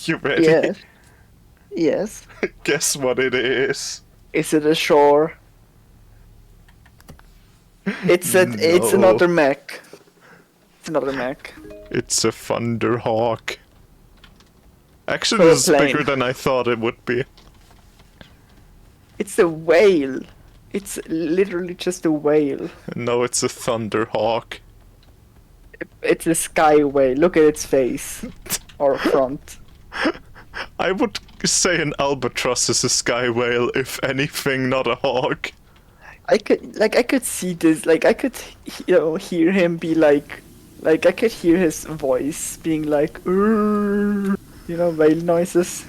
You ready? Yes. Yes. Guess what it is? Is it a shore? It's No, another mech. It's another mech. it's a Thunderhawk. Actually, So a this is bigger plane. than I thought it would be. It's a whale. It's literally just a whale. No, it's a Thunderhawk. It's a sky whale. Look at its face. Or front. I would say an albatross is a sky whale, if anything, not a hawk. I could see this, like I could hear him be like I could hear his voice being like "Urr," whale noises.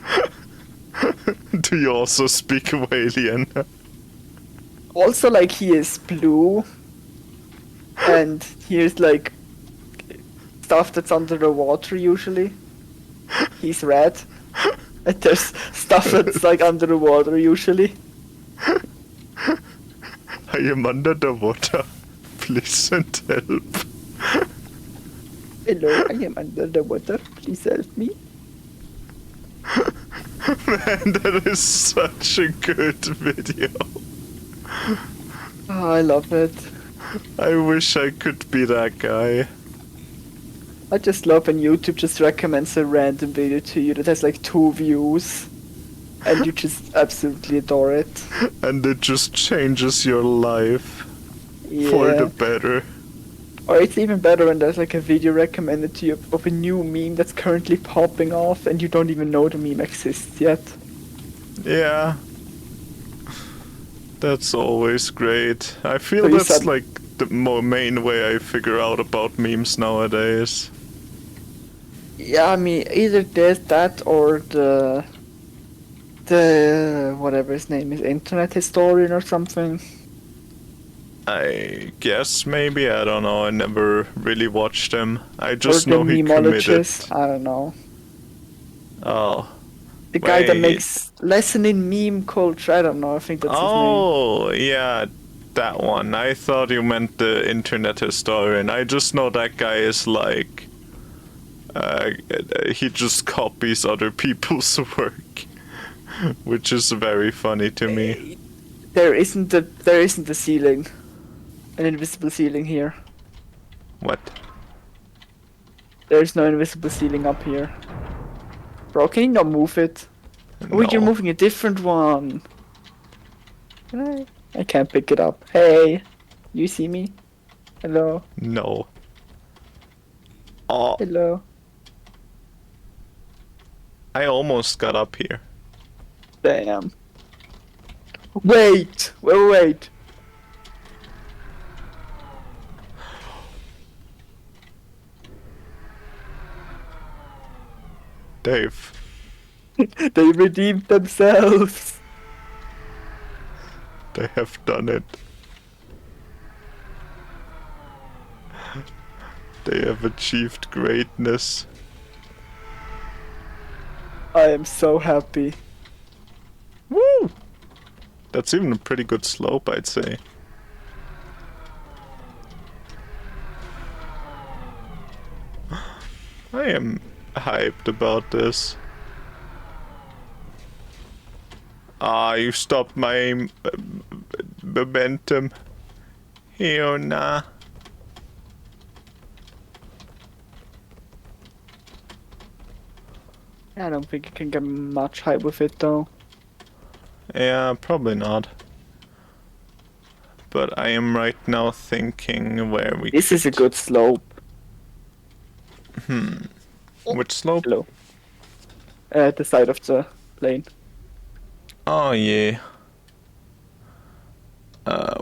Do you also speak Walian? Also, like, he is blue, and here's like stuff that's under the water usually. He's red, and there's stuff that's like under the water usually. I am under the water. Please send help. Hello, I am under the water. Please help me. Man, that is such a good video. Oh, I love it. I wish I could be that guy. I just love when YouTube just recommends a random video to you that has like 2 views, and you just absolutely adore it. And it just changes your life for the Yeah. better. Or it's even better when there's like a video recommended to you of a new meme that's currently popping off and you don't even know the meme exists yet. Yeah. That's always great. I feel So you that's said, like the main way I figure out about memes nowadays. yeah, I mean, either there's that or the whatever his name is, internet historian or something. I guess maybe, I don't know, I never really watched him. I Or just the know he committed. memeologist. I don't know. Oh, The guy that wait. makes lesson in meme culture. I don't know. I think that's his name. Oh, yeah, that one. I thought you meant the internet historian. I just know that guy is like... he just copies other people's work. Which is very funny to me. There isn't a ceiling, an invisible ceiling here. What? There's no invisible ceiling up here. Bro, can you not move it? Wait, you're No. moving a different one. Can I? I can't pick it up. Hey, you see me? Hello, No. Oh, hello. I almost got up here. Damn. Wait. Dave. They redeemed themselves. They have done it. They have achieved greatness. I am so happy. Woo! That's even a pretty good slope, I'd say. I am hyped about this. Ah, you stopped my momentum. Here, nah. I don't think you can get much hype with it though. Yeah, probably not. But I am right now thinking where we This is a good slope. Which slope? Hello. At the side of the plane. Oh yeah.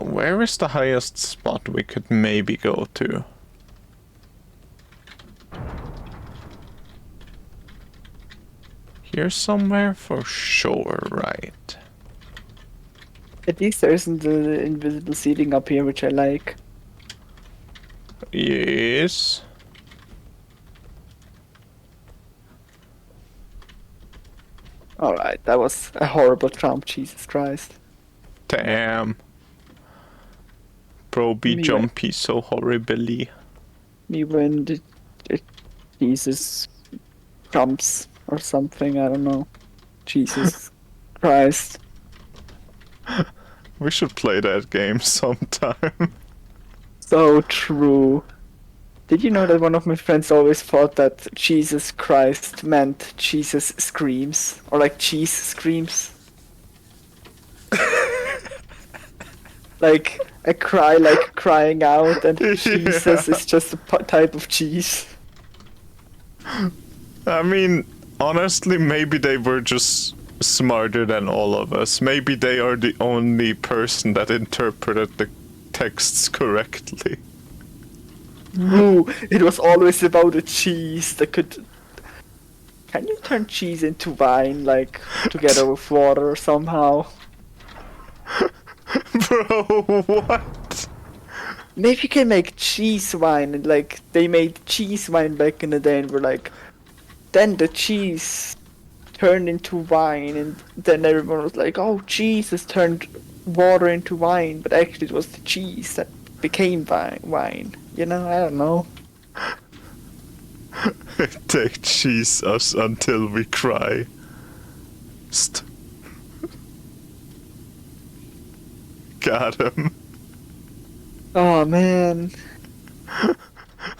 Where is the highest spot we could maybe go to? Here somewhere for sure, right? At least there isn't the invisible ceiling up here, which I like. Yes. Alright, that was a horrible jump, Jesus Christ. Damn. Bro be Me jumpy so horribly. Me when the Jesus jumps or something. I don't know. Jesus Christ. We should play that game sometime. So true. Did you know that one of my friends always thought that Jesus Christ meant Jesus screams? Or like cheese screams? Like a cry, like crying out, and Jesus Yeah. is just a type of cheese. I mean, honestly, maybe they were just smarter than all of us. Maybe they are the only person that interpreted the texts correctly. No, it was always about a cheese that could. Can you turn cheese into wine, like together with water somehow? Bro, what? Maybe you can make cheese wine, and like they made cheese wine back in the day, and were like, then the cheese turned into wine, and then everyone was like, oh, cheese has turned water into wine, but actually it was the cheese that became wine. You know, I don't know. Take cheese us until we cry. Got him. Oh man.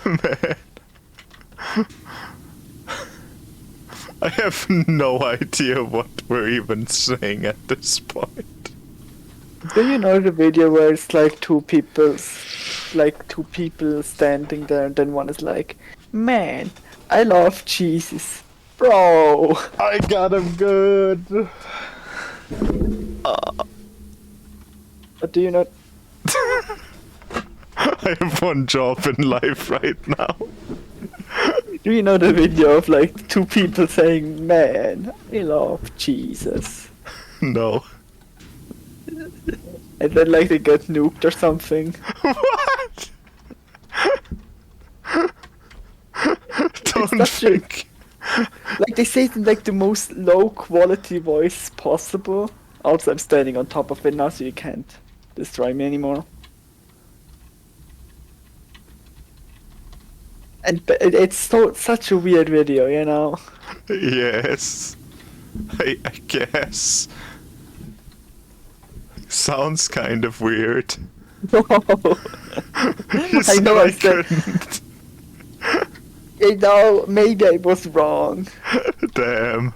Man. I have no idea what we're even saying at this point. Do you know the video where it's like two people standing there, and then one is like, man, I love cheeses. Bro. I got him good. But do you know? I have one job in life right now. Do you know the video of like two people saying, man, I love cheeses? No. And then like they get nuked or something. What? Don't such a- think. Like they say it in like the most low quality voice possible. Also, I'm standing on top of it now, so you can't destroy me anymore. And it's such a weird video, you know. Yes. I guess. Sounds kind of weird. No. I know I said. couldn't. You know, maybe I was wrong. Damn.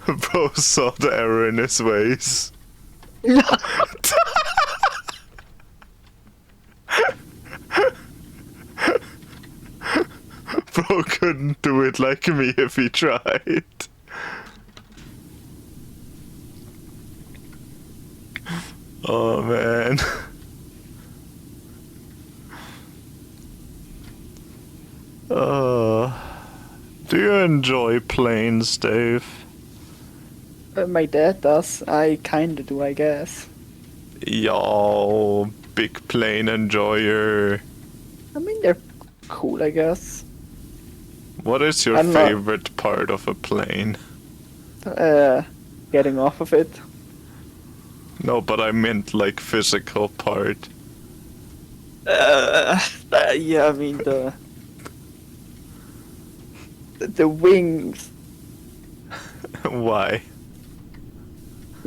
Bro saw the error in his ways. Bro couldn't do it like me if he tried. Oh man. Do you enjoy planes, Dave? My dad does. I kinda do, I guess. Yo, big plane enjoyer. I mean, they're cool, I guess. What is your I'm not- favorite part of a plane? Getting off of it. No, but I meant like physical part. Yeah, I mean the wings. Why?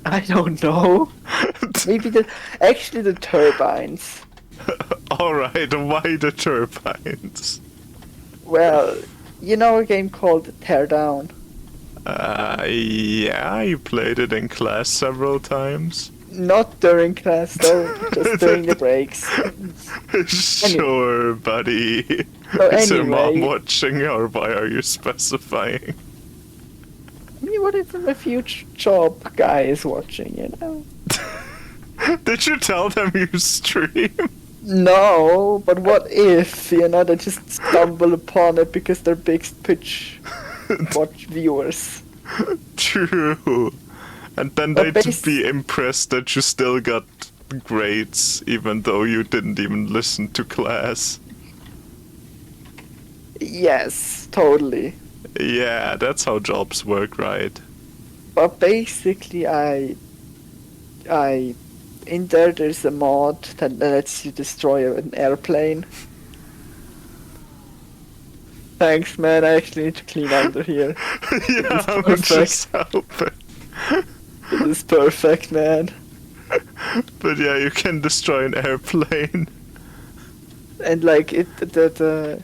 I don't know. Maybe actually the turbines. Alright, why the turbines? Well, you know a game called Teardown. Yeah, you played it in class several times. Not during class though, just during the breaks. Sure, buddy. So Is your mom anyway- watching, or why are you specifying? I mean, what if my future job guy is watching, you know? Did you tell them you stream? No, but what if, you know, they just stumble upon it because they're big pitch watch viewers. True. And then But they'd be impressed that you still got grades, even though you didn't even listen to class. Yes, totally. Yeah, that's how jobs work, right? But basically, in there's a mod that lets you destroy an airplane. Thanks, man. I actually need to clean under here. Yeah, I would perfect. just help it. This is perfect, man. But yeah, you can destroy an airplane. And like the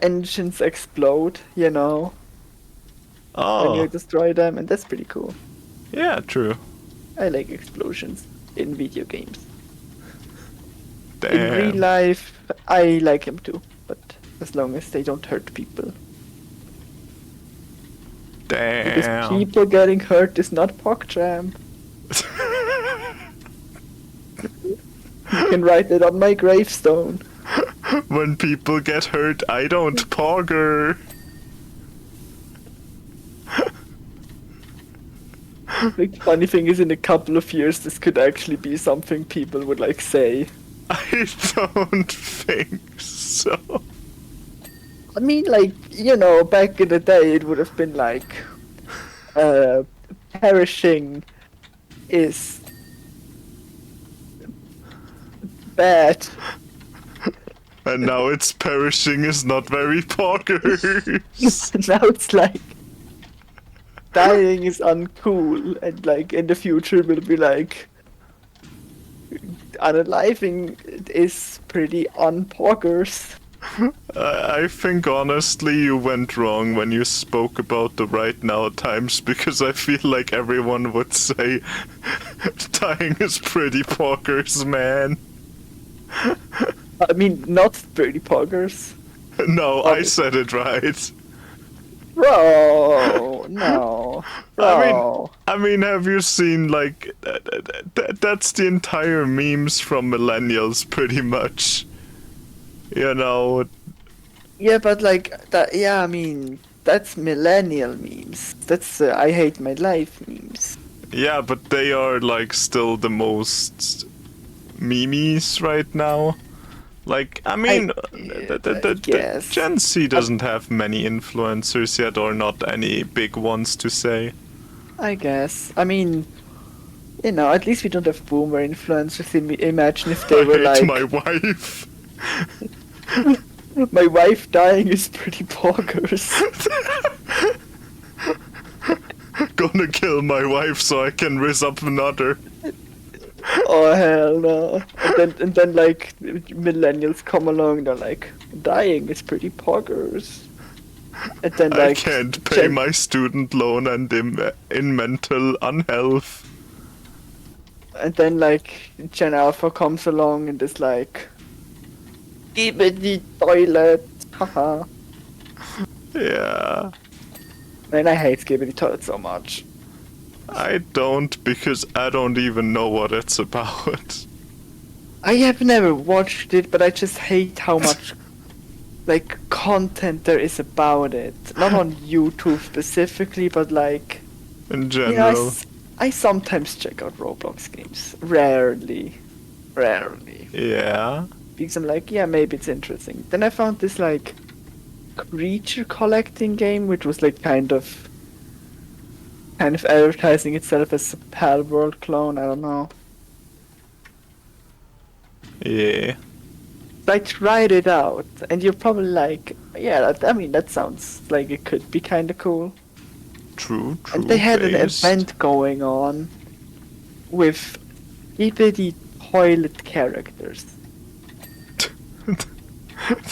engines explode, you know, when you Oh, destroy them, and that's pretty cool. yeah, true. I like explosions in video games. Damn. In real life, I like them too, but as long as they don't hurt people. Because Damn. people getting hurt is not PogChamp. You can write it on my gravestone. When people get hurt, I don't pogger. The funny thing is, in a couple of years, this could actually be something people would like say. I don't think so. I mean, like, you know, back in the day, it would have been like, perishing is bad. And now it's perishing is not very poggers. Now it's like, dying is uncool, and like, in the future will be like, unaliving is pretty unpoggers. I think honestly you went wrong when you spoke about the right now times, because I feel like everyone would say dying is pretty poggers, man. I mean, not pretty poggers. No, I said it right. Bro, no. Bro. I mean, have you seen like that's the entire memes from millennials, pretty much. You know. Yeah, but like that. Yeah, I mean, that's millennial memes. That's I hate my life memes. Yeah, but they are like still the most memes right now. Like, I mean, the Gen Z doesn't have many influencers yet, or not any big ones to say. I guess. I mean, you know, at least we don't have boomer influencers. Imagine if they I were hate like, my wife. my wife dying is pretty poggers. Gonna kill my wife so I can raise up another. Oh hell no! And then like millennials come along, they're like, dying is pretty poggers. And then I like can't pay my student loan and in mental unhealth. And then like Gen Alpha comes along and is like, give it the toilet, haha. Yeah. Man, I hate Skibidi Toilet so much. I don't, because I don't even know what it's about. I have never watched it, but I just hate how much like content there is about it. Not on YouTube specifically, but like In you know, general. I sometimes check out Roblox games. Rarely. Yeah. Because I'm like, yeah, maybe it's interesting. Then I found this like creature collecting game, which was like kind of advertising itself as a Pal World clone. I don't know. Yeah. I tried it out, and you're probably like, yeah, I mean, that sounds like it could be kind of cool. True. And they had an based. event going on with the toilet characters.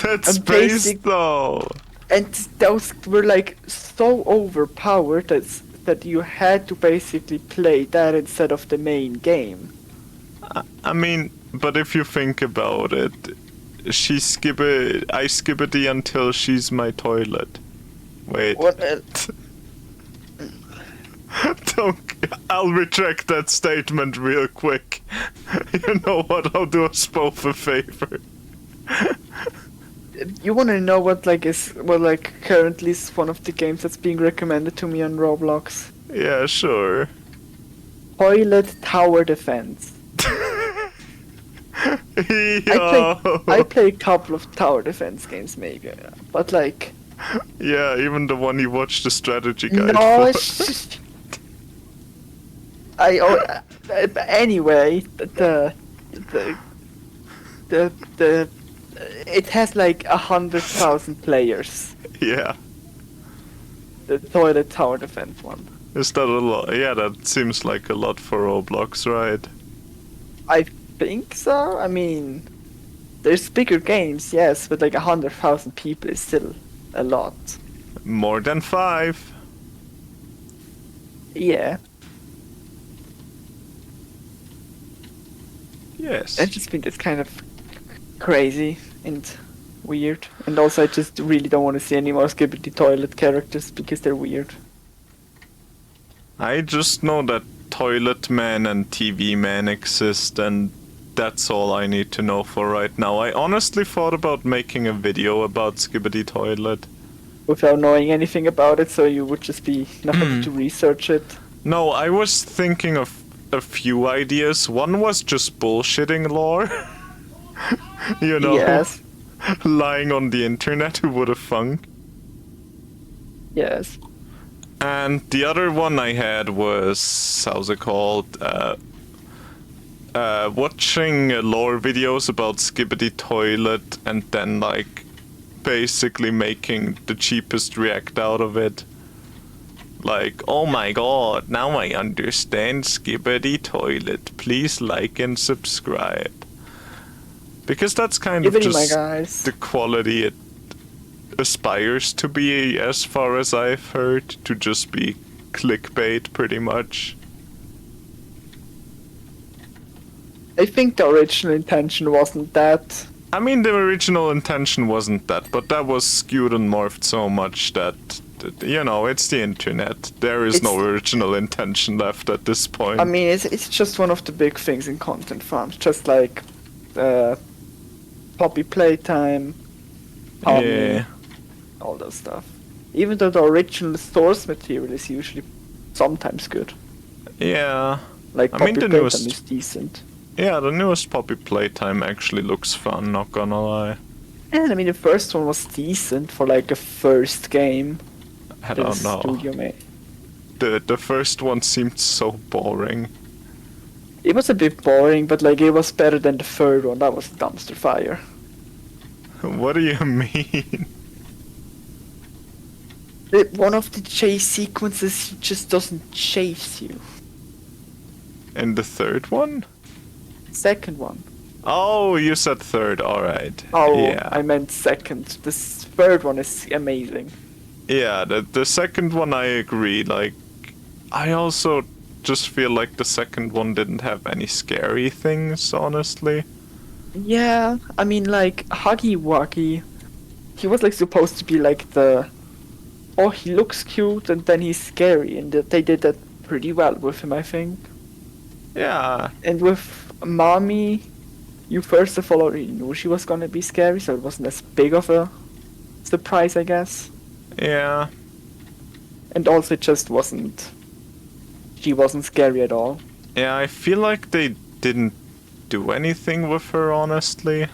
That's And based though. And those were like so overpowered that you had to basically play that instead of the main game. I mean, but if you think about it, I skibbity until she's my toilet. Wait. What? Don't. I'll retract that statement real quick. You know what? I'll do us both a favor. You want to know what currently is one of the games that's being recommended to me on Roblox? Yeah, sure. Toilet Tower Defense. I play a couple of tower defense games, maybe, but like. Yeah, even the one you watched the strategy guide No, for. anyway, the it has like 100,000 players. Yeah. The toilet tower defense one. Is that a lot? Yeah, that seems like a lot for Roblox, right? I think so. I mean, there's bigger games, yes, but like 100,000 people is still a lot. More than 5. Yeah. Yes. I just think it's kind of crazy and weird. And also, I just really don't want to see any more Skibidi Toilet characters because they're weird. I just know that Toilet Man and TV Man exist, and that's all I need to know for right now. I honestly thought about making a video about Skibidi Toilet. Without knowing anything about it, so you would just be nothing to research it. No, I was thinking of a few ideas. One was just bullshitting lore. You know? Yes. Lying on the internet, who would have thunk? Yes. And the other one I had was, how's it called? Watching lore videos about Skibidi Toilet and then, like, basically making the cheapest react out of it. Like, oh my god, now I understand Skibidi Toilet. Please like and subscribe. Because that's kind of just the quality it aspires to be, as far as I've heard, to just be clickbait pretty much. I think the original intention wasn't that. I mean, the original intention wasn't that, but that was skewed and morphed so much that, you know, it's the internet. There is no original intention left at this point. I mean, it's just one of the big things in content farms, just like Poppy Playtime, Pommy, all those stuff. Even though the original source material is usually sometimes good. Yeah. Like Poppy Playtime is decent. Yeah, the newest Poppy Playtime actually looks fun, not gonna lie. And I mean, the first one was decent for like a first game. I don't know. Studio made. The first one seemed so boring. It was a bit boring, but like it was better than the third one. That was dumpster fire. What do you mean? One of the chase sequences, he just doesn't chase you. And the third one? Second one. Oh, you said third, alright. Oh, yeah. I meant second. The third one is amazing. Yeah, the second one I agree, like, I also just feel like the second one didn't have any scary things, honestly. Yeah, I mean, like, Huggy Wuggy, he was like supposed to be like the, oh, he looks cute and then he's scary, and they did that pretty well with him, I think. Yeah. And with Mommy, you first of all already knew she was gonna be scary, so it wasn't as big of a surprise, I guess. Yeah. And also it just wasn't, she wasn't scary at all. Yeah, I feel like they didn't do anything with her, honestly.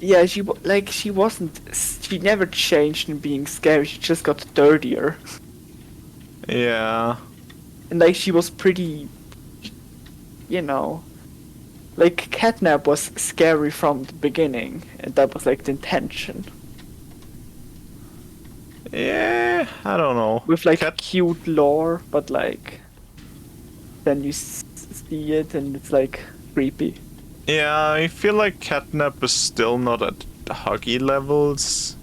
Yeah, she wasn't, she never changed in being scary, she just got dirtier. Yeah. And like she was pretty, you know, like Catnap was scary from the beginning, and that was like the intention. Yeah, I don't know. With like cute lore, but like then you see it and it's like creepy. Yeah, I feel like Catnap is still not at Huggy levels,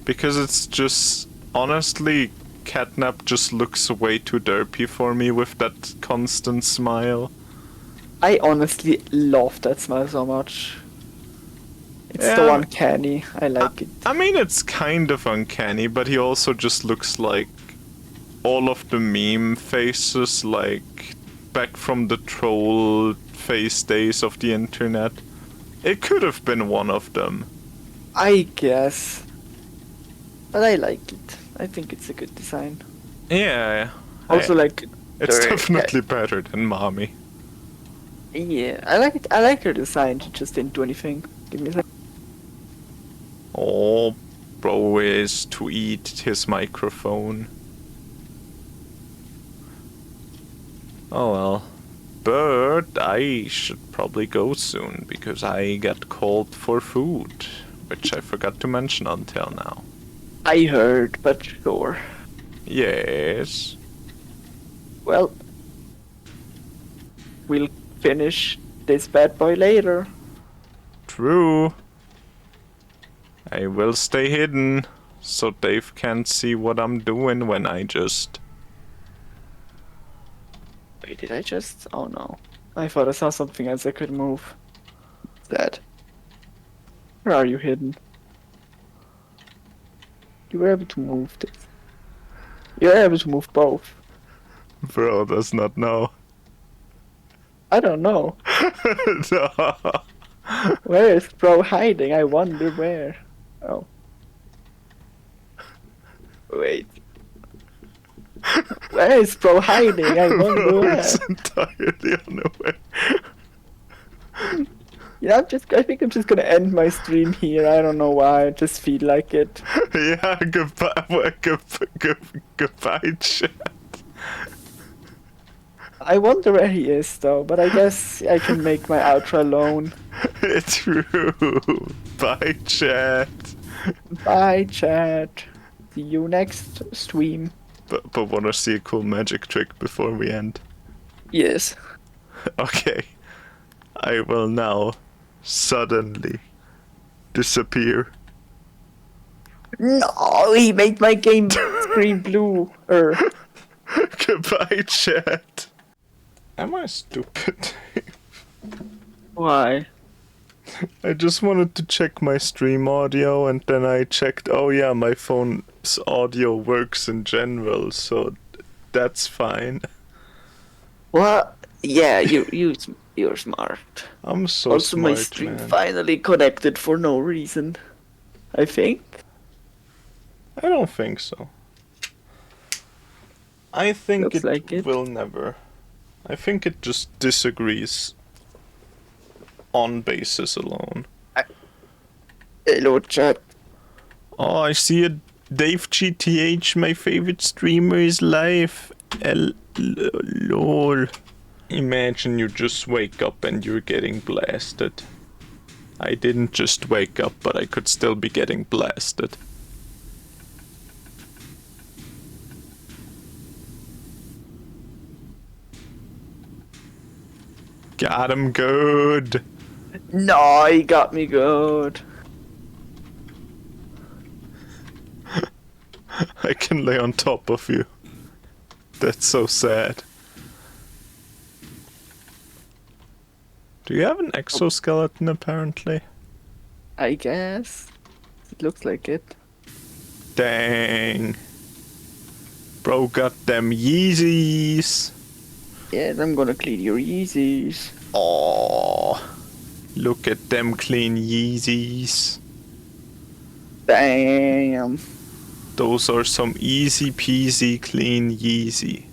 because it's just, honestly, Catnap just looks way too derpy for me with that constant smile. I honestly love that smile so much. It's so uncanny. I like it. I mean, it's kind of uncanny, but he also just looks like all of the meme faces, like back from the troll face days of the internet. It could have been one of them. I guess. But I like it. I think it's a good design. Yeah. Also, like, it's definitely better than Mommy. Yeah, I like it. I like her design. She just didn't do anything. Give me a second. Oh, bro is to eat his microphone. Oh well. But I should probably go soon because I get called for food. which I forgot to mention until now. I heard, but sure. Yes. Well, we'll finish this bad boy later. True. I will stay hidden, so Dave can't see what I'm doing when I just... Wait, did I just? Oh no. I thought I saw something else I could move. What's that? Where are you hidden? You were able to move this. You're able to move both. Bro does not know. I don't know. No. Where is bro hiding? I wonder where. Oh. Wait. Where is bro hiding? I wonder Bro where. is entirely unaware. Yeah, I think I'm just gonna end my stream here. I don't know why. I just feel like it. Yeah, goodbye, goodbye, chat. I wonder where he is though, but I guess I can make my outro alone. True. Bye, chat. Bye, chat. See you next stream. But wanna see a cool magic trick before we end? Yes. Okay. I will now suddenly disappear. No, he made my game screen blue. Goodbye, chat. Am I stupid? Why? I just wanted to check my stream audio and then I checked, oh yeah, my phone's audio works in general, so that's fine. What? Yeah, you're smart. I'm so Also, smart, my stream man. finally connected for no reason. I think. I don't think so. I think Looks like it. will never. I think it just disagrees on basis alone. Hello, chat. Oh, I see it. Dave GTH, my favorite streamer, is live. Lol. Imagine you just wake up and you're getting blasted. I didn't just wake up, but I could still be getting blasted. Got him good. No, he got me good. I can lay on top of you. That's so sad. Do you have an exoskeleton apparently? I guess. It looks like it. Dang. Bro got them Yeezys. Yes, I'm gonna clean your Yeezys. Aww. Look at them clean Yeezys. Damn. Those are some easy peasy clean Yeezy.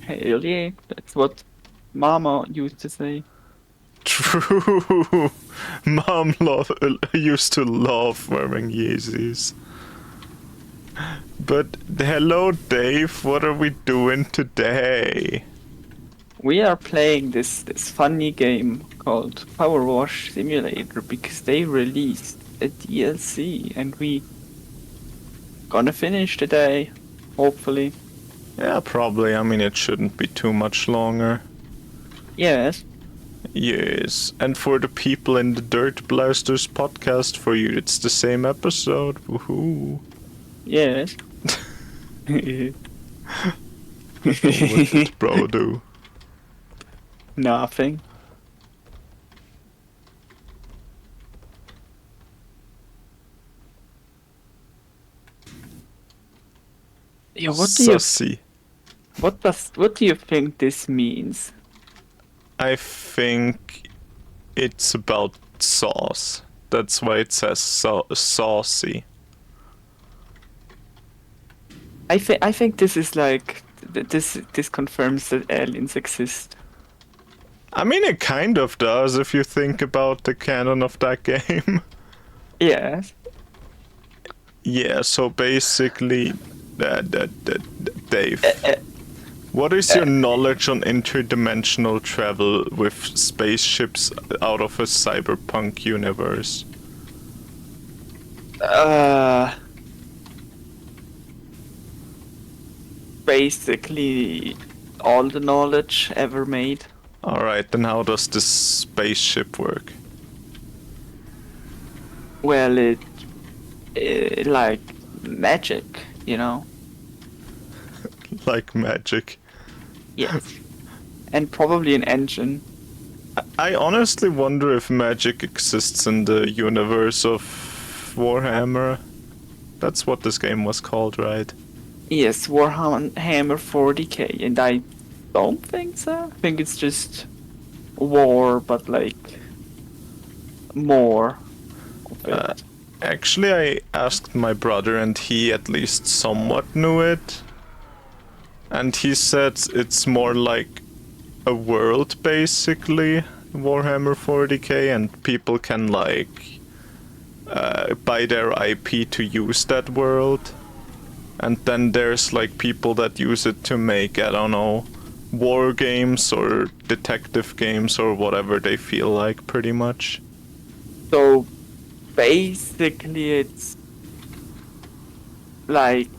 Hell yeah, that's what Mama used to say. True. Mom used to love wearing Yeezys. But hello Dave, what are we doing today? We are playing this funny game called Powerwash Simulator because they released a DLC and we gonna finish today, hopefully. Yeah, probably. I mean, it shouldn't be too much longer. Yes. Yes, and for the people in the Dirt Blasters podcast, for you it's the same episode. Woohoo. Yes. What did bro do? Nothing. Yeah, what Sussy. do you think this means? I think it's about sauce. That's why it says saucy. I think this is like this confirms that aliens exist. I mean, it kind of does if you think about the canon of that game. Yes. Yeah, so basically, Dave, what is your knowledge on interdimensional travel with spaceships out of a cyberpunk universe? Basically, all the knowledge ever made. Alright, then how does this spaceship work? Well, like magic, you know? Like magic. Yes. And probably an engine. I honestly wonder if magic exists in the universe of Warhammer. That's what this game was called, right? Yes, Warhammer 40k, and I don't think so. I think it's just war, but like more of it. Actually, I asked my brother and he at least somewhat knew it. And he said it's more like a world, basically, Warhammer 40k, and people can, like, buy their IP to use that world. And then there's, like, people that use it to make, I don't know, war games or detective games or whatever they feel like, pretty much. So basically, it's like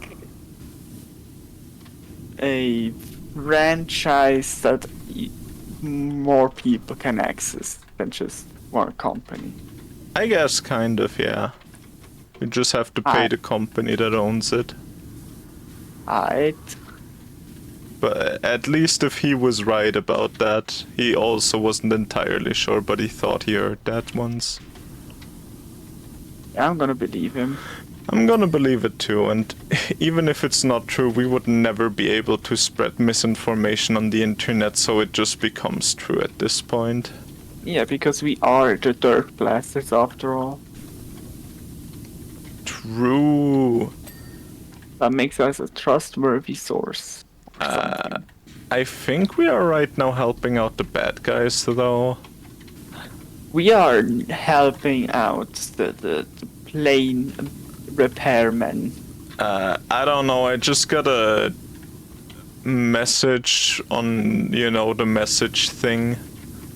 a franchise that more people can access than just one company. I guess kind of, yeah. You just have to pay the company that owns it. Alright. But at least if he was right about that, he also wasn't entirely sure, but he thought he heard that once. Yeah, I'm gonna believe him. I'm gonna believe it too, and even if it's not true, we would never be able to spread misinformation on the internet, so it just becomes true at this point. Yeah, because we are the dirt blasters after all. True. That makes us a trustworthy source. I think we are right now helping out the bad guys, though. We are helping out the plane repairmen. I don't know, I just got a message on, you know, the message thing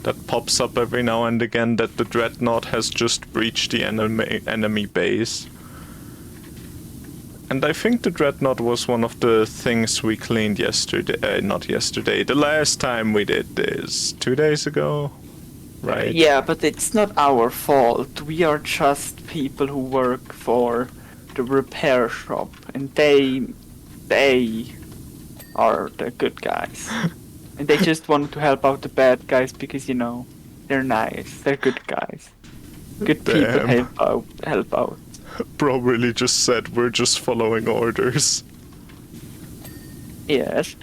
that pops up every now and again that the Dreadnought has just breached the enemy base. And I think the Dreadnought was one of the things we cleaned yesterday, not yesterday, the last time we did this, 2 days ago, right? Yeah, but it's not our fault. We are just people who work for the repair shop, and they are the good guys. And they just want to help out the bad guys because, you know, they're nice, they're good guys. Good people Damn. help out. Bro really just said we're just following orders. Yes.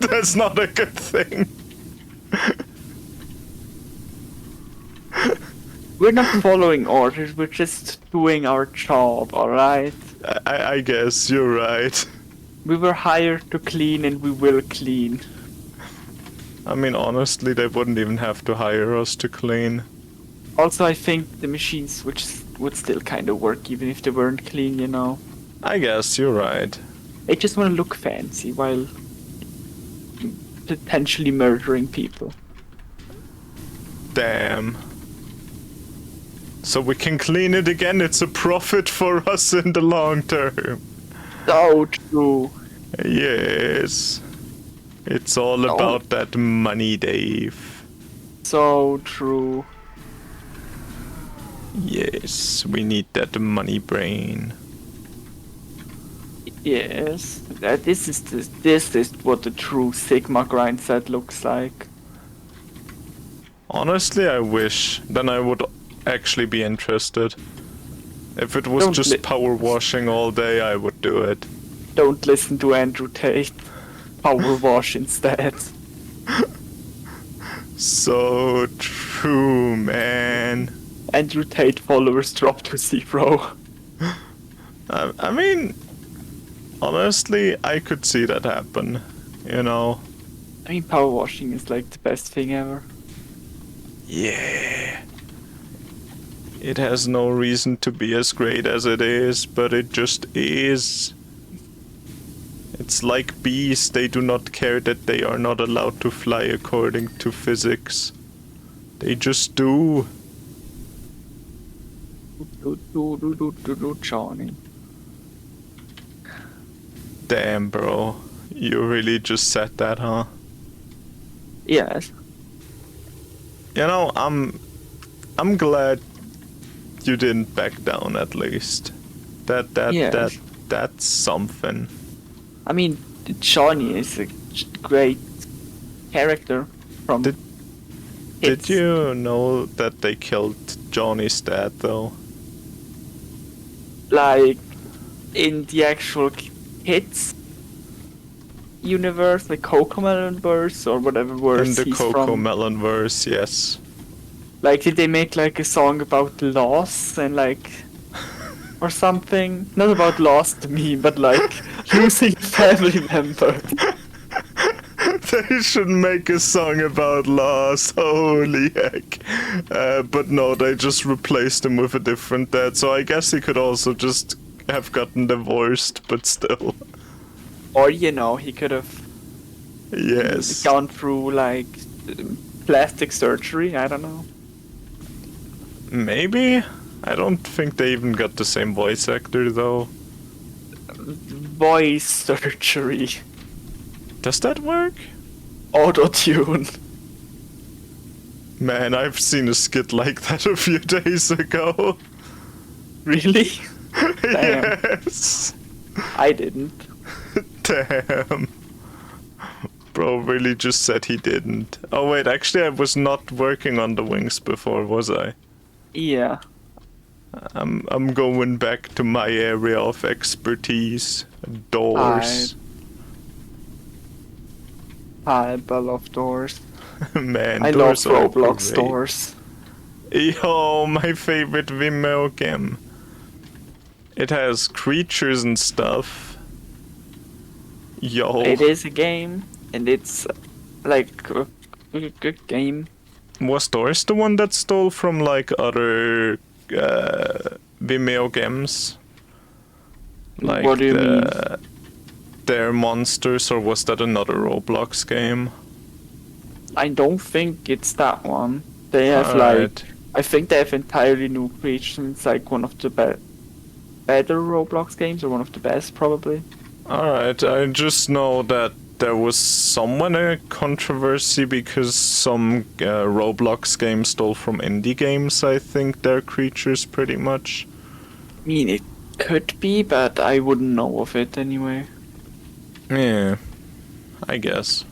That's not a good thing. We're not following orders, we're just doing our job, alright? I guess you're right. We were hired to clean and we will clean. I mean, honestly, they wouldn't even have to hire us to clean. Also, I think the machines would still kind of work even if they weren't clean, you know? I guess you're right. They just want to look fancy while potentially murdering people. Damn. So we can clean it again, it's a profit for us in the long term. So true. Yes. It's all about that money, Dave. So true. Yes, we need that money brain. Yes. This is what the true Sigma grind set looks like. Honestly, I wish. Then I would actually be interested. If it was just power washing all day, I would do it. Don't listen to Andrew Tate. Power wash instead. So true, man. Andrew Tate followers drop to 0. I mean, honestly, I could see that happen, you know? I mean, power washing is like the best thing ever. Yeah. It has no reason to be as great as it is, but it just is. It's like bees, they do not care that they are not allowed to fly according to physics. They just do. Johnny. Damn, bro. You really just said that, huh? Yes. You know, I'm glad you didn't back down at least. Yes. That's something. I mean, Johnny is a great character from. Did you know that they killed Johnny's dad though? Like in the actual kids universe, like Cocomelon verse or whatever verse In the he's Coco from. Melon verse, yes. Like, did they make like a song about loss and like, or something? Not about loss to me, but like losing a family member. They should make a song about loss. Holy heck! But no, they just replaced him with a different dad. So I guess he could also just have gotten divorced, but still. Or he could have Yes. gone through like plastic surgery. I don't know. Maybe? I don't think they even got the same voice actor though. Voice surgery. Does that work? Auto-tune. Man, I've seen a skit like that a few days ago. Really? Damn. Yes. I didn't. Damn. Bro really just said he didn't. Oh wait, actually I was not working on the wings before, was I? Yeah. I'm going back to my area of expertise. Doors. I love doors. Man, I love doors are Roblox great. doors. Yo, my favorite Vimeo game. It has creatures and stuff. Yo. It is a game, and it's like a good game. Was Doors the one that stole from like other Vimeo games? Like What do you mean? Their monsters, or was that another Roblox game? I don't think it's that one. They have Alright. I think they have entirely new creatures. And it's like one of the better Roblox games, or one of the best probably. Alright, I just know that there was somewhat a controversy because some Roblox games stole from indie games, I think, their creatures pretty much. I mean, it could be, but I wouldn't know of it anyway. Yeah, I guess.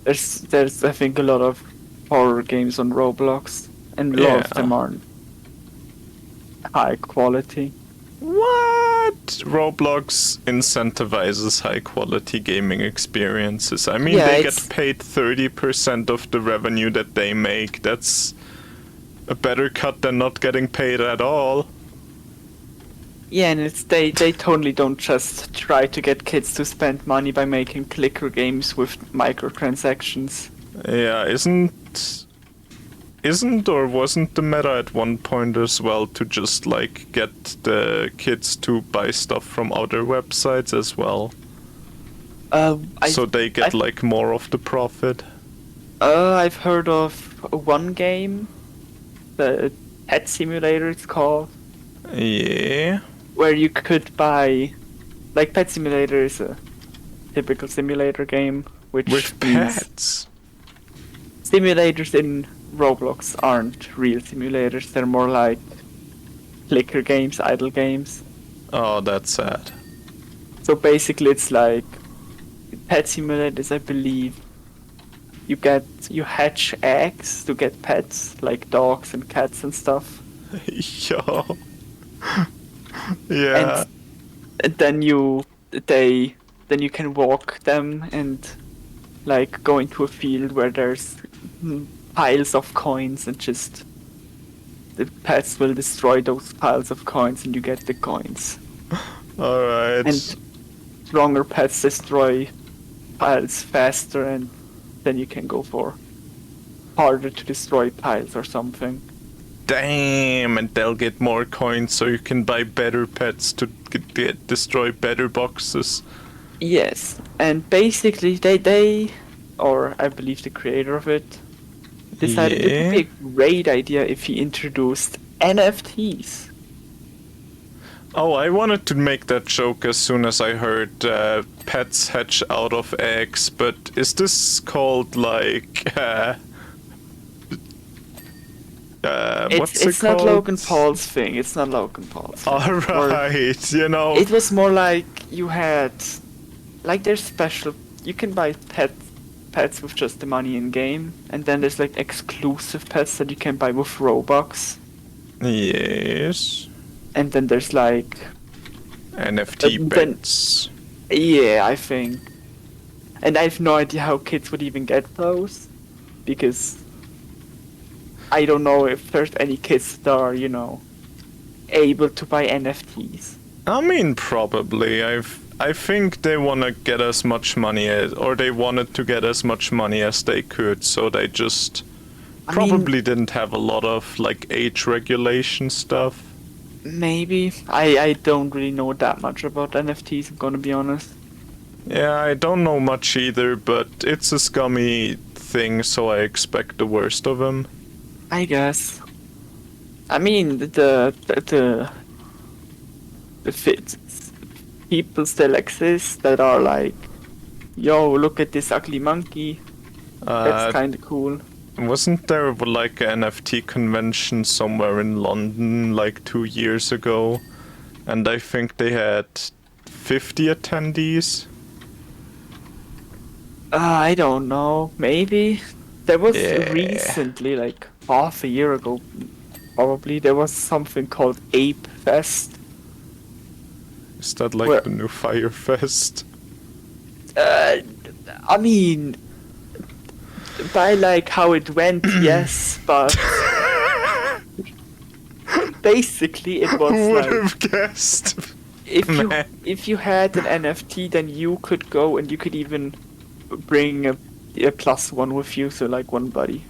There's I think a lot of horror games on Roblox, and a lot of them aren't high quality. What? Roblox incentivizes high quality gaming experiences. I mean, Yeah, they it's- get paid 30% of the revenue that they make. That's a better cut than not getting paid at all. Yeah, and they totally don't just try to get kids to spend money by making clicker games with microtransactions. Yeah, isn't or wasn't the meta at one point as well to just like get the kids to buy stuff from other websites as well? So they get like more of the profit? I've heard of one game, the Pet Simulator it's called, Yeah. where you could buy, like Pet Simulator is a typical simulator game, which With means pets? simulators in Roblox aren't real simulators, they're more like clicker games, idle games. Oh, that's sad. So basically it's like Pet Simulators, I believe. You hatch eggs to get pets, like dogs and cats and stuff. Yo. Yeah. And then you can walk them and like go into a field where there's piles of coins, and just the pets will destroy those piles of coins and you get the coins. Alright. And stronger pets destroy piles faster, and then you can go for harder to destroy piles or something. Damn, and they'll get more coins so you can buy better pets to destroy better boxes. Yes, and basically they or I believe the creator of it decided it would be a great idea if he introduced NFTs. Oh, I wanted to make that joke as soon as I heard pets hatch out of eggs, but is this called like what's it It's not called? Logan Paul's thing. It's not Logan Paul's thing. Alright, you know. It was more like you had, like there's special. You can buy pets with just the money in game, and then there's like exclusive pets that you can buy with Robux, Yes. and then there's like NFT then- pets. yeah, I think, and I have no idea how kids would even get those, because I don't know if there's any kids that are, you know, able to buy NFTs. I mean, probably. I think they want to get as much money or they wanted to get as much money as they could, so they just probably didn't have a lot of like age regulation stuff. Maybe. I don't really know that much about NFTs, I'm gonna be honest. Yeah, I don't know much either, but it's a scummy thing, so I expect the worst of them. I guess. I mean, the people still exist that are like, yo, look at this ugly monkey. That's kind of cool. Wasn't there like an NFT convention somewhere in London like 2 years ago? And I think they had 50 attendees. I don't know. Maybe there was Yeah. recently, like half a year ago, probably there was something called Ape Fest. Is that like Where- the new Fire Fest? I mean, by like how it went, yes, but basically it was Who would like have guessed? Man. if you had an NFT, then you could go and you could even bring a +1 with you, so like one buddy.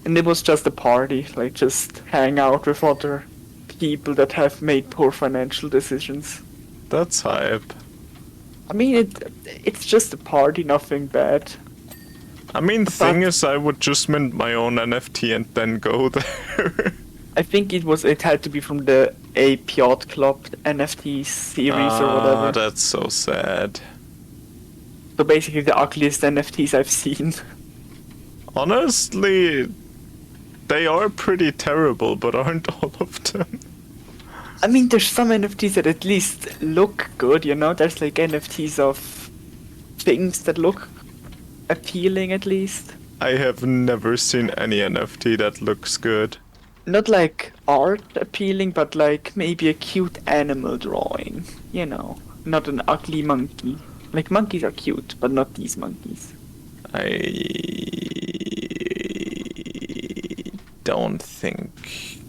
And it was just a party, like just hang out with other people that have made poor financial decisions. That's hype. I mean, it's just a party, nothing bad. I mean, thing But- is, I would just mint my own NFT and then go there. I think it had to be from the Ape Yacht Club NFT series or whatever. That's so sad. So basically the ugliest NFTs I've seen. Honestly, they are pretty terrible, but aren't all of them? I mean, there's some NFTs that at least look good, you know? There's like NFTs of things that look appealing at least. I have never seen any NFT that looks good. Not like art appealing, but like maybe a cute animal drawing, you know? Not an ugly monkey. Like monkeys are cute, but not these monkeys. I don't think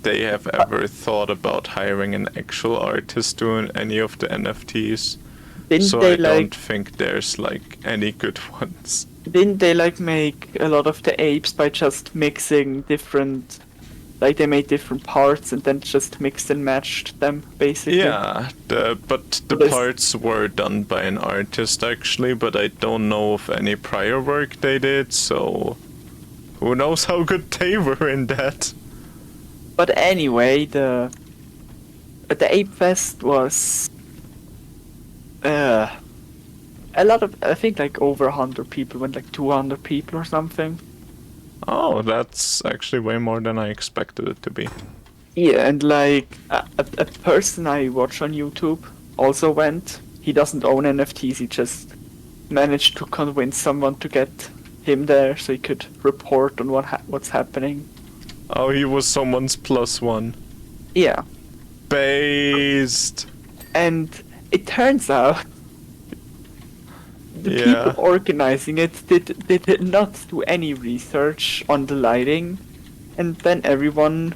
they have ever thought about hiring an actual artist doing any of the NFTs. Didn't So they I don't like think there's like any good ones. didn't they like make a lot of the apes by just mixing different, like they made different parts and then just mixed and matched them basically? Yeah, but the There's- parts were done by an artist actually, but I don't know of any prior work they did, so who knows how good they were in that. But anyway, the Ape Fest was a lot of, I think like over 100 people went, like 200 people or something. Oh, that's actually way more than I expected it to be. Yeah, and like a person I watch on YouTube also went. He doesn't own NFTs, he just managed to convince someone to get him there so he could report on what's happening. Oh, he was someone's +1. Yeah, Based. and it turns out the Yeah. people organizing it did not do any research on the lighting, and then everyone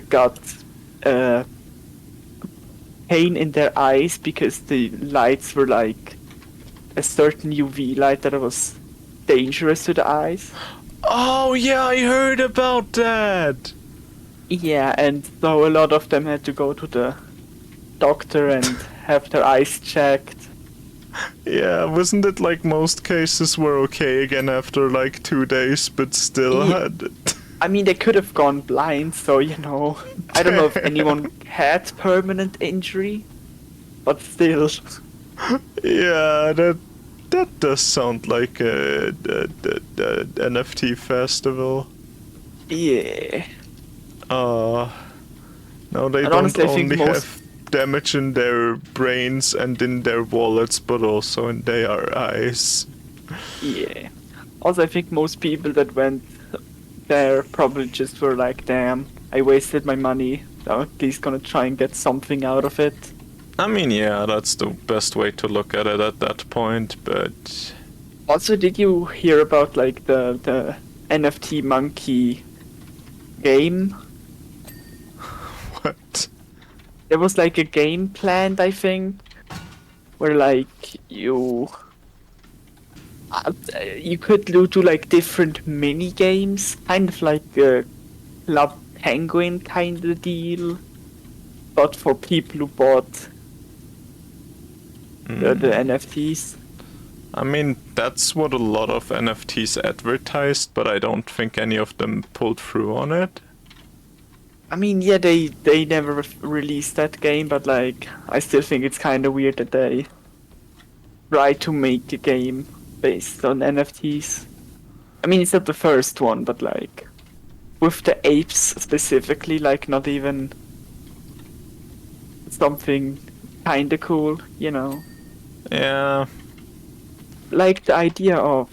got pain in their eyes because the lights were like a certain UV light that was dangerous to the eyes. Oh yeah, I heard about that. Yeah, and so a lot of them had to go to the doctor and have their eyes checked. Yeah, wasn't it like most cases were okay again after like 2 days, but still Yeah. had it? I mean, they could have gone blind, so you know. I don't know if anyone had permanent injury, but still. Yeah, that does sound like a NFT festival. Yeah. No, they And don't honestly, I think only most- have damage in their brains and in their wallets, but also in their eyes. Yeah. Also, I think most people that went there probably just were like, damn, I wasted my money. I'm at least gonna try and get something out of it. I mean, yeah, that's the best way to look at it at that point, but... Also, did you hear about like the NFT monkey game? What? There was like a game planned, I think, where like you could do like different mini games, kind of like a Club Penguin kind of deal, but for people who bought the NFTs. I mean, that's what a lot of NFTs advertised, but I don't think any of them pulled through on it. I mean, yeah, they never released that game, but like, I still think it's kind of weird that they try to make a game based on NFTs. I mean, it's not the first one, but like, with the apes specifically, like, not even something kind of cool, you know? Yeah. Like the idea of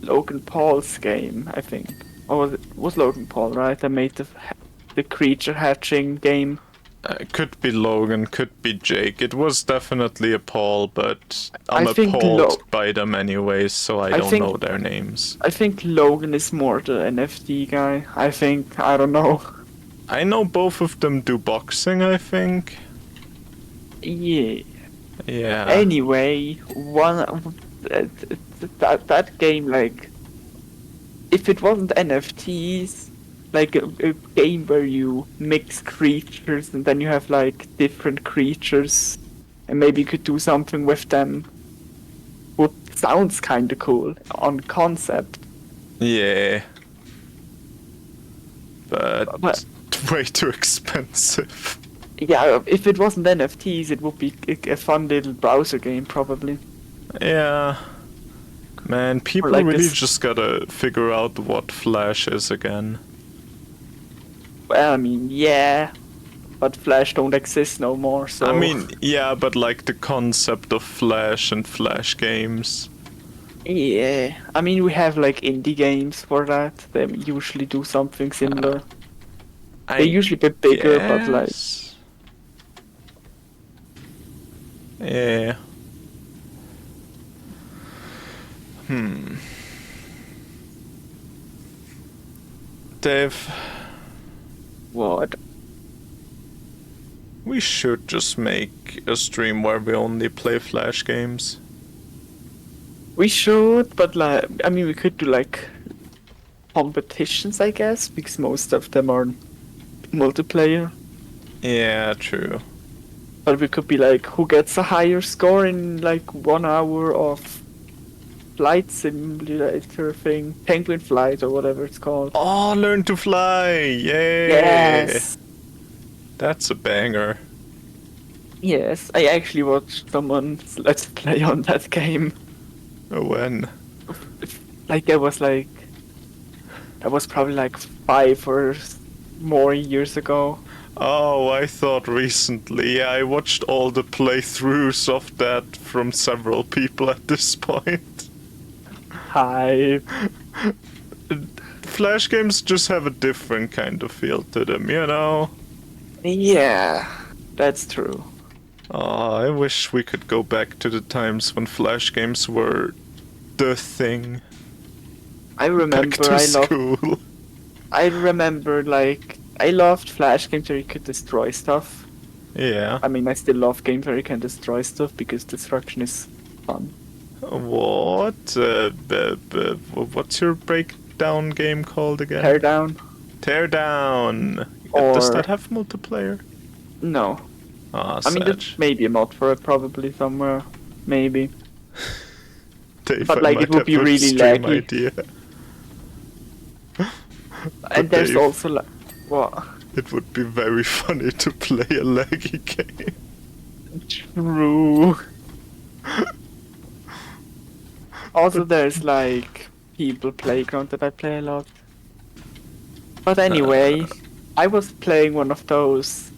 Logan Paul's game, I think. Or was Logan Paul, right? That made the creature hatching game. Could be Logan, could be Jake. It was definitely a Paul, but I'm I think appalled by them anyways, so I don't know their names. I think Logan is more the NFT guy. I don't know. I know both of them do boxing, I think. Yeah. Yeah. Anyway, that game, like, if it wasn't NFTs, like a game where you mix creatures and then you have like different creatures and maybe you could do something with them, would sounds kind of cool on concept. Yeah. But But way too expensive. yeah, if it wasn't NFTs, it would be a fun little browser game probably. Yeah. Man, people like really this- just gotta figure out what Flash is again. Well, I mean, yeah, but Flash don't exist no more, so... I mean, yeah, but like the concept of Flash and Flash games. Yeah, I mean, we have like indie games for that. They usually do something similar. They're usually a bit bigger, but like... guess. Yeah. Dave, What? we should just make a stream where we only play Flash games. We should, but like, I mean, we could do like competitions, I guess, because most of them are multiplayer. Yeah, true. But we could be like, who gets a higher score in like 1 hour of flight simulator thing, penguin flight or whatever it's called. Oh, learn to fly! Yay! Yes. That's a banger. Yes, I actually watched someone's let's play on that game. When? Like that was probably like 5 or more years ago. Oh, I thought recently. Yeah, I watched all the playthroughs of that from several people at this point. Hi. Flash games just have a different kind of feel to them, you know? Yeah, that's true. Oh, I wish we could go back to the times when Flash games were the thing. I Back remember to school. I remember like I loved Flash games where you could destroy stuff. Yeah. I mean, I still love games where you can destroy stuff because destruction is fun. What? What's your breakdown game called again? Tear down? Teardown. Does Or- that have multiplayer? No. Ah, I mean, sad. there's maybe a mod for it probably somewhere. Maybe. Dave, but, I like, might it would have be a really stream laggy. idea. And there's Dave, also like, what? it would be very funny to play a laggy game. True. Also, there's like People Playground that I play a lot. But anyway, I was playing one of those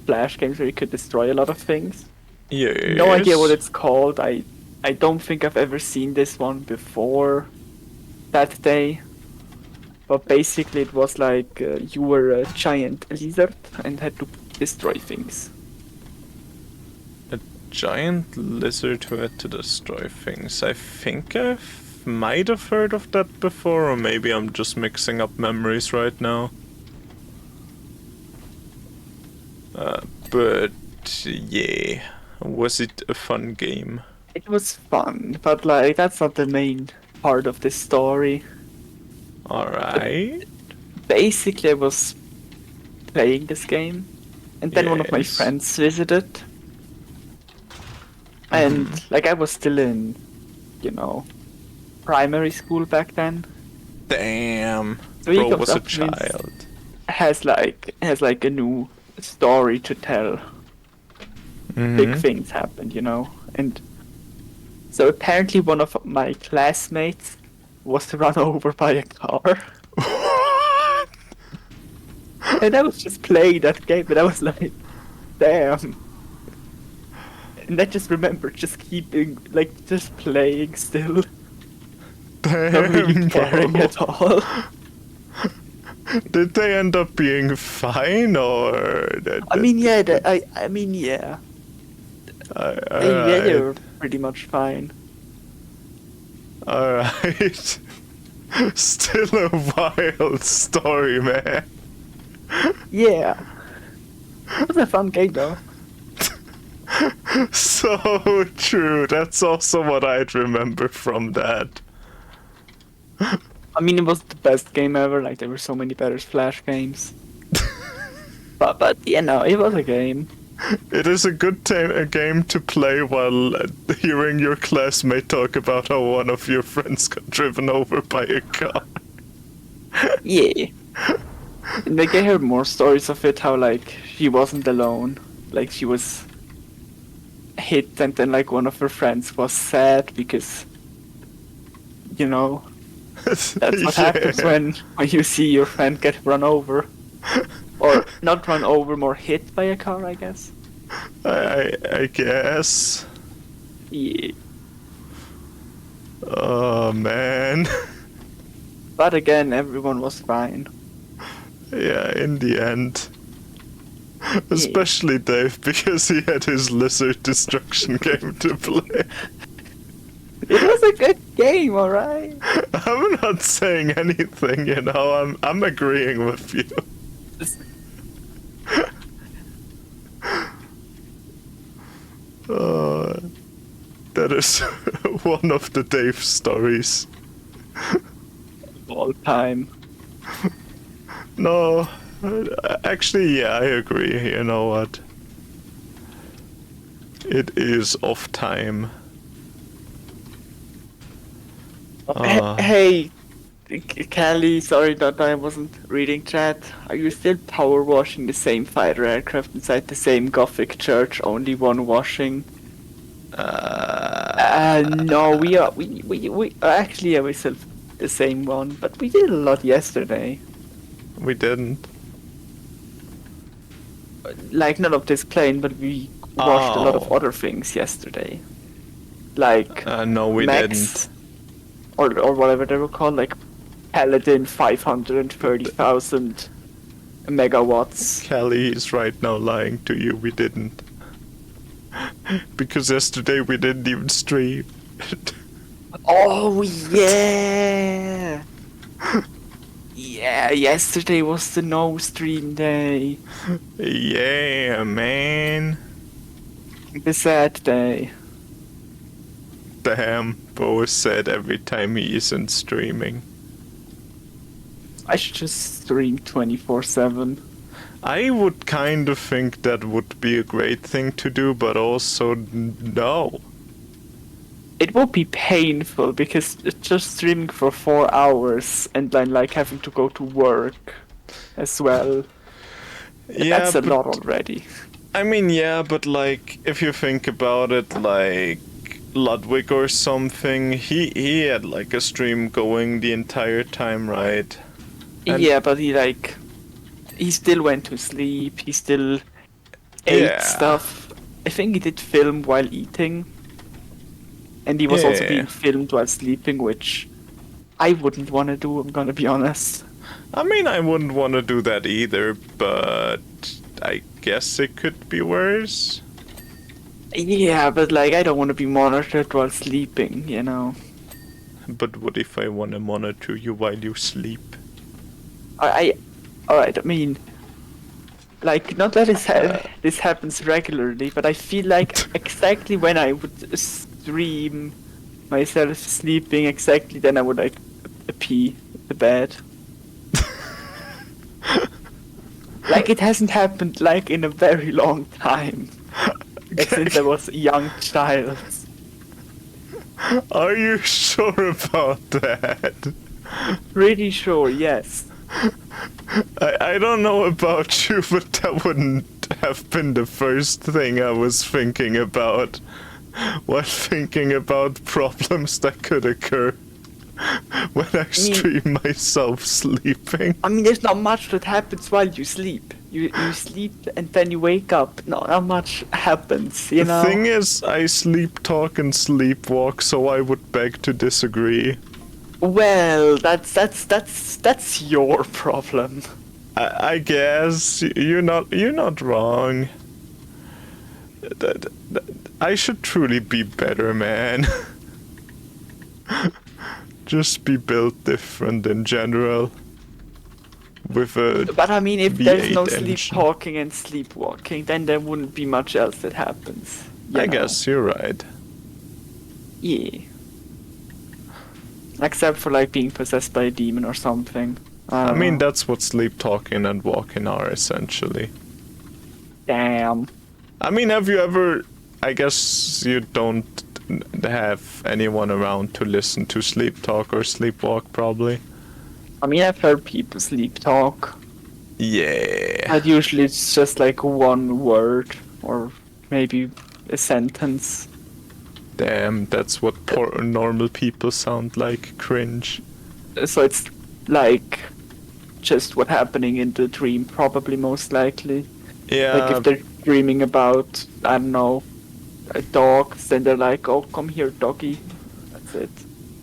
Flash games where you could destroy a lot of things. Yes. No idea what it's called. I don't think I've ever seen this one before that day. But basically, it was like you were a giant lizard and had to destroy things. Giant lizard who had to destroy things. I think I might have heard of that before, or maybe I'm just mixing up memories right now. But yeah, was it a fun game? It was fun, but like that's not the main part of the story. Alright. Basically, I was playing this game, and then one of my Yes. friends visited. And like I was still in, primary school back then. Damn. So he Bro comes was a up to me and child. has like a new story to tell. Big things happened, And so apparently one of my classmates was run over by a car. And I was just playing that game, and I was like, damn. And I just remember just just playing still. Damn, Not really caring bro. at all. Did they end up being fine, or? I mean, yeah, yeah. They were pretty much fine. Alright. Still a wild story, man. Yeah. It was a fun game though. So true. That's also what I'd remember from that. I mean, it was the best game ever. Like, there were so many better Flash games. but it was a game. It is a good a game to play while hearing your classmate talk about how one of your friends got driven over by a car. Yeah. And like, I heard more stories of it, how like she wasn't alone. Like, she was hit, and then like one of her friends was sad because, that's what happens when you see your friend get run over. Or not run over, more hit by a car, I guess. I guess. Yeah. Oh man. But again, everyone was fine. Yeah, in the end. Especially Dave, because he had his lizard destruction game to play. It was a good game, alright? I'm not saying anything, I'm agreeing with you. That is one of the Dave stories. All time. No, actually, yeah, I agree. You know what? It is off time. Hey, Callie, sorry that I wasn't reading chat. Are you still power washing the same fighter aircraft inside the same Gothic church, only one washing? No, we are. We actually, yeah, we still the same one, but we did a lot yesterday. We didn't. Like, not of this plane, but we washed a lot of Oh. other things yesterday. Like, No, we Max, didn't. or whatever they were called, like Paladin 530,000 megawatts. Callie is right now lying to you. We didn't. Because yesterday we didn't even stream. Oh yeah! Yeah, yesterday was the no stream day. Yeah, man. The sad day. Damn, Bo is sad every time he isn't streaming. I should just stream 24/7. I would kind of think that would be a great thing to do, but also no. it would be painful because it's just streaming for 4 hours and then like having to go to work as well. Yeah, That's a but lot already. I mean, yeah, but like if you think about it, like Ludwig or something, he had like a stream going the entire time, right? And Yeah, but he still went to sleep. He still ate yeah, stuff. I think he did film while eating. And he was also yeah. being filmed while sleeping, which I wouldn't want to do, I'm gonna be honest. I mean, I wouldn't want to do that either, but I guess it could be worse. Yeah, but like, I don't want to be monitored while sleeping, you know? But what if I want to monitor you while you sleep? Alright, I mean, like, not that this happens regularly, but I feel like exactly when I would stream myself sleeping, exactly then I would like pee the bed. Like it hasn't happened like in a very long time. Like, since I was a young child. Are you sure about that? Pretty sure, yes. I don't know about you, but that wouldn't have been the first thing I was thinking about while thinking about problems that could occur when I stream myself sleeping. I mean, there's not much that happens while you sleep. You sleep and then you wake up. Not much happens, you know? The thing is, I sleep talk and sleepwalk, so I would beg to disagree. Well, that's your problem. I guess you're not wrong. I should truly be better, man. Just be built different in general. With a But I mean, if V8 there's no sleep engine. talking and sleepwalking, then there wouldn't be much else that happens. I guess you're right. Yeah. Except for like being possessed by a demon or something. I mean, know. that's what sleep talking and walking are essentially. Damn. I mean, have you ever... I guess you don't have anyone around to listen to sleep talk or sleepwalk, probably. I mean, I've heard people sleep talk. Yeah. But usually it's just like one word or maybe a sentence. Damn, that's what normal people sound like. Cringe. So it's like just what happening in the dream, probably most likely. Yeah. Like if they're dreaming about, I don't know, a dog, then they're like, oh, come here, doggy. That's it.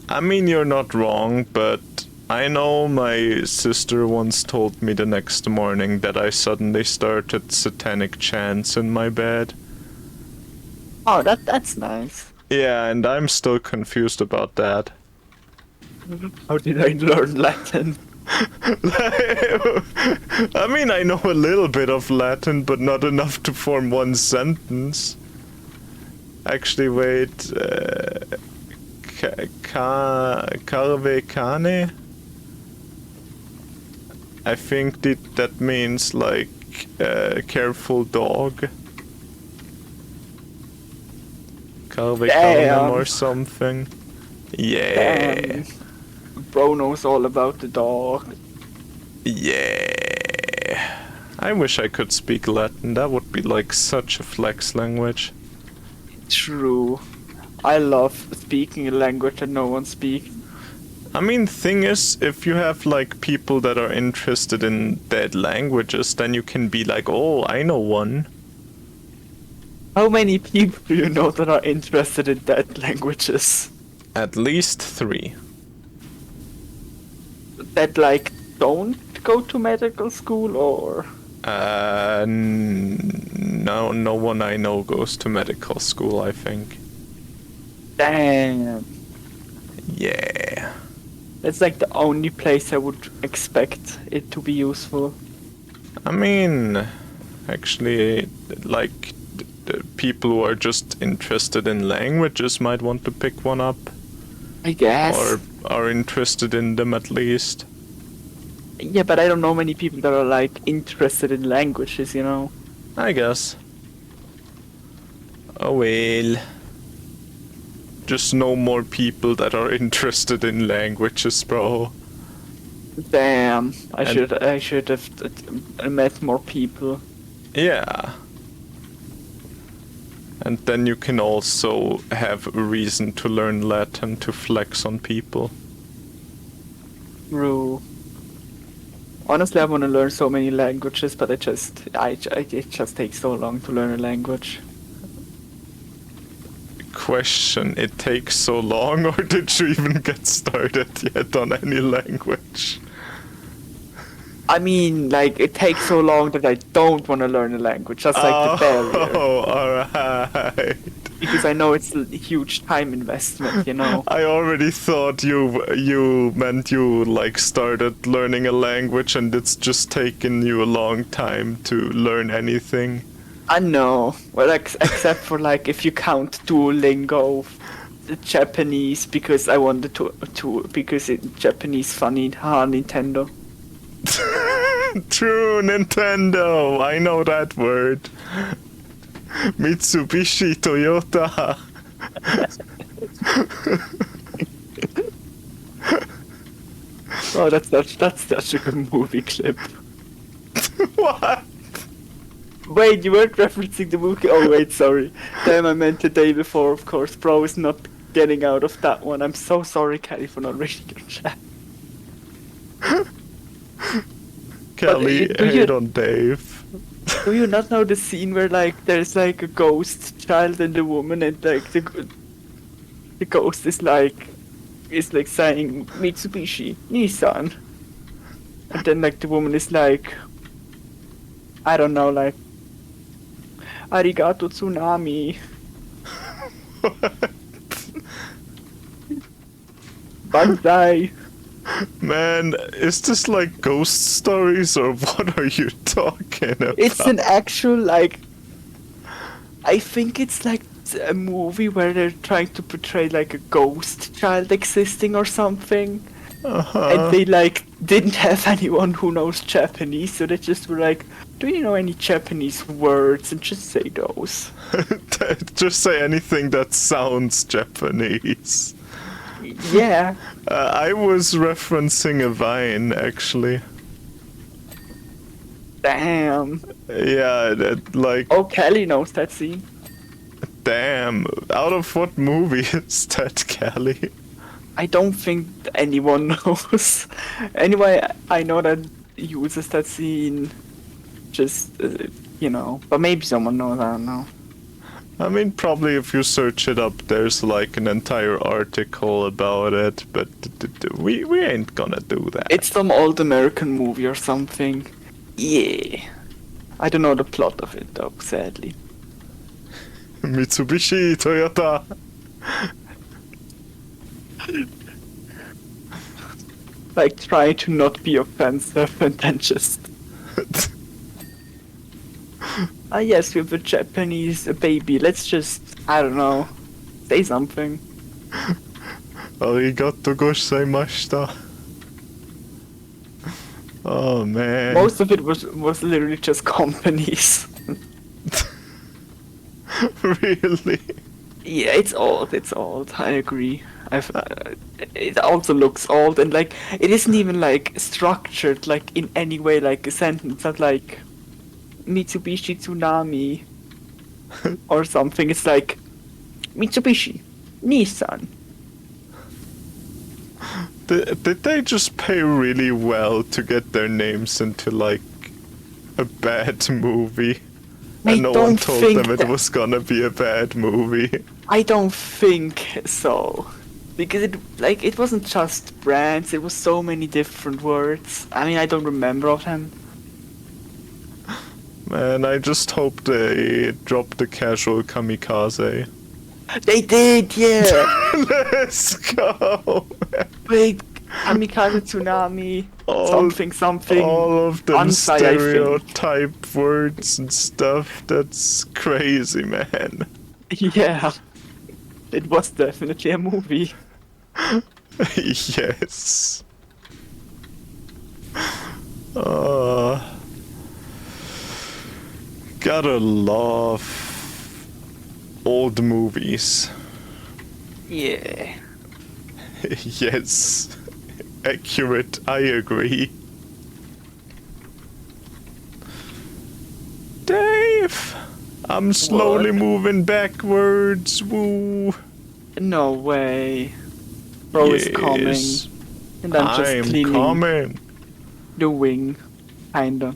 I mean, you're not wrong, but I know my sister once told me the next morning that I suddenly started satanic chants in my bed. Oh, that's nice. Yeah, and I'm still confused about that. How did I learn Latin? I mean, I know a little bit of Latin, but not enough to form one sentence. Actually, wait. Carve cane? I think that means like careful dog. Carve canem or something. Yeah. Damn. Bro knows all about the dog. Yeah. I wish I could speak Latin. That would be like such a flex language. True. I love speaking a language that no one speaks. I mean, thing is, if you have like people that are interested in dead languages, then you can be like, oh, I know one. How many people do you know that are interested in dead languages? At least 3. That like don't go to medical school or? No one I know goes to medical school, I think. Damn. Yeah. That's like the only place I would expect it to be useful. I mean, actually, like, the people who are just interested in languages might want to pick one up. I guess. Or are interested in them at least. Yeah, but I don't know many people that are like interested in languages, you know? I guess. Oh well. Just no more people that are interested in languages, bro. Damn, I should have met more people. Yeah. And then you can also have a reason to learn Latin to flex on people. True. Honestly, I want to learn so many languages, but it just takes so long to learn a language. Question, it takes so long, or did you even get started yet on any language? I mean, like, it takes so long that I don't want to learn a language, just like the barrier. Oh, alright. Because I know it's a huge time investment, you know. I already thought you meant you like started learning a language and it's just taken you a long time to learn anything. I know. Well, except for like if you count Duolingo, Japanese, because I wanted to because it's Japanese funny, haha, Nintendo. True, Nintendo. I know that word. Mitsubishi, Toyota. Oh, that's such a good movie clip. What? Wait, you weren't referencing the movie? Oh wait, sorry. Damn, I meant the day before, of course. Bro is not getting out of that one. I'm so sorry, Kelly, for not reading your chat. Kelly, hate on Dave. Do you not know the scene where like there's like a ghost child and a woman and like the ghost is like saying Mitsubishi, Nissan, and then like the woman is like, I don't know, like arigato tsunami. Banzai. Man, is this like ghost stories or what are you talking about? It's an actual like. I think it's like a movie where they're trying to portray like a ghost child existing or something. And they like didn't have anyone who knows Japanese, so they just were like, do you know any Japanese words? And just say those. Just say anything that sounds Japanese. Yeah. I was referencing a Vine, actually. Damn. Yeah, that, like... Oh, Kelly knows that scene. Damn. Out of what movie is that, Kelly? I don't think anyone knows. Anyway, I know that he uses that scene. Just, you know. But maybe someone knows, I don't know. I mean, probably if you search it up, there's like an entire article about it, but we ain't gonna do that. It's some old American movie or something. Yeah. I don't know the plot of it though, sadly. Mitsubishi, Toyota. Like try to not be offensive and then just... Ah yes, we have a Japanese baby. Let's just, I don't know, say something. Arigato gozaimashita. Oh man. Most of it was literally just companies. Really? Yeah, it's old. I agree. It also looks old and like it isn't even like structured like in any way like a sentence. Not like Mitsubishi Tsunami or something. It's like Mitsubishi, Nissan. Did they just pay really well to get their names into like a bad movie? And no one told them it was gonna be a bad movie. I don't think so. Because it wasn't just brands, it was so many different words. I mean, I don't remember of them. Man, I just hope they dropped the casual kamikaze. They did, yeah! Let's go! Wait, kamikaze tsunami, something. All of them Ansai, stereotype words and stuff. That's crazy, man. Yeah. It was definitely a movie. Yes. Gotta love old movies. Yeah. Yes. Accurate, I agree. Dave! I'm slowly What? moving backwards. Woo. No way. Bro is coming. Yes. And I'm just I'm cleaning coming. the wing. Kinda.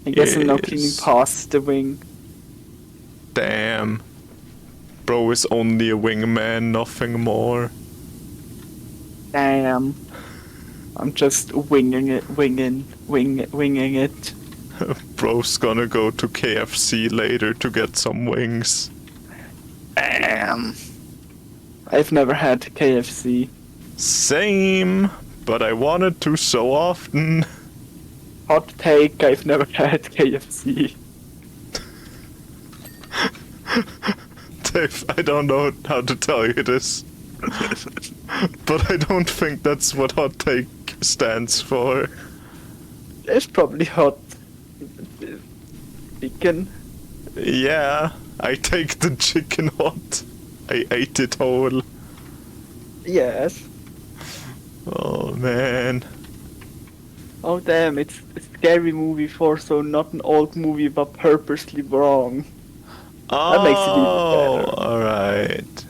I guess I'm now cleaning Yes. past the wing. Damn. Bro is only a wingman, nothing more. Damn. I'm just winging it. Bro's gonna go to KFC later to get some wings. Damn. I've never had KFC. Same, but I wanted to so often. Hot take, I've never had KFC. Dave, I don't know how to tell you this. But I don't think that's what hot take stands for. There's probably hot chicken. Yeah, I take the chicken hot. I ate it whole. Yes. Oh man. Oh damn, it's a scary movie for so not an old movie but purposely wrong. That makes it even better. Alright.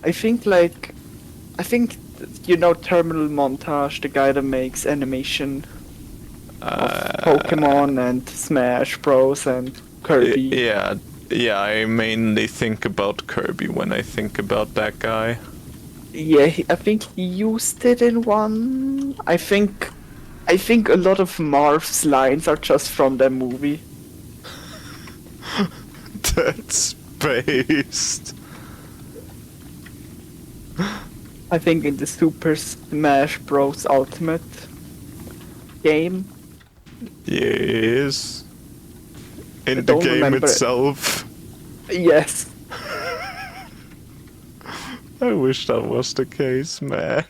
I think Terminal Montage, the guy that makes animation of Pokemon and Smash Bros and Kirby. Yeah, I mainly think about Kirby when I think about that guy. Yeah, I think he used it in one. I think a lot of Marv's lines are just from that movie. That's based. I think in the Super Smash Bros. Ultimate game. Yes. In I the don't game remember. itself. Yes. I wish that was the case, man.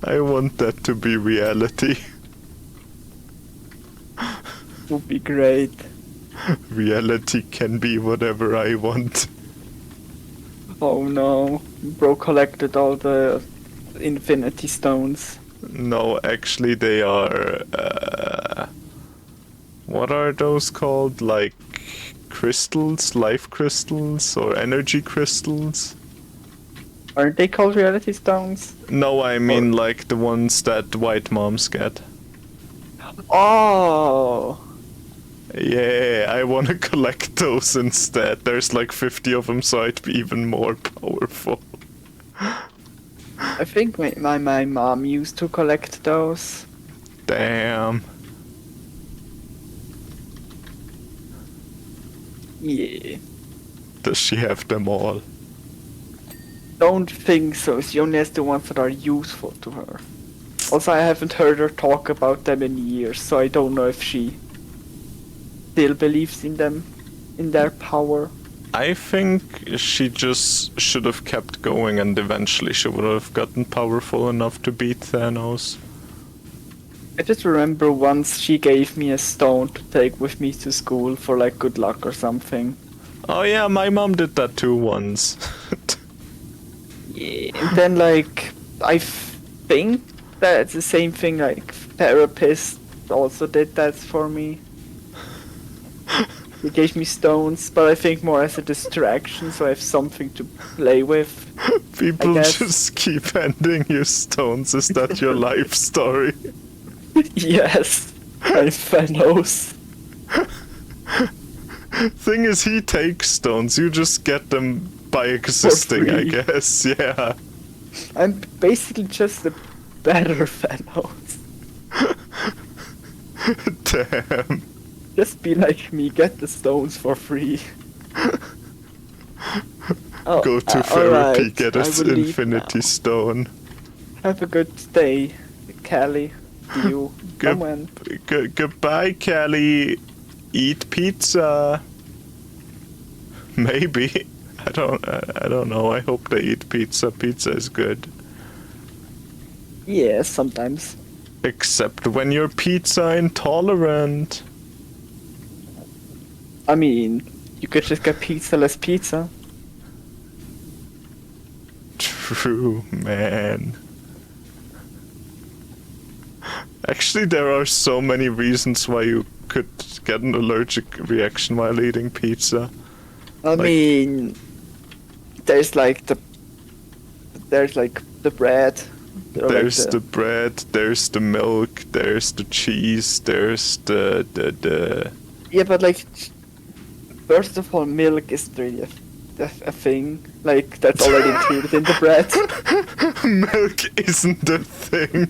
I want that to be reality. Would be great. Reality can be whatever I want. Oh no. Bro collected all the Infinity Stones. No, actually they are... what are those called? Like crystals? Life crystals? Or energy crystals? Aren't they called Reality Stones? No, I mean like the ones that white moms get. Oh! Yeah, I wanna collect those instead. There's like 50 of them, so I'd be even more powerful. I think my mom used to collect those. Damn. Yeah. Does she have them all? Don't think so. She only has the ones that are useful to her. Also, I haven't heard her talk about them in years, so I don't know if she still believes in them, in their power. I think she just should have kept going and eventually she would have gotten powerful enough to beat Thanos. I just remember once she gave me a stone to take with me to school for like good luck or something. Oh yeah, my mom did that too once. Yeah. And then like, I think that's the same thing, like therapist also did that for me. He gave me stones, but I think more as a distraction, so I have something to play with. People guess. just keep handing you stones. Is that your life story? Yes, I'm Thanos. Thing is, he takes stones. You just get them by existing, I free. guess. Yeah. I'm basically just a better Thanos. Damn. Just be like me, get the stones for free. Oh, Go to therapy, alright, get I an will leave infinity now. stone. Have a good day, Callie. See you. Good- Someone. Goodbye, Kelly. Eat pizza. Maybe. I don't know. I hope they eat pizza. Pizza is good. Yeah, sometimes. Except when you're pizza intolerant. I mean, You could just get pizza-less pizza. True, man. Actually, there are so many reasons why you could get an allergic reaction while eating pizza. I mean, there's like the bread. There's the bread, there's the milk, there's the cheese, there's the... Yeah, but like, first of all, milk isn't really a thing. Like, that's already included in the bread. Milk isn't a thing.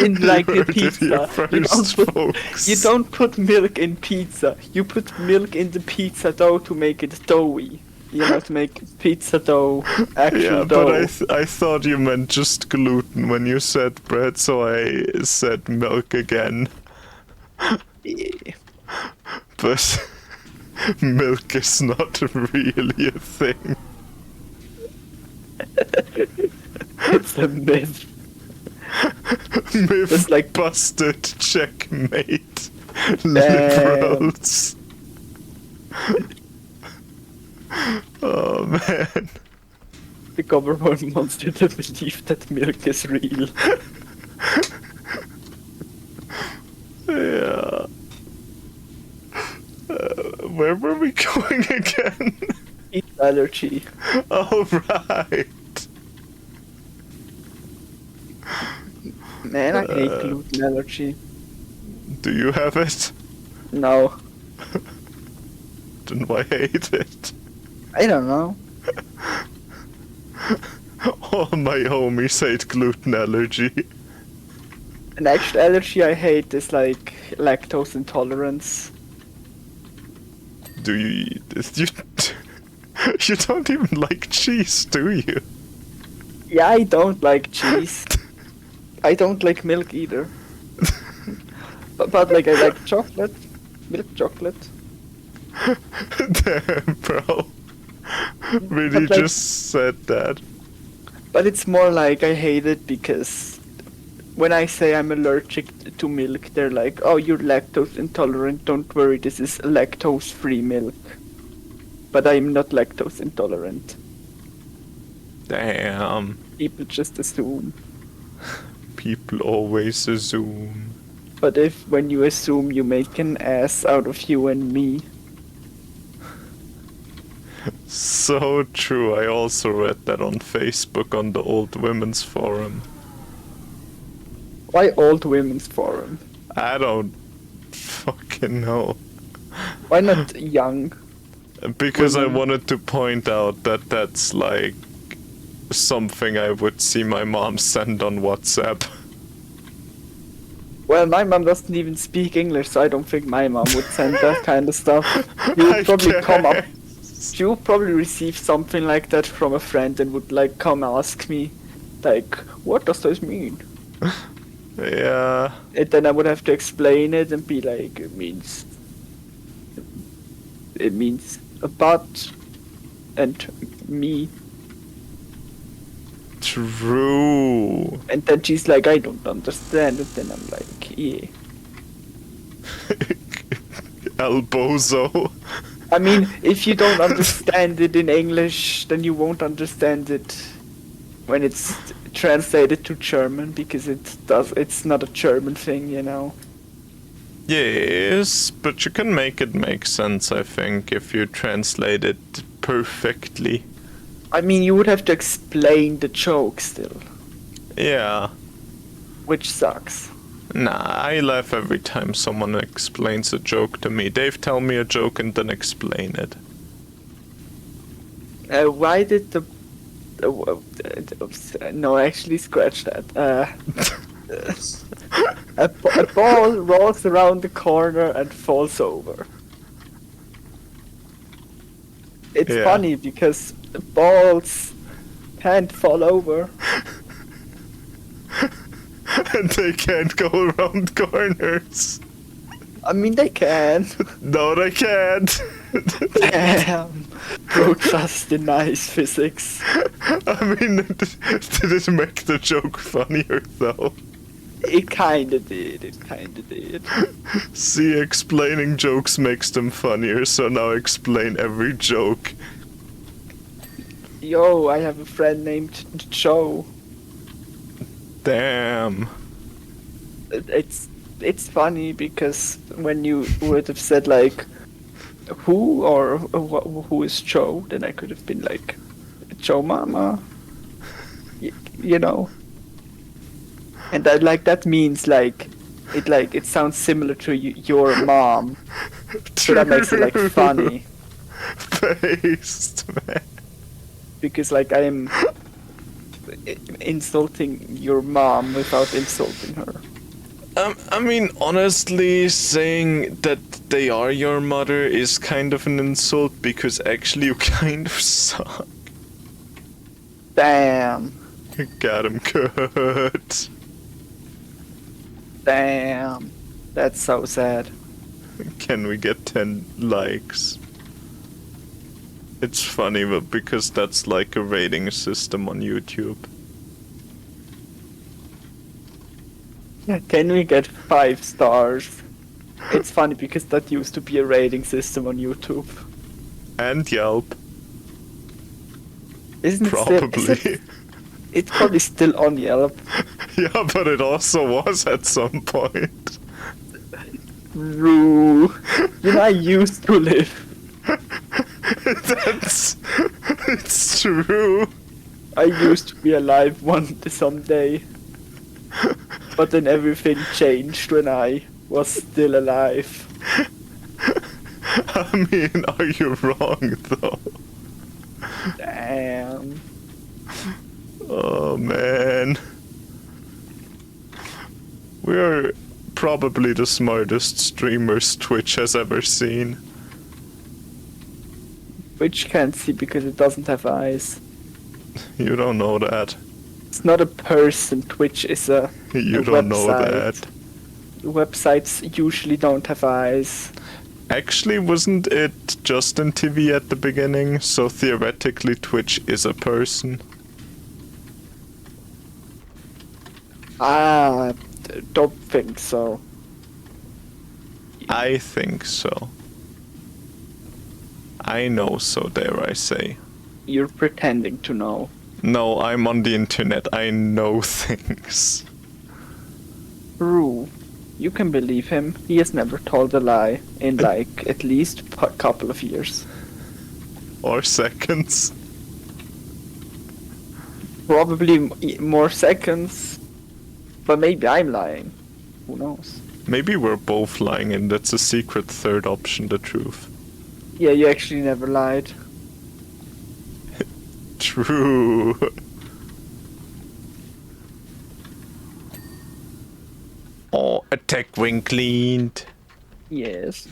In like You the heard it here pizza, first, folks. you don't put milk in pizza. You put milk in the pizza dough to make it doughy. You know, to make pizza dough actual Yeah, dough. but I thought you meant just gluten when you said bread, so I said milk again. Yeah. But milk is not really a thing. It's a myth. Myth It's like- busted, checkmate. Damn. Liberals. Oh man. The government wants you to believe that milk is real. Yeah. Where were we going again? Peanut allergy. Oh, right. Man, I hate gluten allergy. Do you have it? No, Then why hate it? I don't know. All my homies hate gluten allergy. An actual allergy I hate is like lactose intolerance. Do you you don't even like cheese, do you? Yeah, I don't like cheese. I don't like milk either. but like I like chocolate. Milk chocolate. Damn, bro. Really But, like- just said that. But it's more like I hate it because when I say I'm allergic to milk, they're like, oh, you're lactose intolerant, don't worry, this is lactose-free milk. But I'm not lactose intolerant. Damn. People just assume. People always assume. But if when you assume you make an ass out of you and me. So true. I also read that on Facebook on the old women's forum. Why old women's forum? I don't fucking know. Why not young? Because I Women. wanted to point out that that's like something I would see my mom send on WhatsApp. Well, my mom doesn't even speak English, so I don't think my mom would send that kind of stuff. You would probably come up. She would probably receive something like that from a friend and would like come ask me, like, what does this mean? Yeah. And then I would have to explain it and be like, it means a butt and me. True. And then she's like, I don't understand. And then I'm like, yeah. El Bozo. I mean, if you don't understand it in English, then you won't understand it when it's translated to German, because it's not a German thing, you know. Yes, but you can make it make sense, I think, if you translate it perfectly. I mean, you would have to explain the joke still, Yeah. which sucks. Nah, I laugh every time someone explains a joke to me. Dave, tell me a joke and then explain it. Why did the... no, actually, scratch that. A ball rolls around the corner and falls over. It's Yeah. funny because balls can't fall over. And they can't go around corners. I mean, they can. No, they can't. Damn. Bro just denies physics. I mean, did it make the joke funnier though? It kinda did. It kinda did. See, explaining jokes makes them funnier, so now explain every joke. Yo, I have a friend named Joe. Damn. It's funny because when you would have said like who or who is Joe, then I could have been like Joe Mama. You know. And that means like it sounds similar to your mom. So that makes it like funny. Based, man. Because like I am insulting your mom without insulting her. I mean, honestly, saying that they are your mother is kind of an insult because actually you kind of suck. Damn. Got him good. Damn. That's so sad. Can we get 10 likes? It's funny, but because that's like a rating system on YouTube. Can we get 5 stars? It's funny because that used to be a rating system on YouTube. And Yelp. Isn't it Probably. still, it's probably still on Yelp. Yeah, but it also was at some point. True. You know, I used to live. It's true. I used to be alive someday. But then everything changed when I was still alive. I mean, are you wrong though? Damn. Oh man. We're probably the smartest streamers Twitch has ever seen. Which can't see because it doesn't have eyes. You don't know that. It's not a person, Twitch is a You a don't know website. that. Websites usually don't have eyes. Actually, wasn't it Justin TV at the beginning? So theoretically Twitch is a person. Don't think so. I think so. I know, so dare I say. You're pretending to know. No, I'm on the internet. I know things. True. You can believe him. He has never told a lie in like at least a couple of years. Or seconds. Probably more seconds. But maybe I'm lying. Who knows? Maybe we're both lying and that's a secret third option, the truth. Yeah, you actually never lied. True. Oh, attack wing cleaned. Yes.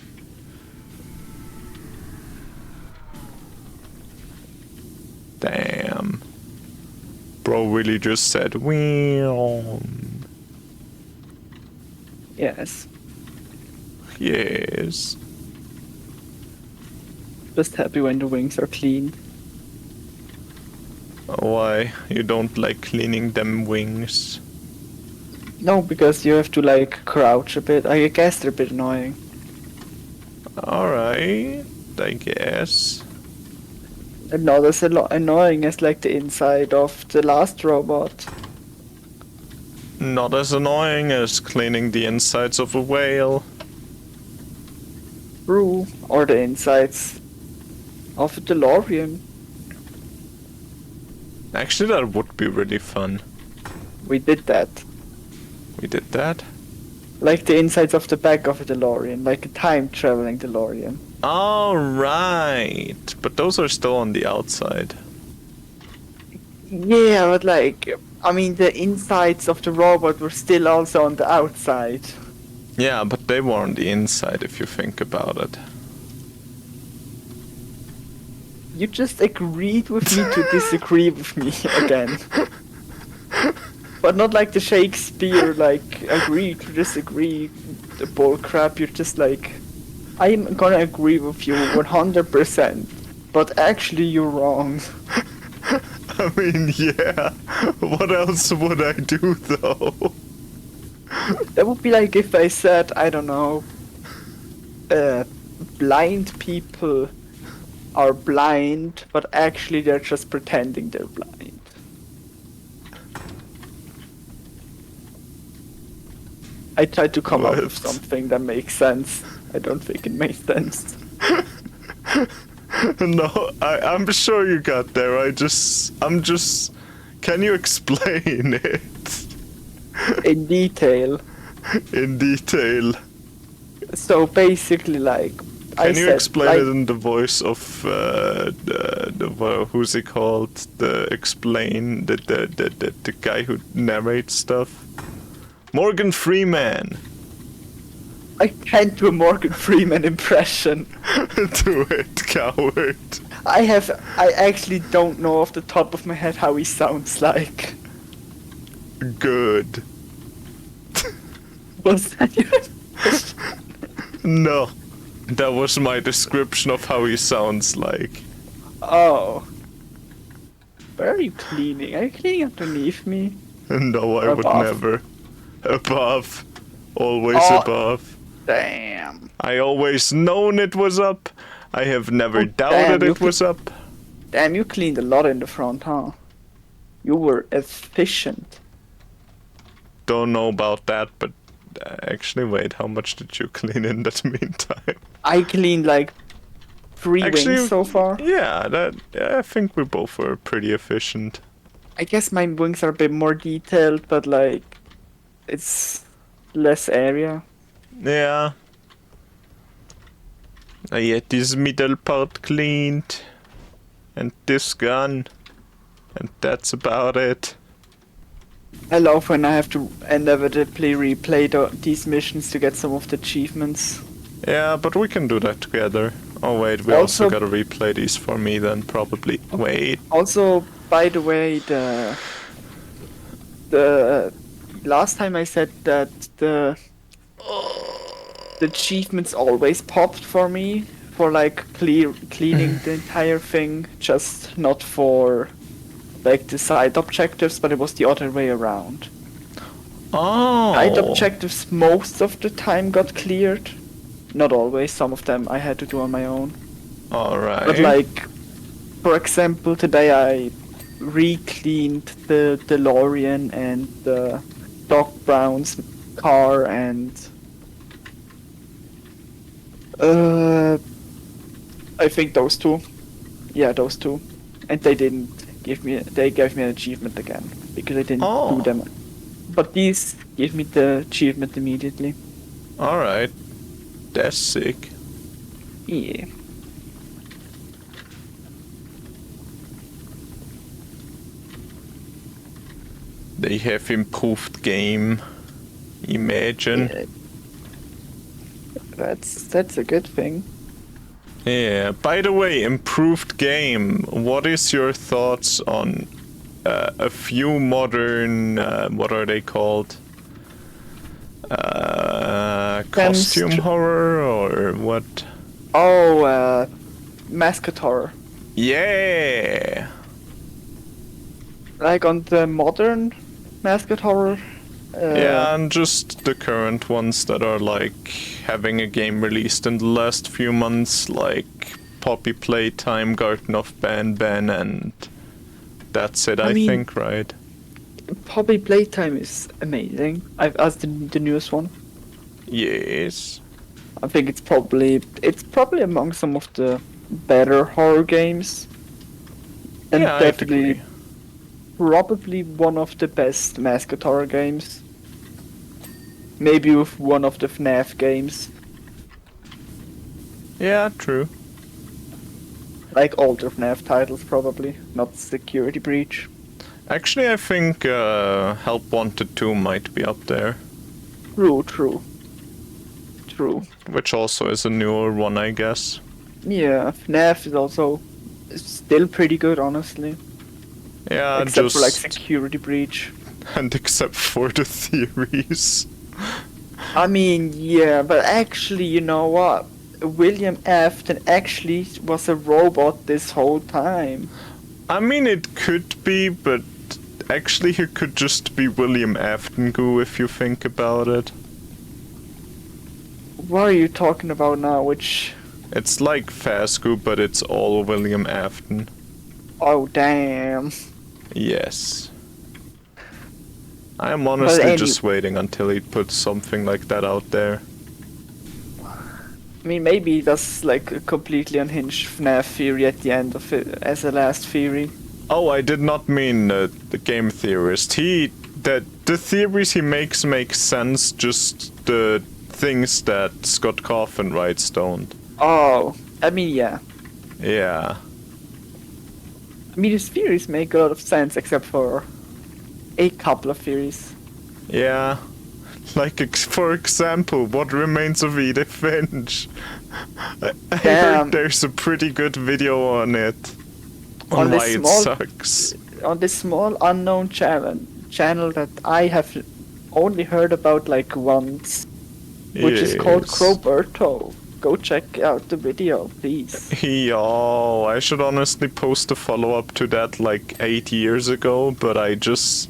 Damn. Bro really just said, "Well." Yes. Yes. Just happy when the wings are clean. Why? You don't like cleaning them wings? No, because you have to like crouch a bit. I guess they're a bit annoying. Alright, I guess. And not as annoying as like the inside of the last robot. Not as annoying as cleaning the insides of a whale. True. Or the insides of a DeLorean. Actually, that would be really fun. We did that. We did that? Like the insides of the back of a DeLorean, like a time-traveling DeLorean. Alright, but those are still on the outside. Yeah, but like, I mean, the insides of the robot were still also on the outside. Yeah, but they were on the inside if you think about it. You just agreed with me to disagree with me again. But not like the Shakespeare, like, agree to disagree, the bull crap. You're just like, I'm gonna agree with you 100%, but actually you're wrong. I mean, yeah. What else would I do, though? That would be like if I said, I don't know, blind people are blind, but actually they're just pretending they're blind. I tried to come up with What? something that makes sense. I don't think it makes sense. No, I'm sure you got there. I'm just. Can you explain it In detail. in detail? So basically, like, Can you explain it in the voice of who's he called? The guy who narrates stuff. Morgan Freeman. I can't do a Morgan Freeman impression. Do it, coward. I actually don't know off the top of my head how he sounds like. Good. Was that your... No. That was my description of how he sounds like. Oh. Where are you cleaning? Are you cleaning underneath me? No, I would Above. never. Above. Always Oh. above. Damn. I always known it was up. I have never Oh, doubted damn, it was up. Damn, you cleaned a lot in the front, huh? You were efficient. Don't know about that, but actually, wait, how much did you clean in that meantime? I cleaned like 3 Actually, wings so far. Yeah, I think we both were pretty efficient. I guess my wings are a bit more detailed, but like, it's less area. Yeah. I get this middle part cleaned. And this gun. And that's about it. I love when I have to inevitably replay these missions to get some of the achievements. Yeah, but we can do that together. Oh wait, we also gotta replay these for me then, probably. Wait. Also, by the way, the last time I said that the achievements always popped for me for like cleaning the entire thing, just not for like the side objectives, but it was the other way around. Oh. Side objectives most of the time got cleared. Not always, some of them I had to do on my own. Alright. But like, for example, today I re-cleaned the DeLorean and the Doc Brown's car and I think those two. Yeah, those two. And they gave me an achievement again because I didn't do them. But these gave me the achievement immediately. Alright. That's sick. Yeah. They have improved game. Imagine. Yeah. That's a good thing. Yeah. By the way, improved game. What is your thoughts on a few modern what are they called? Costume horror or what? Oh, mascot horror. Yeah. Like on the modern mascot horror. Yeah, and just the current ones that are like having a game released in the last few months, like Poppy Playtime, Garden of Banban, and that's it, I mean, think, right? Poppy Playtime is amazing. As the newest one. Yes. I think it's probably among some of the better horror games. And Yeah, definitely I'd agree. probably one of the best mascot horror games. Maybe with one of the FNAF games. Yeah, true. Like older FNAF titles probably, not Security Breach. Actually, I think Help Wanted 2 might be up there. True. Which also is a newer one, I guess. Yeah, FNAF is also still pretty good, honestly. Yeah, Except just... for like Security Breach. And except for the theories. I mean, yeah, but actually, you know what? William Afton actually was a robot this whole time. I mean, it could be, but actually he could just be William Afton Goo if you think about it. What are you talking about now? Which? It's like Phasgoo, but it's all William Afton. Oh damn. Yes. I am honestly just waiting until he puts something like that out there. I mean, maybe that's like a completely unhinged FNAF theory at the end of it as a last theory. Oh, I did not mean the game theorist. The theories he makes make sense, just the things that Scott Cawthon writes don't. Oh, I mean, yeah. Yeah. I mean, his theories make a lot of sense, except for a couple of theories. Yeah. Like, for example, what remains of Edith Finch? I heard there's a pretty good video on it. On why it sucks. On this small unknown channel that I have only heard about like once, which is called Kroberto. Go check out the video, please. Oh, I should honestly post a follow-up to that like 8 years ago, but I just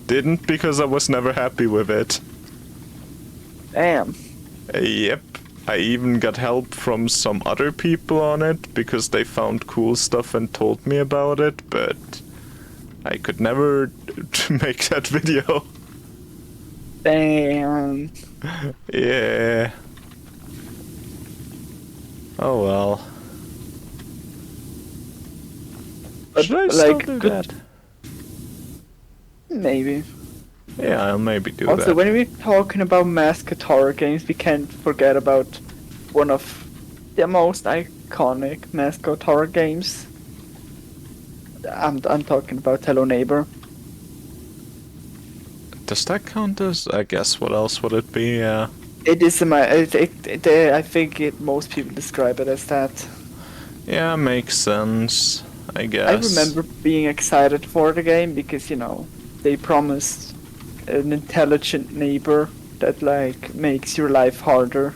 didn't because I was never happy with it. Damn. Yep. I even got help from some other people on it because they found cool stuff and told me about it, but I could never make that video. Damn. Yeah. Oh well. But should I still do that? Maybe. Yeah, I'll maybe do that. Also, when we're talking about masked horror games, we can't forget about one of the most iconic mascot horror games. I'm talking about Hello Neighbor. Does that count as? I guess. What else would it be? Yeah. It is I think most people describe it as that. Yeah, makes sense. I guess. I remember being excited for the game because they promised an intelligent neighbor that like makes your life harder.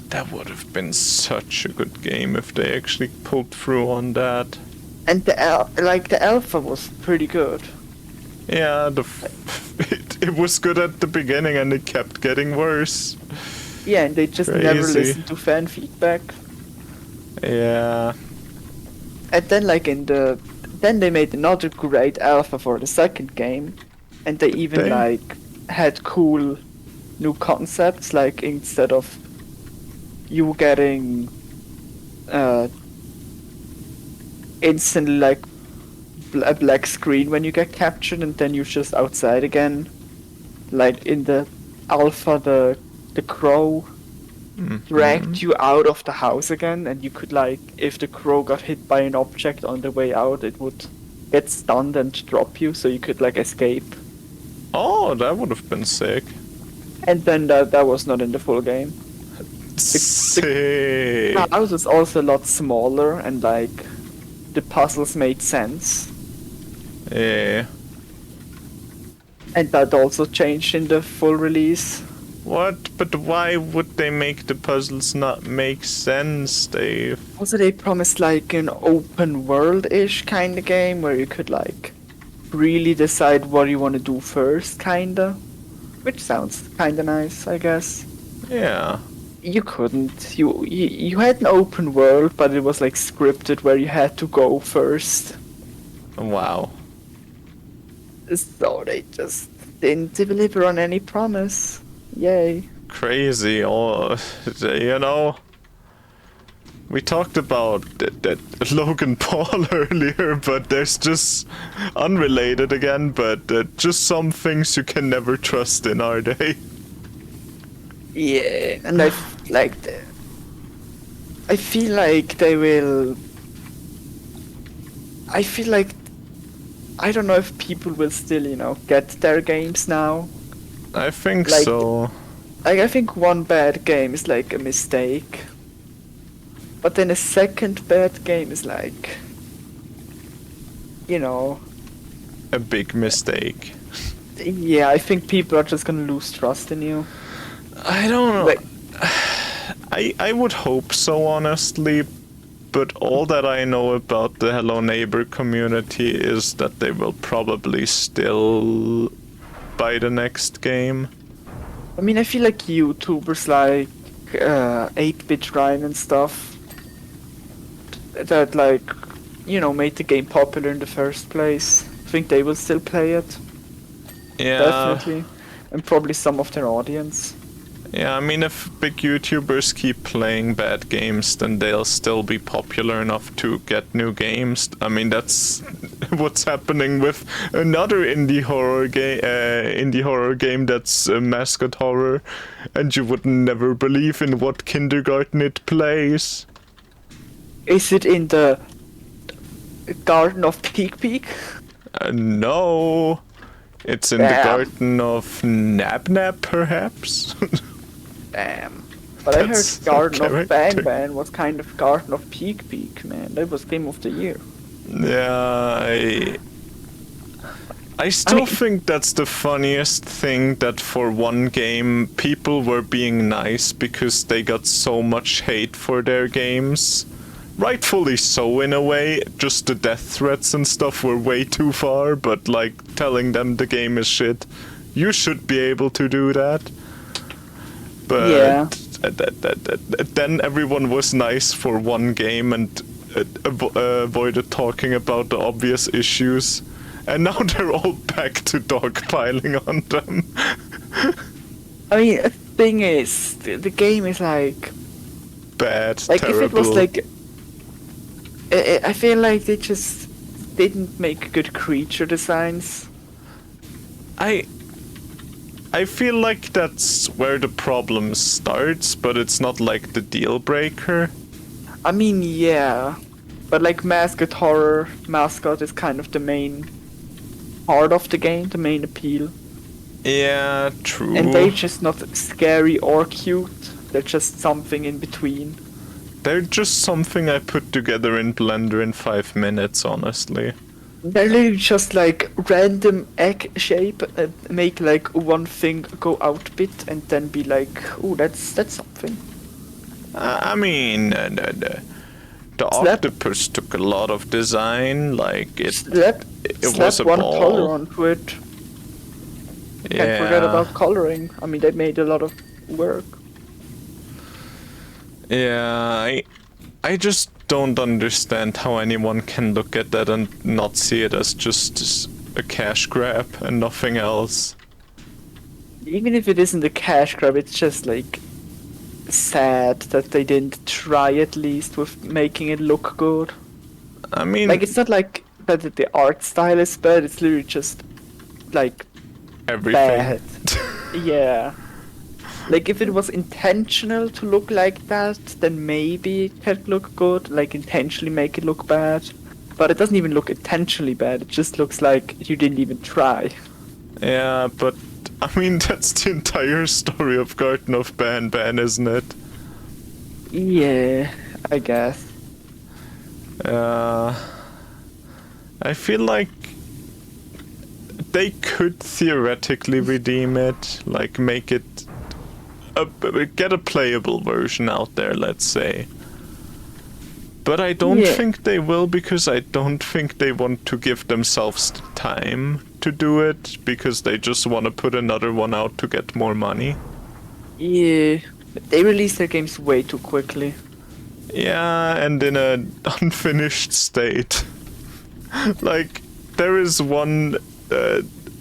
That would have been such a good game if they actually pulled through on that. And the alpha was pretty good. Yeah, it was good at the beginning and it kept getting worse. Yeah, and they just never listened to fan feedback. Yeah. And then then they made another great alpha for the second game, and they even had cool new concepts, like instead of you getting instantly like a black screen when you get captured and then you're just outside again, like in the alpha the crow dragged you out of the house again, and you could like, if the crow got hit by an object on the way out, it would get stunned and drop you, so you could like escape. Oh, that would have been sick. And then that was not in the full game. Sick. The house was also a lot smaller, and like the puzzles made sense. Yeah. And that also changed in the full release. What? But why would they make the puzzles not make sense, Dave? Also, they promised like an open world-ish kind of game where you could like really decide what you want to do first, kinda. Which sounds kinda nice, I guess. Yeah. You couldn't. You had an open world, but it was like scripted where you had to go first. Wow. So they just didn't deliver on any promise. Yay. Crazy. Oh, we talked about that Logan Paul earlier, but there's just unrelated again, but just some things you can never trust in, are they? Yeah, and I feel like they will. I feel like I don't know if people will still, get their games now. I think so. Like, I think one bad game is like a mistake. But then a second bad game is like, a big mistake. Yeah, I think people are just gonna lose trust in you. I don't know. I would hope so, honestly. But all that I know about the Hello Neighbor community is that they will probably still buy the next game. I mean, I feel like YouTubers like 8-Bit Ryan and stuff that like, you know, made the game popular in the first place. I think they will still play it. Yeah. Definitely. And probably some of their audience. Yeah, I mean, if big YouTubers keep playing bad games, then they'll still be popular enough to get new games. I mean, that's what's happening with another indie horror game that's mascot horror, and you would never believe in what kindergarten it plays. Is it in the Garden of Peak Peak? No, it's in the Garden of Nab Nab, perhaps. Damn. But I heard That's Garden okay, of Bang Bang was kind of Garden of Peak Peak, man. That was Game of the Year. Yeah, I still think that's the funniest thing, that for one game people were being nice because they got so much hate for their games. Rightfully so, in a way. Just the death threats and stuff were way too far, but like telling them the game is shit, you should be able to do that. But yeah. Then everyone was nice for one game and avoided talking about the obvious issues. And now they're all back to dogpiling on them. I mean, the thing is, the game is like... Bad, like terrible. If it was like... I feel like they just didn't make good creature designs. I feel like that's where the problem starts, but it's not like the deal breaker. I mean, yeah. But like mascot is kind of the main part of the game, the main appeal. Yeah, true. And they're just not scary or cute. They're just something in between. They're just something I put together in Blender in 5 minutes, honestly. They're literally just like random egg shape and make like one thing go out a bit and then be like, oh, that's something. I mean, the octopus took a lot of design, like it was a one ball. color onto it. Can't forget about coloring. I mean, they made a lot of work. Yeah, I just don't understand how anyone can look at that and not see it as just a cash grab and nothing else. Even if it isn't a cash grab, it's just like sad that they didn't try at least with making it look good. I mean, like, it's not like that the art style is bad, it's literally just like everything. Bad. Yeah. Like, if it was intentional to look like that, then maybe it could look good, like intentionally make it look bad. But it doesn't even look intentionally bad, it just looks like you didn't even try. Yeah, but I mean, that's the entire story of Garden of Ban, isn't it? Yeah, I guess. I feel like they could theoretically redeem it, like make it get a playable version out there, let's say. But I don't think they will, because I don't think they want to give themselves time to do it, because they just want to put another one out to get more money. Yeah, they release their games way too quickly. Yeah, and in an unfinished state. Like, there is one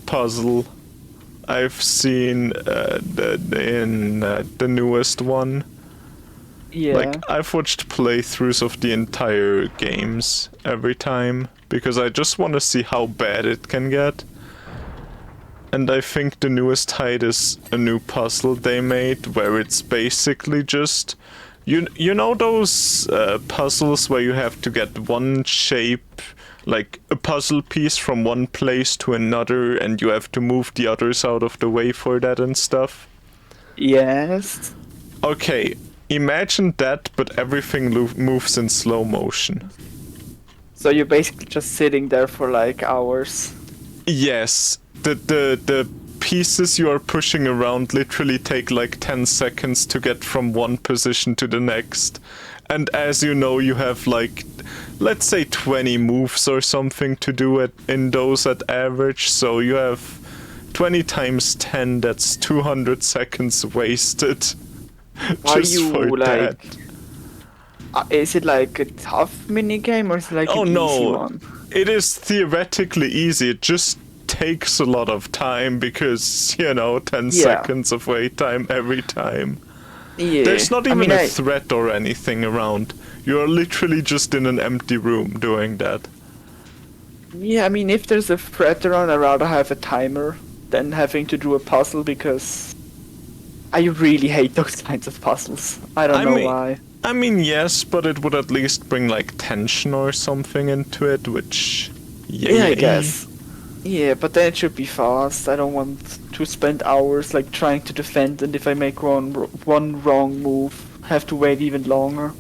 puzzle I've seen in the newest one. Yeah. Like, I've watched playthroughs of the entire games every time, because I just want to see how bad it can get. And I think the newest hide is a new puzzle they made, where it's basically just... You know those puzzles where you have to get one shape, like a puzzle piece from one place to another, and you have to move the others out of the way for that and stuff? Yes. Okay, imagine that, but everything moves in slow motion. So you're basically just sitting there for like hours. Yes, the pieces you are pushing around literally take like 10 seconds to get from one position to the next. And as you know, you have like, let's say 20 moves or something to do in those at average, so you have 20 times 10, that's 200 seconds wasted. Are Just you for like... that. Is it like a tough minigame or is it like Oh an easy no, one? it is theoretically easy, it just takes a lot of time because, 10 seconds of wait time every time. Yeah. There's not even a threat or anything around. You're literally just in an empty room doing that. Yeah, I mean, if there's a threat around, I'd rather have a timer than having to do a puzzle because I really hate those kinds of puzzles. I don't know why. I mean, yes, but it would at least bring like tension or something into it, which... Yeah, I guess. Yeah, but then it should be fast. I don't want to spend hours like trying to defend, and if I make one wrong move, have to wait even longer.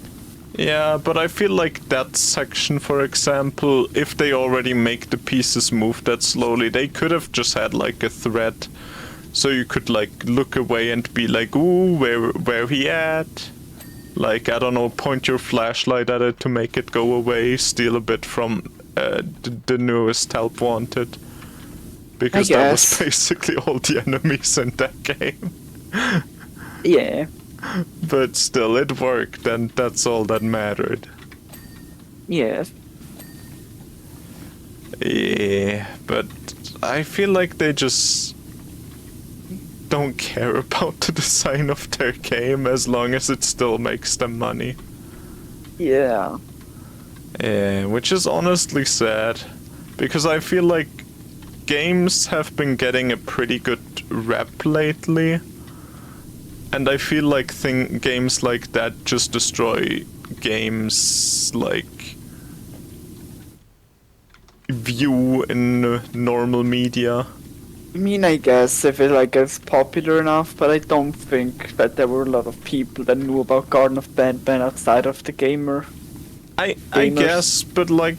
Yeah, but I feel like that section, for example, if they already make the pieces move that slowly, they could have just had like a threat, so you could like look away and be like, ooh, where he at? Like, I don't know, point your flashlight at it to make it go away, steal a bit from the newest help wanted. Because that was basically all the enemies in that game. Yeah. But still, it worked, and that's all that mattered. Yeah. Yeah, but I feel like they just don't care about the design of their game as long as it still makes them money. Yeah. Yeah, which is honestly sad, because I feel like games have been getting a pretty good rep lately, and I feel like games like that just destroy games like view in normal media. I mean, I guess if it like gets popular enough, but I don't think that there were a lot of people that knew about Garden of Banban outside of the gamer. I guess, but like,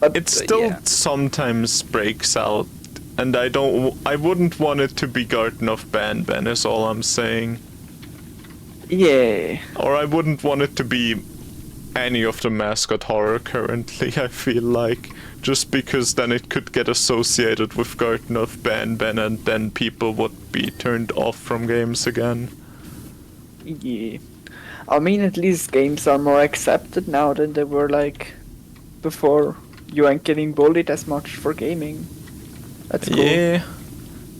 it still sometimes breaks out, and I wouldn't want it to be Garden of Banban is all I'm saying. Yeah. Or I wouldn't want it to be any of the mascot horror currently, I feel like. Just because then it could get associated with Garden of Banban and then people would be turned off from games again. Yeah. I mean, at least games are more accepted now than they were like before. You ain't getting bullied as much for gaming. That's cool. Yeah.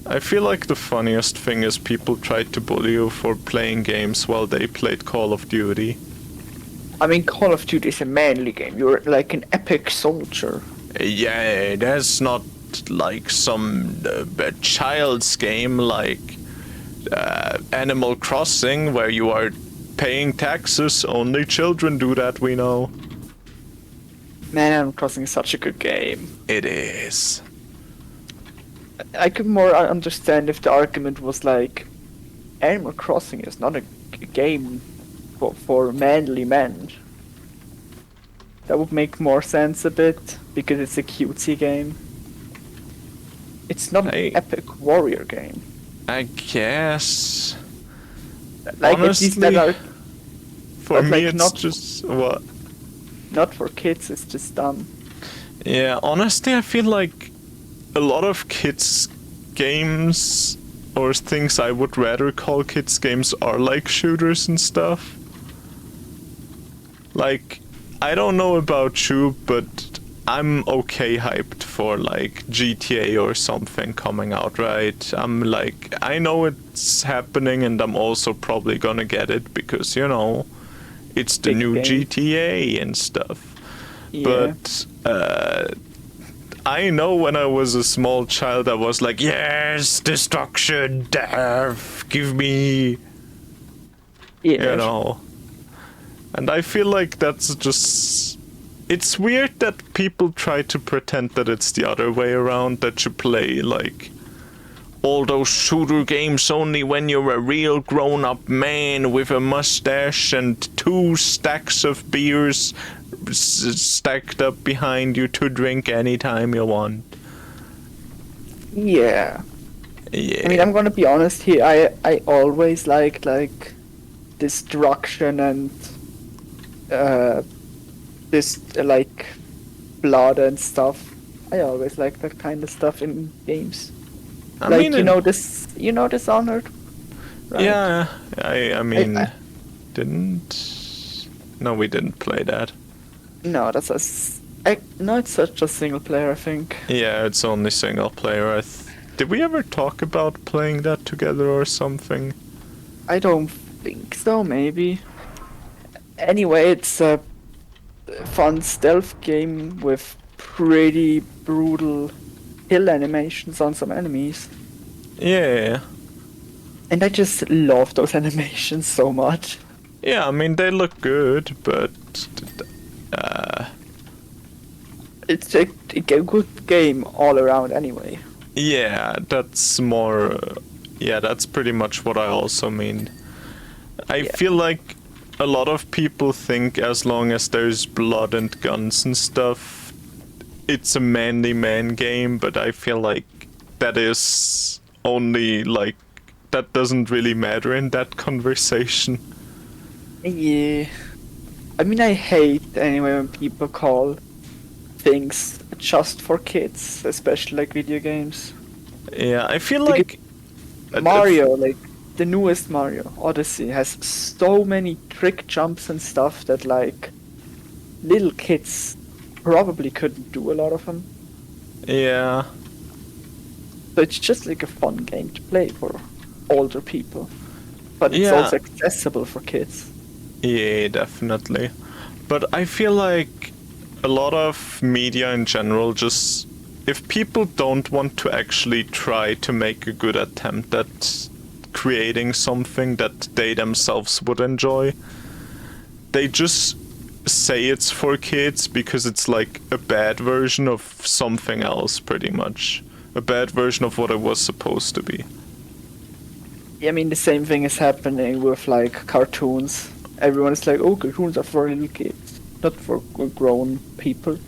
I feel like the funniest thing is people tried to bully you for playing games while they played Call of Duty. I mean, Call of Duty is a manly game. You're like an epic soldier. Yeah, that's not like some child's game like Animal Crossing where you are paying taxes. Only children do that, we know. Man, Animal Crossing is such a good game. It is. I could more understand if the argument was like, Animal Crossing is not a game for manly men. That would make more sense a bit, because it's a cutesy game. It's not an epic warrior game. I guess. Like, honestly, at least that are, for me like, it's not, just... What? Not for kids, it's just dumb. Yeah, honestly I feel like a lot of kids games, or things I would rather call kids games, are like shooters and stuff. Like, I don't know about you, but I'm okay hyped for like GTA or something coming out, right? I'm like, I know it's happening and I'm also probably gonna get it because, it's the new GTA and stuff. Yeah. But I know when I was a small child I was like, yes, destruction, death, give me, And I feel like that's just... It's weird that people try to pretend that it's the other way around, that you play, like, all those shooter games only when you're a real grown-up man with a mustache and 2 stacks of beers stacked up behind you to drink anytime you want. Yeah. Yeah. I mean, I'm gonna be honest here, I always liked, like, destruction and this like blood and stuff. I always like that kind of stuff in games. I Like mean, you know Dishonored, right? yeah, I mean, I- didn't. No, we didn't play that. No, that's no, it's such a single player, I think. Yeah, it's only single player. Did we ever talk about playing that together or something? I don't think so. Maybe. Anyway, it's a fun stealth game with pretty brutal kill animations on some enemies. Yeah. And I just love those animations so much. Yeah, I mean, they look good, but. It's a good game all around anyway. Yeah, that's more. Yeah, that's pretty much what I also mean. I Yeah. feel like a lot of people think as long as there's blood and guns and stuff, it's a manly man game, but I feel like that is only like. That doesn't really matter in that conversation. Yeah. I mean, I hate anyway when people call things just for kids, especially like video games. Yeah, I feel Like like. Mario, like the newest Mario, Odyssey, has so many trick jumps and stuff that like little kids probably couldn't do a lot of them. Yeah. So it's just like a fun game to play for older people. But it's Yeah. also accessible for kids. Yeah, definitely. But I feel like a lot of media in general just. If people don't want to actually try to make a good attempt at creating something that they themselves would enjoy, they just say it's for kids because it's like a bad version of something else, pretty much. A bad version of what it was supposed to be. I mean, the same thing is happening with like cartoons. Everyone is like, oh, cartoons are for little kids, not for grown people.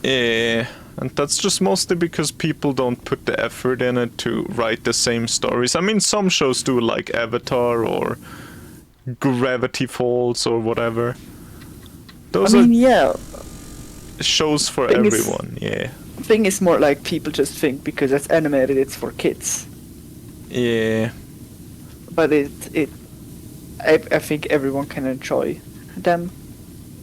Yeah, and that's just mostly because people don't put the effort in it to write the same stories. I mean, some shows do, like Avatar or Gravity Falls or whatever. Those I mean, yeah, are shows for thing is- everyone, yeah. thing is more like people just think because it's animated, it's for kids. Yeah. But I think everyone can enjoy them.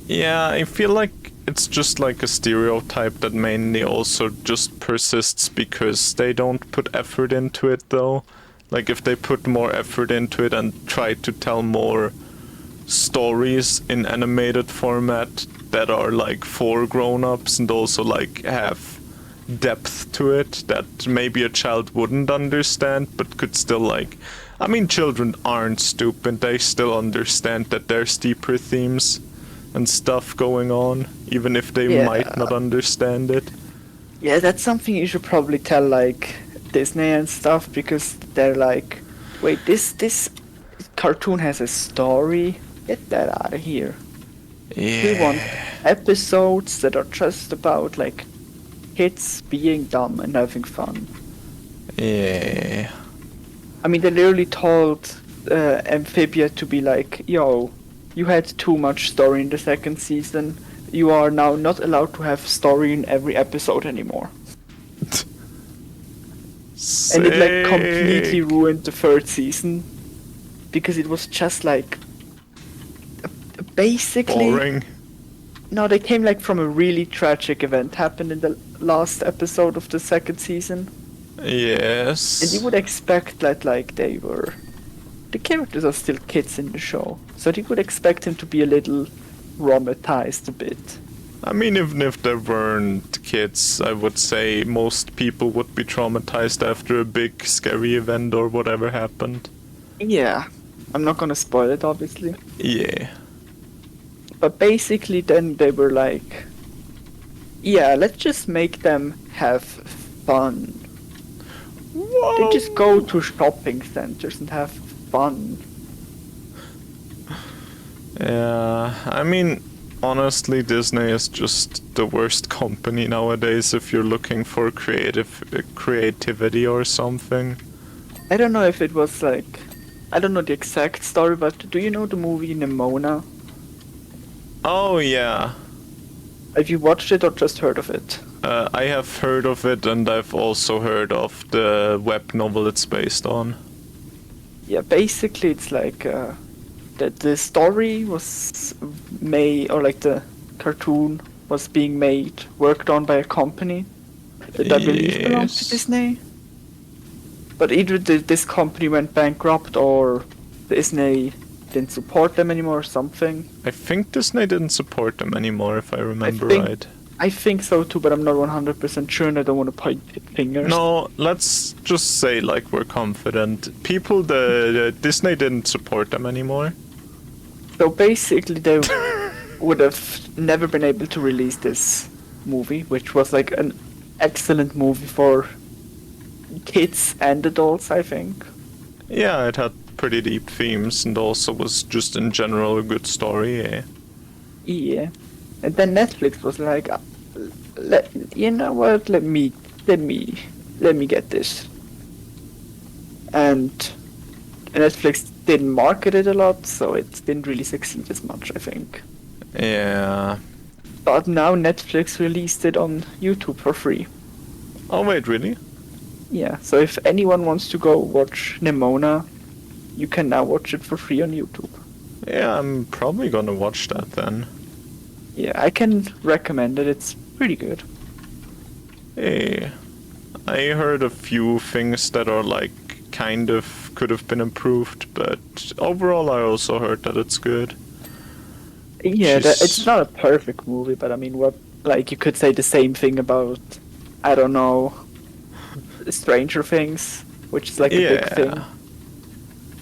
Yeah, I feel like it's just like a stereotype that mainly also just persists because they don't put effort into it, though. Like, if they put more effort into it and try to tell more stories in animated format that are like for grown-ups and also like have depth to it that maybe a child wouldn't understand but could still like. I mean, children aren't stupid, they still understand that there's deeper themes and stuff going on, even if they Yeah. might not understand it. Yeah, that's something you should probably tell like Disney and stuff because they're like, wait, this cartoon has a story. Get that out of here. We want episodes that are just about like kids being dumb and having fun. Yeah. I mean, they literally told Amphibia to be like, yo, you had too much story in the second season. You are now not allowed to have story in every episode anymore. And it like completely ruined the third season because it was just like basically boring. no, they came like from a really tragic event happened in the last episode of the second season. Yes. And you would expect that like the characters are still kids in the show. So you would expect him to be a little traumatized a bit. I mean, even if there weren't kids, I would say most people would be traumatized after a big scary event or whatever happened. Yeah. I'm not gonna spoil it obviously. Yeah. But basically then they were like, yeah, let's just make them have fun. Whoa. They just go to shopping centers and have fun. Yeah, I mean, honestly, Disney is just the worst company nowadays if you're looking for creativity or something. I don't know if it was like, I don't know the exact story, but do you know the movie Nimona? Oh yeah. Have you watched it or just heard of it? I have heard of it, and I've also heard of the web novel it's based on. Yeah, basically it's like that the story was made, or like the cartoon was being made, worked on by a company that I believe belongs to Yes. Disney. But either this company went bankrupt or Disney didn't support them anymore or something. I think Disney didn't support them anymore, if I remember think- right. I think so too, but I'm not 100% sure and I don't want to point fingers. No, let's just say like we're confident. People, the Disney didn't support them anymore. So basically they would have never been able to release this movie, which was like an excellent movie for kids and adults, I think. Yeah, it had pretty deep themes and also was just in general a good story. Yeah. Yeah. And then Netflix was like, you know what? Let me get this. And Netflix didn't market it a lot, so it didn't really succeed as much, I think. Yeah. But now Netflix released it on YouTube for free. Oh wait, really? Yeah, so if anyone wants to go watch Nimona, you can now watch it for free on YouTube. Yeah, I'm probably gonna watch that then. Yeah, I can recommend it. It's pretty good. Hey, I heard a few things that are like kind of could have been improved, but overall I also heard that it's good. Yeah, She's- it's not a perfect movie, but I mean, what, like, you could say the same thing about, I don't know, Stranger Things, which is like a big thing. Yeah.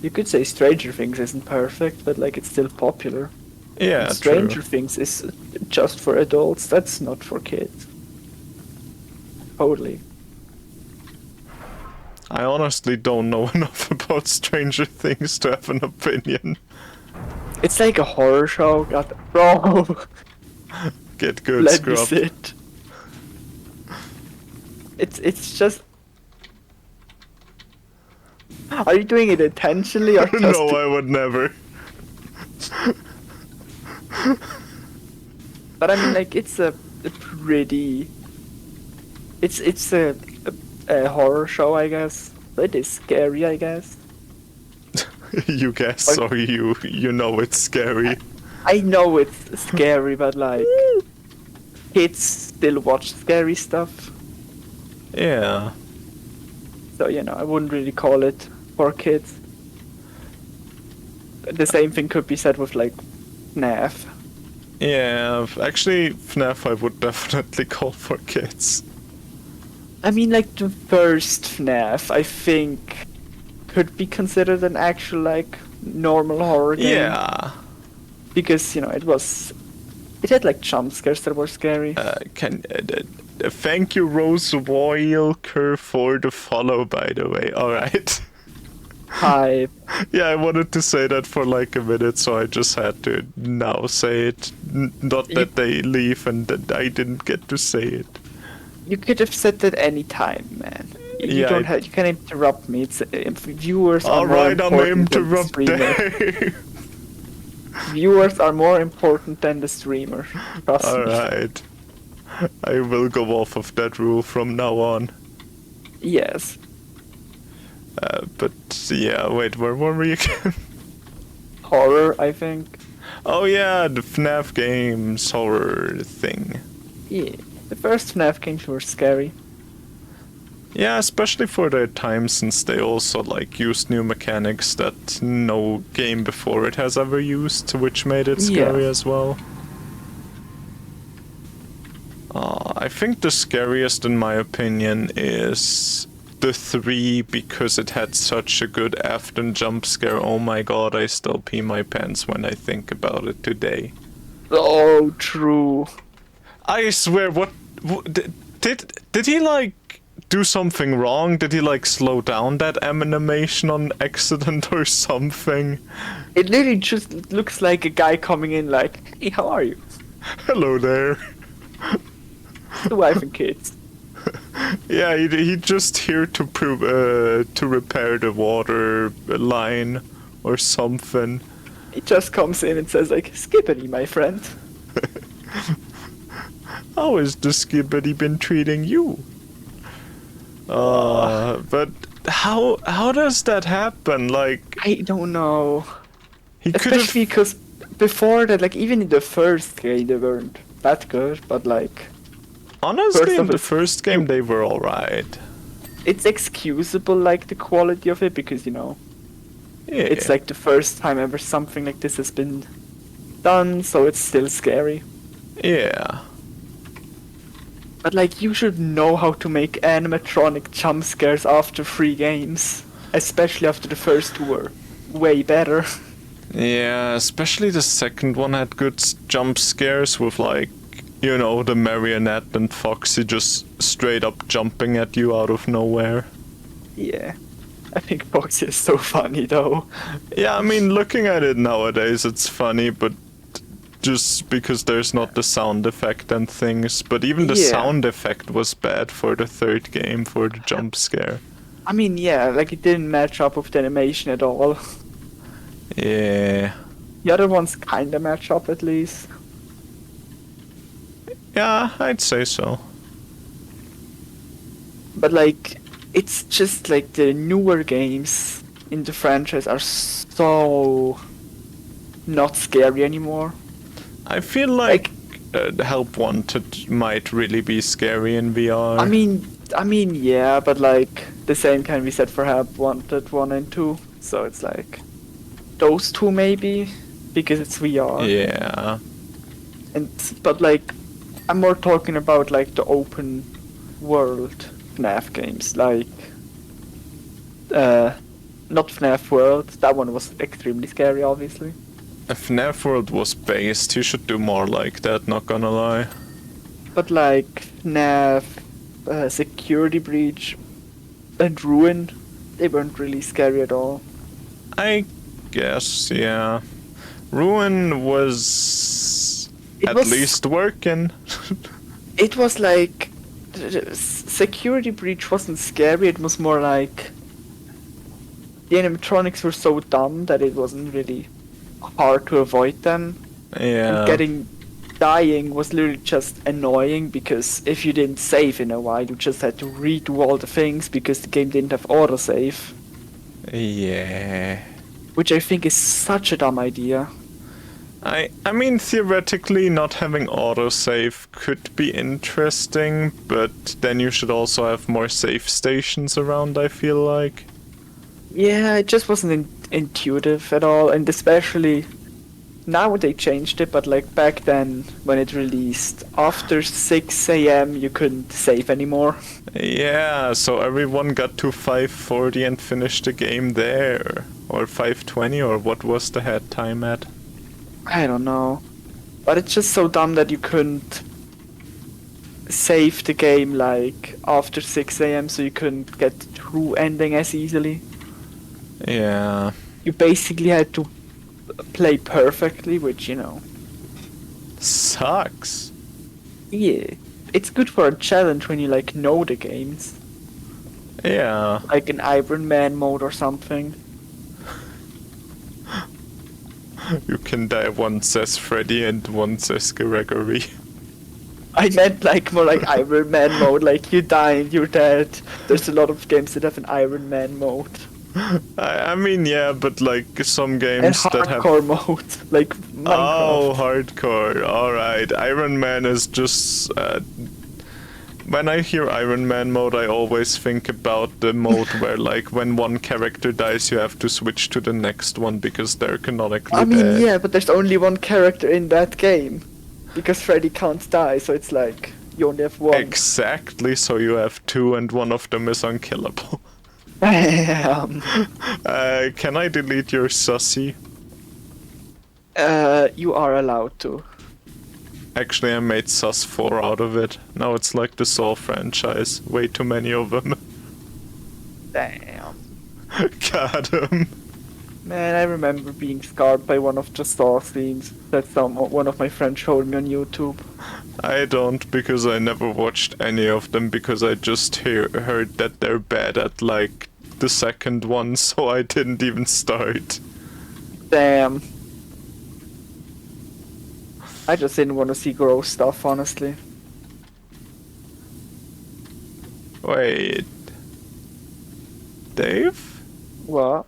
You could say Stranger Things isn't perfect, but like it's still popular. Yeah, Stranger true. Things is just for adults, that's not for kids. Totally. I honestly don't know enough about Stranger Things to have an opinion. It's like a horror show, God, bro. Get good, Let me scrub. sit. It's just. Are you doing it intentionally or just? No, I would never. But I mean, like, it's a pretty. It's a horror show, I guess. It is scary, I guess. You guess, or you know it's scary. I know it's scary, but like, kids still watch scary stuff. Yeah. So, you know, I wouldn't really call it for kids. The same thing could be said with, like, FNAF. Yeah, actually, FNAF I would definitely call for kids. I mean, like, the first FNAF, I think, could be considered an actual, like, normal horror game. Yeah. Because, you know, it had, like, jump scares that were scary. Thank you, Rose Walker, for the follow, by the way. Alright. Hi. Yeah, I wanted to say that for like a minute, so I just had to now say it. Not that they leave and that I didn't get to say it. You could have said that any time, man. You Yeah, don't have. You can interrupt me. It's viewers are more Alright, I'm important than the streamer. interrupting. Viewers are more important than the streamer. Trust me. Alright. I will go off of that rule from now on. Yes. But yeah, wait, where were we again? Horror, I think. Oh yeah, the FNAF games horror thing. Yeah. The first FNAF games were scary. Yeah, especially for their time, since they also like used new mechanics that no game before it has ever used, which made it scary Yeah. as well. I think the scariest, in my opinion, is the 3 because it had such a good after jump scare. Oh my god, I still pee my pants when I think about it today. Oh, true. I swear, what did he like do something wrong? Did he like slow down that animation on accident or something? It literally just looks like a guy coming in like, hey, how are you? Hello there. The wife and kids. Yeah, he just here to repair the water line or something. He just comes in and says like, Skippity, my friend. How has the Skibbity been treating you? But how does that happen? Like, I don't know. he could have. Especially because before that, like even in the first game, they weren't that good. But like, Honestly, first in of the all, first game, they were alright. it's excusable, like the quality of it, because Yeah. it's like the first time ever something like this has been done, so it's still scary. Yeah. But like, you should know how to make animatronic jump scares after 3 games, especially after the first 2 were way better. Yeah, especially the second one had good jump scares with, like, you know, the marionette and Foxy just straight up jumping at you out of nowhere. Yeah, I think Foxy is so funny though. Yeah, I mean, looking at it nowadays, it's funny, but just because there's not the sound effect and things. But even the Yeah. sound effect was bad for the third game, for the jump scare. I mean, yeah, like it didn't match up with the animation at all. Yeah. The other ones kinda match up at least. Yeah, I'd say so. But like, it's just like the newer games in the franchise are so not scary anymore. I feel like Help Wanted might really be scary in VR. I mean, yeah, but like the same can be said for Help Wanted 1 and 2. So it's like those two maybe because it's VR. Yeah. But like, I'm more talking about like the open world FNAF games, like not FNAF World. That one was extremely scary, obviously. If FNAF World was based, you should do more like that, not gonna lie. But like FNAF, Security Breach, and Ruin, they weren't really scary at all. I guess, yeah. Ruin was at least working. It was like Security Breach wasn't scary. It was more like the animatronics were so dumb that it wasn't really hard to avoid them. Yeah. And dying was literally just annoying because if you didn't save in a while, you just had to redo all the things because the game didn't have autosave. Yeah. Which I think is such a dumb idea. I mean, theoretically, not having autosave could be interesting, but then you should also have more save stations around, I feel like. Yeah, it just wasn't intuitive at all, and especially now they changed it, but like back then when it released, after 6 AM you couldn't save anymore. Yeah, so everyone got to 540 and finished the game there. Or 520, or what was the head time at? I don't know. But it's just so dumb that you couldn't save the game like after 6 AM so you couldn't get the true ending as easily. Yeah. You basically had to play perfectly, which, Sucks. yeah. It's good for a challenge when you like know the games. Yeah. Like an Iron Man mode or something. You can die once as Freddy and once as Gregory. I meant like more like Iron Man mode, like you die and you're dead. There's a lot of games that have an Iron Man mode. I mean, yeah, but like some games And that have... hardcore mode, like Minecraft. Oh, hardcore. Alright. Iron Man is just... when I hear Iron Man mode, I always think about the mode where, like, when one character dies, you have to switch to the next one because they're canonically I mean, dead. yeah, but there's only one character in that game. Because Freddy can't die, so it's like, you only have one. Exactly, so you have two and one of them is unkillable. Damn. Can I delete your sussy? You are allowed to. Actually, I made Sus 4 out of it. Now it's like the Saw franchise. Way too many of them. Damn. Got him. Man, I remember being scarred by one of the Saw scenes that one of my friends showed me on YouTube. I don't, because I never watched any of them, because I just heard that they're bad at, like, the second one, so I didn't even start. Damn. I just didn't want to see gross stuff, honestly. Wait, Dave? What?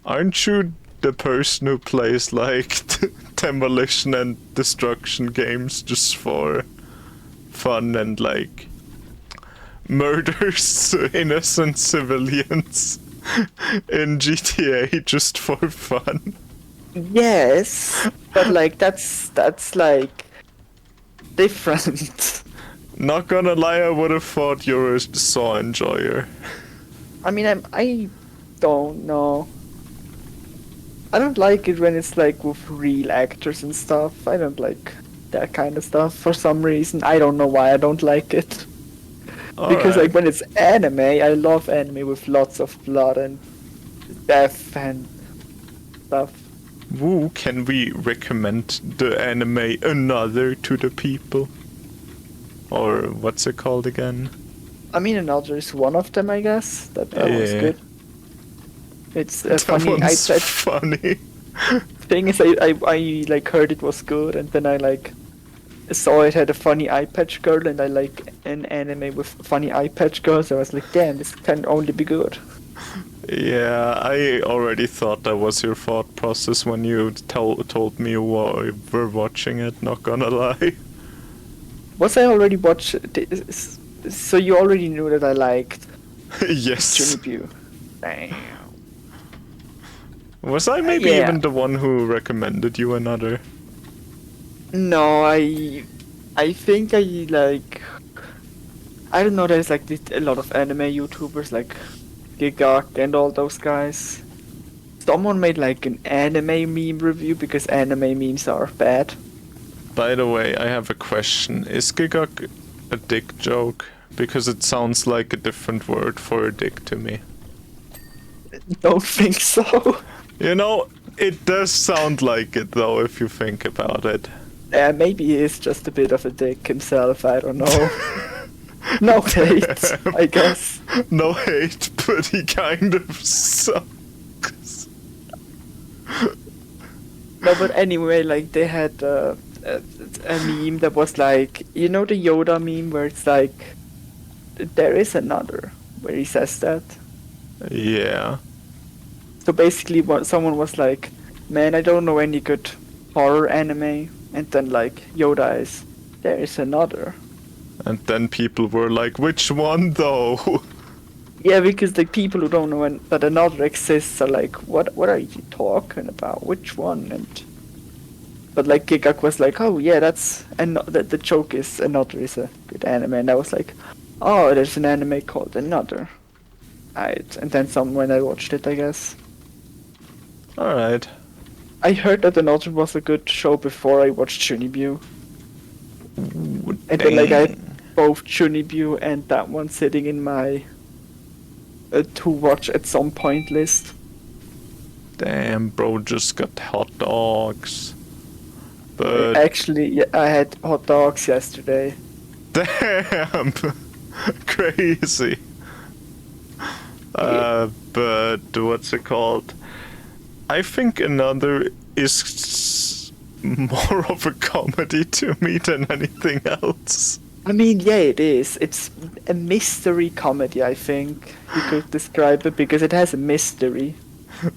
Aren't you the person who plays like demolition and destruction games just for fun and like murders innocent civilians in GTA just for fun? Yes, but like that's like different. Not gonna lie, I would have thought you were a Saw enjoyer. I mean, I don't know. I don't like it when it's like with real actors and stuff. I don't like that kind of stuff for some reason. I don't know why I don't like it. Because like when it's anime, I love anime with lots of blood and death and stuff. Woo, can we recommend the anime Another to the people? Or what's it called again? I mean, Another is one of them, I guess. That was good. It's That funny. one's funny. Thing is, I like heard it was good, and then I like saw it had a funny eye patch girl, and I like an anime with funny eye patch girls. So I was like, damn, this can only be good. Yeah, I already thought that was your thought process when you told me you were watching it, not gonna lie. Was I already watched? So you already knew that I liked Yes. Junipero. Damn. Was I maybe Yeah. even the one who recommended you Another? No, I think I like. I don't know. There's like a lot of anime YouTubers like Gigak and all those guys. Someone made like an anime meme review because anime memes are bad. By the way, I have a question. Is Gigak a dick joke? Because it sounds like a different word for a dick to me. Don't think so. You know, it does sound like it though if you think about it. Yeah, maybe he is just a bit of a dick himself. I don't know. No hate, I guess. No hate, but he kind of sucks. No, but anyway, like they had a meme that was like, you know, the Yoda meme where it's like, there is another, where he says that. Yeah. So basically, someone was like, man, I don't know any good horror anime, and then like Yoda is, there is another. And then people were like, which one though? Yeah, because the people who don't know that another exists are like, what are you talking about? Which one? But like Gigak was like, oh yeah, that's the joke is Another is a good anime, and I was like, oh, there's an anime called Another. And then when I watched it, I guess. Alright. I heard that Another was a good show before I watched Junipero. And then like I had both Junipero and that one sitting in my to watch at some point list. Damn, bro just got hot dogs. But Actually, yeah, I had hot dogs yesterday. damn, crazy. But what's it called? I think Another is more of a comedy to me than anything else. I mean, yeah, it is. It's a mystery comedy, I think you could describe it, because it has a mystery.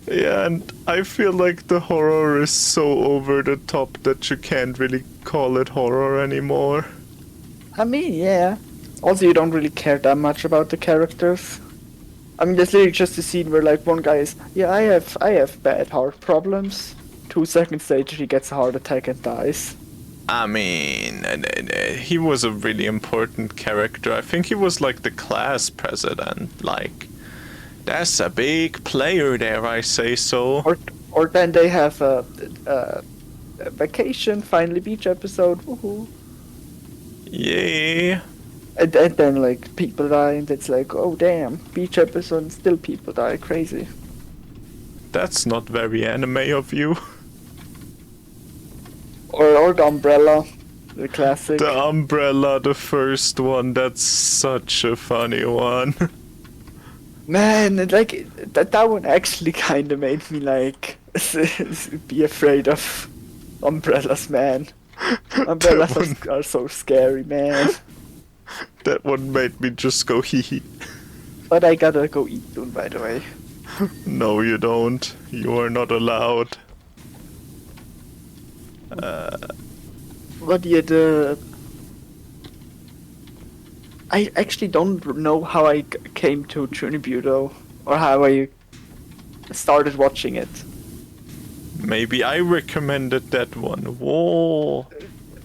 Yeah, and I feel like the horror is so over the top that you can't really call it horror anymore. I mean, yeah. Also, you don't really care that much about the characters. I mean, there's literally just a scene where like one guy is, yeah, I have bad heart problems. 2 seconds later, he gets a heart attack and dies. I mean, he was a really important character. I think he was like the class president. Like, that's a big player there, I say so. Or then they have a vacation, finally beach episode, woohoo. Yeah. And then like people die, and it's like, oh damn, beach episode, and still people die, crazy. That's not very anime of you. Or the umbrella, the classic. The umbrella, the first one, that's such a funny one. Man, and like that one actually kind of made me like be afraid of umbrellas, man. Umbrellas are so scary, man. That one made me just go hee hee. But I gotta go eat soon, by the way. No, you don't. You are not allowed. But yeah, I actually don't know how I came to Chunibudo, or how I started watching it. Maybe I recommended that one. Whoa.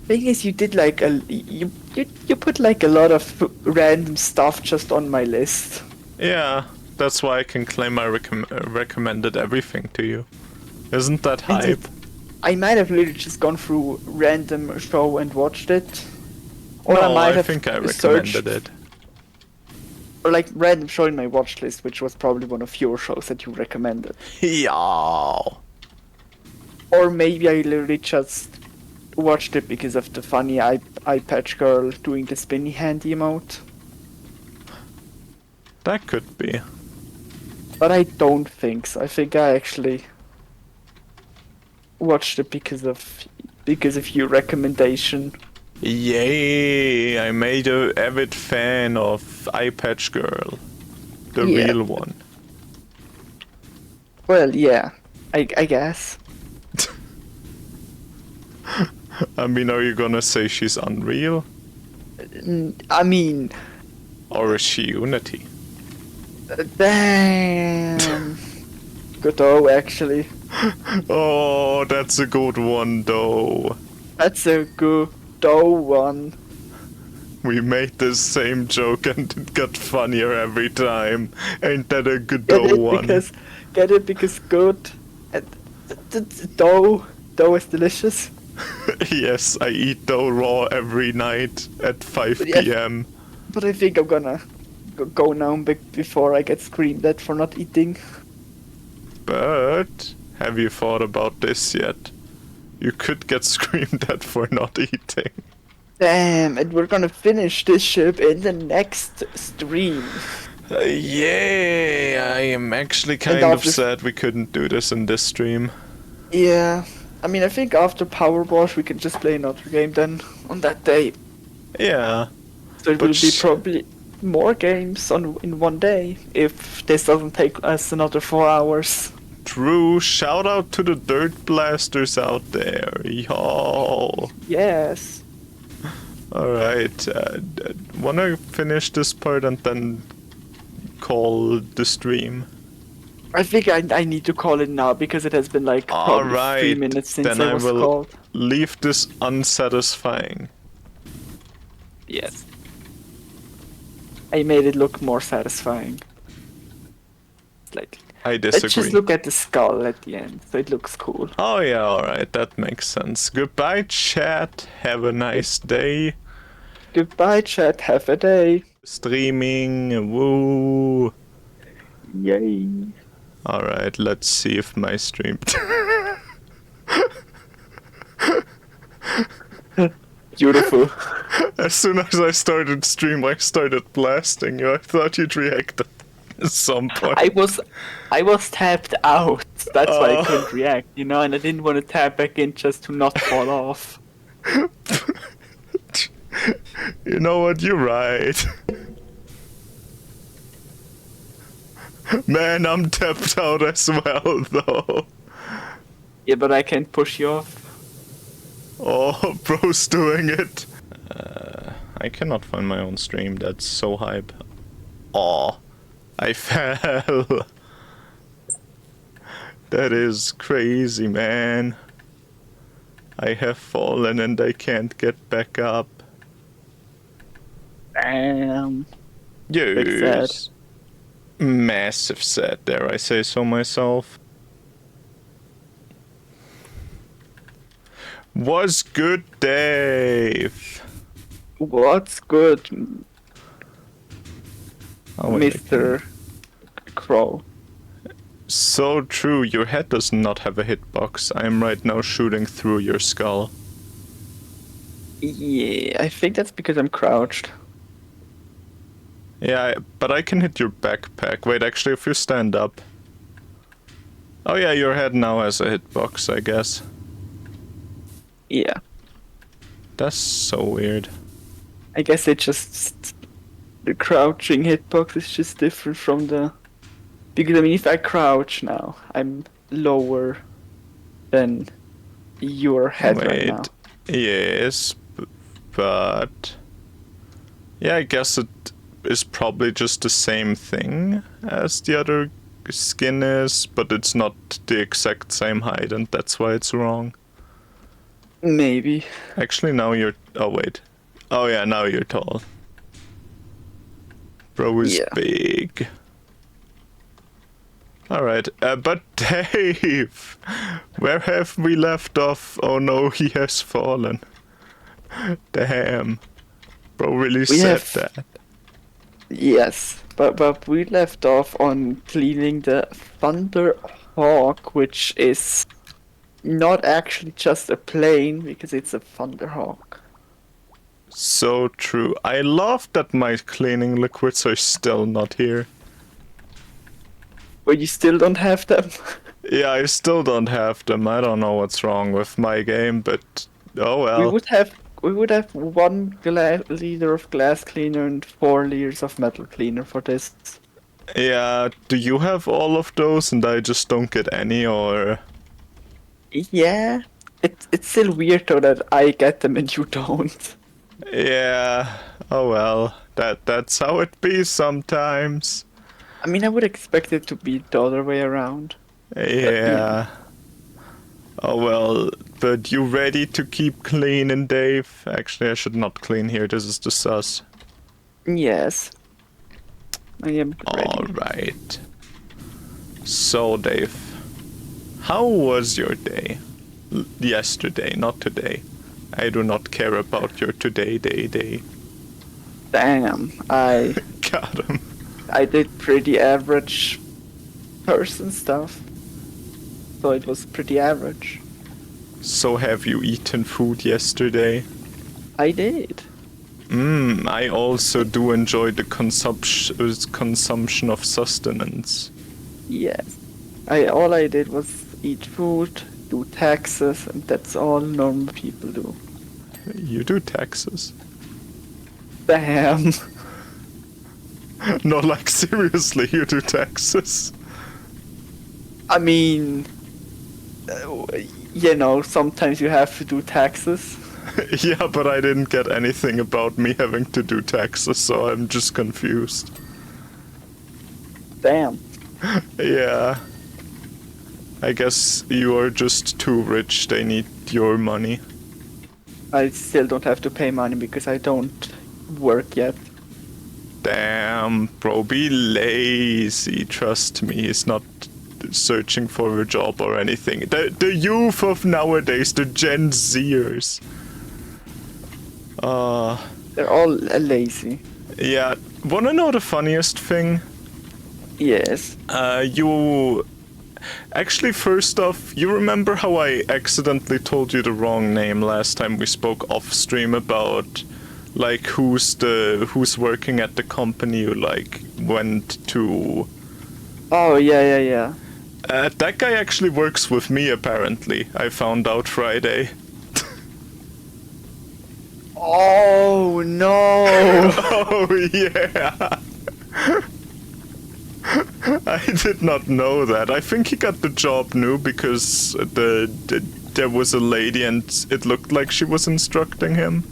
Thing is, you did like you put like a lot of random stuff just on my list. Yeah, that's why I can claim I recommended everything to you. Isn't that And hype? I might have literally just gone through random show and watched it. Or No, I might I have think I searched, recommended it. or like random show in my watch list, which was probably one of your shows that you recommended. Yeah. Or maybe I literally just watched it because of the funny eye patch girl doing the spinny hand emote. That could be. But I don't think so. I think I actually watched it because of your recommendation. Yay! I made a avid fan of Eye Patch Girl. The Yeah. real one. Well, yeah, I guess. I mean, are you gonna say she's unreal? I mean, Or is she Unity? damn. Good though, actually. Oh, that's a good one though. That's a good though one. We made this same joke and it got funnier every time. Ain't that a good Get it one? because good. And dough is delicious. Yes, I eat dough raw every night at 5 Yeah. p.m. But I think I'm gonna go now before I get screamed at for not eating. But have you thought about this yet? You could get screamed at for not eating. Damn, and we're gonna finish this ship in the next stream. Yay! I am actually kind And of after- sad we couldn't do this in this stream. Yeah, I mean, I think after Powerwash we can just play another game then on that day. Yeah. So it But will be sh- probably more games in one day if this doesn't take us another 4 hours. True, shout out to the dirt blasters out there. Yo. Yes. Alright, wanna finish this part and then call the stream? I think I need to call it now because it has been like probably 3 Alright, minutes since then I I was will called. leave this unsatisfying. Yes. I made it look more satisfying. Like, I let's disagree. just look at the skull at the end, so it looks cool. Oh yeah, alright, that makes sense. Goodbye, chat. Have a nice day. Goodbye, chat. Have a day. Streaming, woo. Yay. Alright, let's see if my stream... Beautiful. As soon as I started stream, I started blasting you. I thought you'd react at some point. I was tapped out. That's why Oh. I couldn't react, you know, and I didn't want to tap back in just to not fall off. You know what? You're right. Man, I'm tapped out as well, though. Yeah, but I can't push you off. Oh, bro's doing it. I cannot find my own stream. That's so hype. Oh, I fell. That is crazy, man. I have fallen and I can't get back up. Damn. Yes. Massive sad, dare I say so myself. Was good, Dave? What's good, Oh, wait, Mr. Crow? So true, your head does not have a hitbox. I am right now shooting through your skull. Yeah, I think that's because I'm crouched. Yeah, but I can hit your backpack. Wait, actually, if you stand up. Oh yeah, your head now has a hitbox, I guess. Yeah, That's so weird. I guess it just the crouching hitbox is just different from the because I mean if I crouch now, I'm lower than your head right now. Wait, yes, but yeah, I guess it is probably just the same thing as the other skin is, but it's not the exact same height, and that's why it's wrong. Maybe. Actually, now you're. Oh wait. Oh yeah, now you're tall. Bro is Yeah. big. Alright, but Dave! Where have we left off? Oh no, he has fallen. Damn. Bro really said that. Yes, but we left off on cleaning the Thunderhawk, which is not actually just a plane because it's a Thunderhawk. So true. I love that my cleaning liquids are still not here. But you still don't have them. Yeah, I still don't have them. I don't know what's wrong with my game, but oh well. We would have 1 liter of glass cleaner and 4 liters of metal cleaner for this. Yeah, do you have all of those and I just don't get any, or? Yeah, it's still weird though that I get them and you don't. Yeah, oh well. That's how it be sometimes. I mean, I would expect it to be the other way around. Yeah. Oh well, but you ready to keep cleaning, Dave? Actually, I should not clean here. This is the sus. Yes. I am ready. Alright. So, Dave, how was your day? Yesterday, not today. I do not care about your today day. Damn, I Got him. did pretty average person stuff. So it was pretty average. So have you eaten food yesterday? I did. I also do enjoy the consumption of sustenance. Yes. All I did was eat food, do taxes, and that's all normal people do. You do taxes? Damn. No, like seriously, you do taxes? I mean, you know, sometimes you have to do taxes. Yeah, but I didn't get anything about me having to do taxes, so I'm just confused. Damn. Yeah. I guess you are just too rich, they need your money. I still don't have to pay money because I don't work yet. Damn, bro, be lazy, trust me, he's not searching for a job or anything. The youth of nowadays, the Gen Zers. They're all lazy. Yeah, wanna know the funniest thing? Yes. You... Actually, first off, you remember how I accidentally told you the wrong name last time we spoke off-stream about, like, who's working at the company who, like, went to... Oh, yeah. That guy actually works with me, apparently. I found out Friday. Oh, no! Oh, yeah! I did not know that. I think he got the job new because there was a lady and it looked like she was instructing him.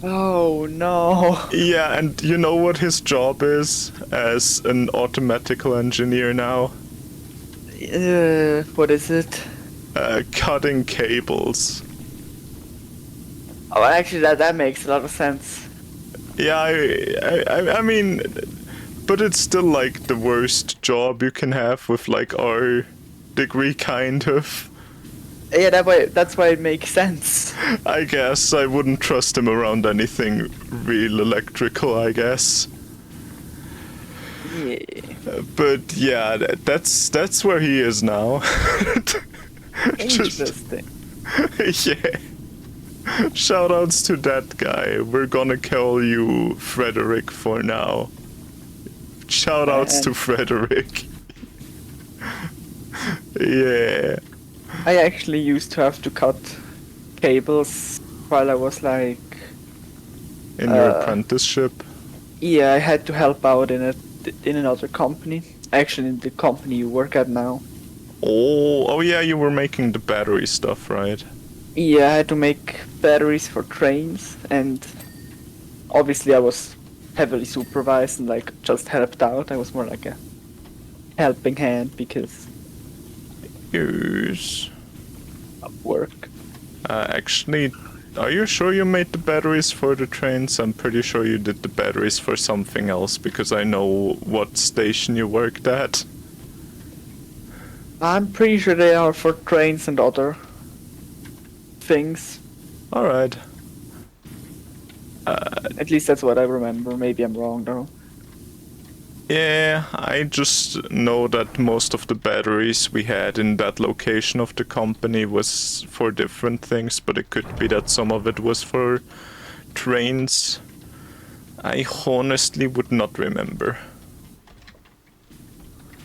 Oh, no. Yeah, and you know what his job is as an automatical engineer now? What is it? Cutting cables. Oh, actually, that makes a lot of sense. Yeah, I mean, but it's still like the worst job you can have with like our degree, kind of. Yeah, that's why it makes sense. I guess I wouldn't trust him around anything real electrical, I guess. Yeah. But yeah, that's where he is now. Interesting. Yeah. Shoutouts to that guy. We're gonna call you Frederick for now. Shoutouts to Frederick. Yeah. I actually used to have to cut cables while I was like in your apprenticeship? Yeah, I had to help out in another company. Actually, in the company you work at now. Oh yeah, you were making the battery stuff, right? Yeah, I had to make batteries for trains, and obviously I was heavily supervised and like just helped out. I was more like a helping hand because Yes. of work. Actually, are you sure you made the batteries for the trains? I'm pretty sure you did the batteries for something else because I know what station you worked at. I'm pretty sure they are for trains and other things. Alright. At least that's what I remember. Maybe I'm wrong though. Yeah, I just know that most of the batteries we had in that location of the company was for different things, but it could be that some of it was for trains. I honestly would not remember.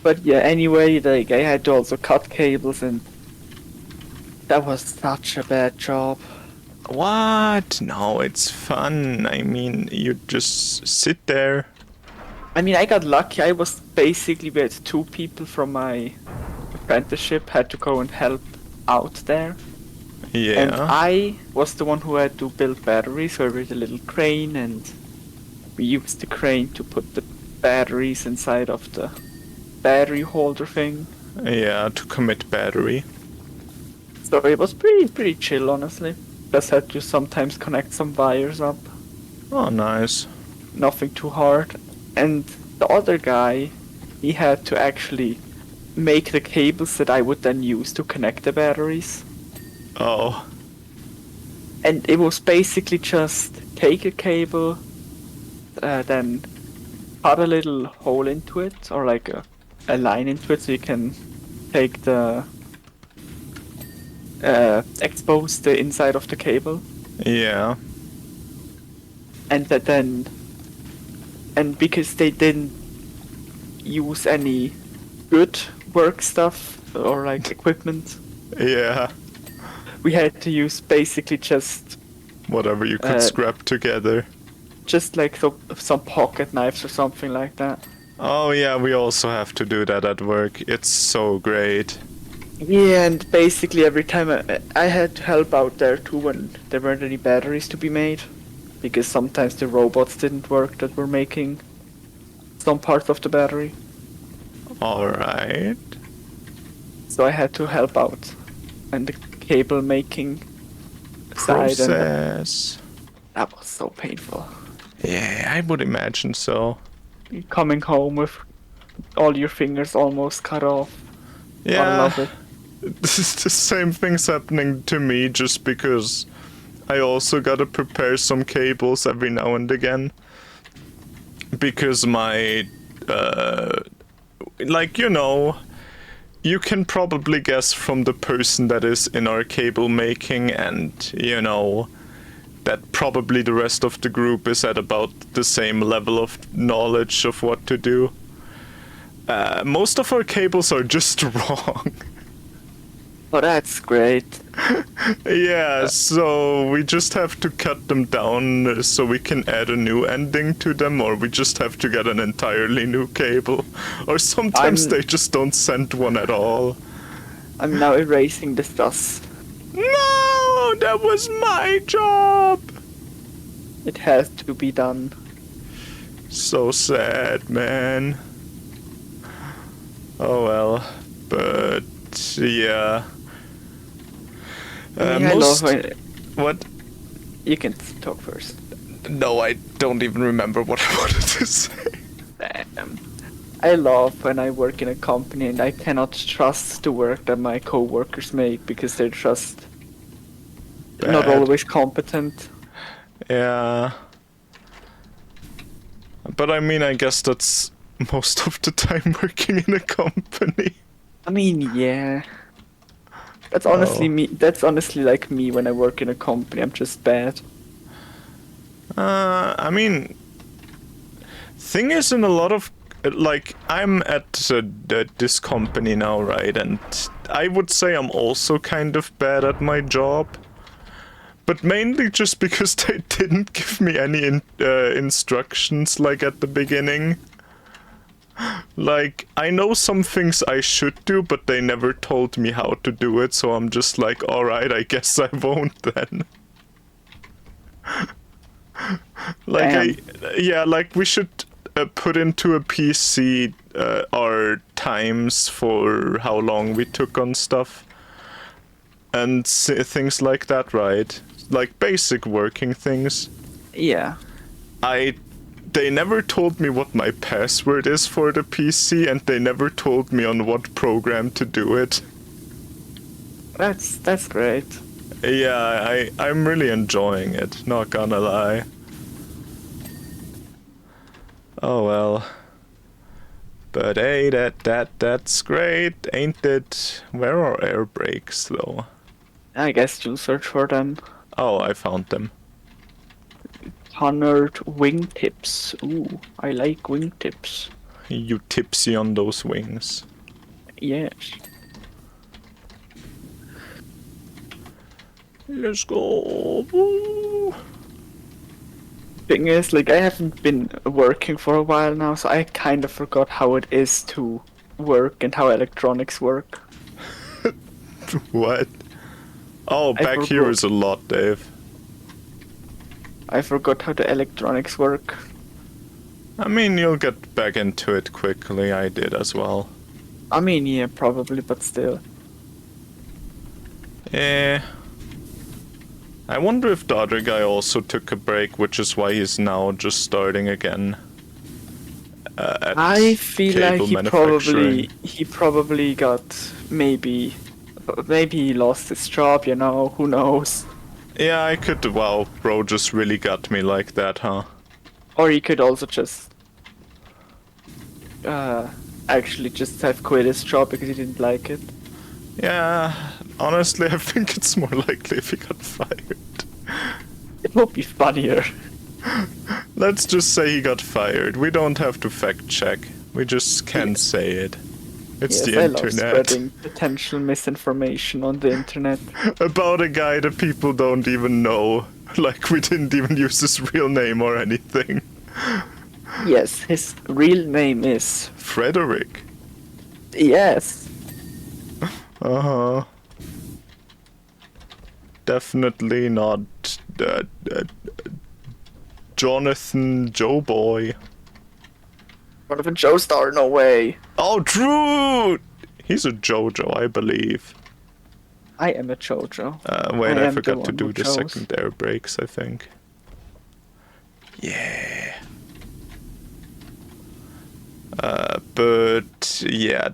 But yeah, anyway, like I had to also cut cables, and that was such a bad job. What? No, it's fun. I mean, you just sit there. I mean, I got lucky. I was basically with two people from my apprenticeship had to go and help out there. Yeah. And I was the one who had to build batteries, so with a little crane, and we used the crane to put the batteries inside of the battery holder thing. Yeah, to commit battery. So it was pretty chill, honestly. Just had to sometimes connect some wires up. Oh, nice. Nothing too hard. And the other guy, he had to actually make the cables that I would then use to connect the batteries. Oh. And it was basically just take a cable, then cut a little hole into it, or like a line into it, so you can take the expose the inside of the cable, Yeah. and that then, and because they didn't use any good work stuff or like equipment, Yeah. we had to use basically just Whatever you could scrap together. just like some pocket knives or something like that. Oh yeah, we also have to do that at work. It's so great. Yeah, and basically every time I had to help out there too when there weren't any batteries to be made, because sometimes the robots didn't work that were making some parts of the battery. Alright. So I had to help out and the cable making side, and Process. that was so painful. Yeah, I would imagine so. Coming home with all your fingers almost cut off. Yeah. I love it. This is the same thing's happening to me just because I also gotta prepare some cables every now and again. Because my, like, you know, you can probably guess from the person that is in our cable making, and, you know, that probably the rest of the group is at about the same level of knowledge of what to do. Most of our cables are just wrong. Oh, that's great. Yeah, so we just have to cut them down so we can add a new ending to them, or we just have to get an entirely new cable. Or sometimes they just don't send one at all. I'm now erasing this dust. No, that was my job! It has to be done. So sad, man. Oh well, but yeah. I love What? You can talk first. No, I don't even remember what I wanted to say. I love when I work in a company and I cannot trust the work that my co-workers make because they're just not Bad. always competent. Yeah. But I mean, I guess that's most of the time working in a company. I mean, yeah. That's honestly me. That's honestly like me when I work in a company. I'm just bad. I mean, thing is, in a lot of, like, I'm at this company now, right? And I would say I'm also kind of bad at my job. But mainly just because they didn't give me any instructions, like, at the beginning. Like, I know some things I should do, but they never told me how to do it, so I'm just like, alright, I guess I won't then. Like, yeah, like, we should put into a PC our times for how long we took on stuff. And things like that, right? Like, basic working things. Yeah. They never told me what my password is for the PC, and they never told me on what program to do it. That's great. Yeah, I'm really enjoying it, not gonna lie. Oh well. But hey, that's great, ain't it? Where are air brakes though? I guess you'll search for them. Oh, I found them. 100 wingtips. Ooh, I like wingtips. You tipsy on those wings. Yes. Let's go. Woo. Thing is, like, I haven't been working for a while now, so I kind of forgot how it is to work and how electronics work. What? Oh, back here is a lot, Dave. I forgot how the electronics work. I mean, you'll get back into it quickly. I did as well. I mean, yeah, probably, but still. I wonder if the other guy also took a break, which is why he's now just starting again. I feel like he probably got maybe he lost his job, you know, who knows. Yeah, I could. Wow, bro just really got me like that, huh? Or he could also just actually just have quit his job because he didn't like it. Yeah, honestly, I think it's more likely if he got fired. It would be funnier. Let's just say he got fired. We don't have to fact check. We just can say it. It's the internet. I love spreading potential misinformation on the internet. About a guy that people don't even know. Like, we didn't even use his real name or anything. Yes, his real name is... Frederick. Yes. Uh-huh. Definitely not Jonathan Joe Boy. What of a Joe Star? No way. Oh, true! He's a JoJo, I believe. I am a JoJo. Wait, I forgot to do the second air brakes, I think. Yeah. But yeah,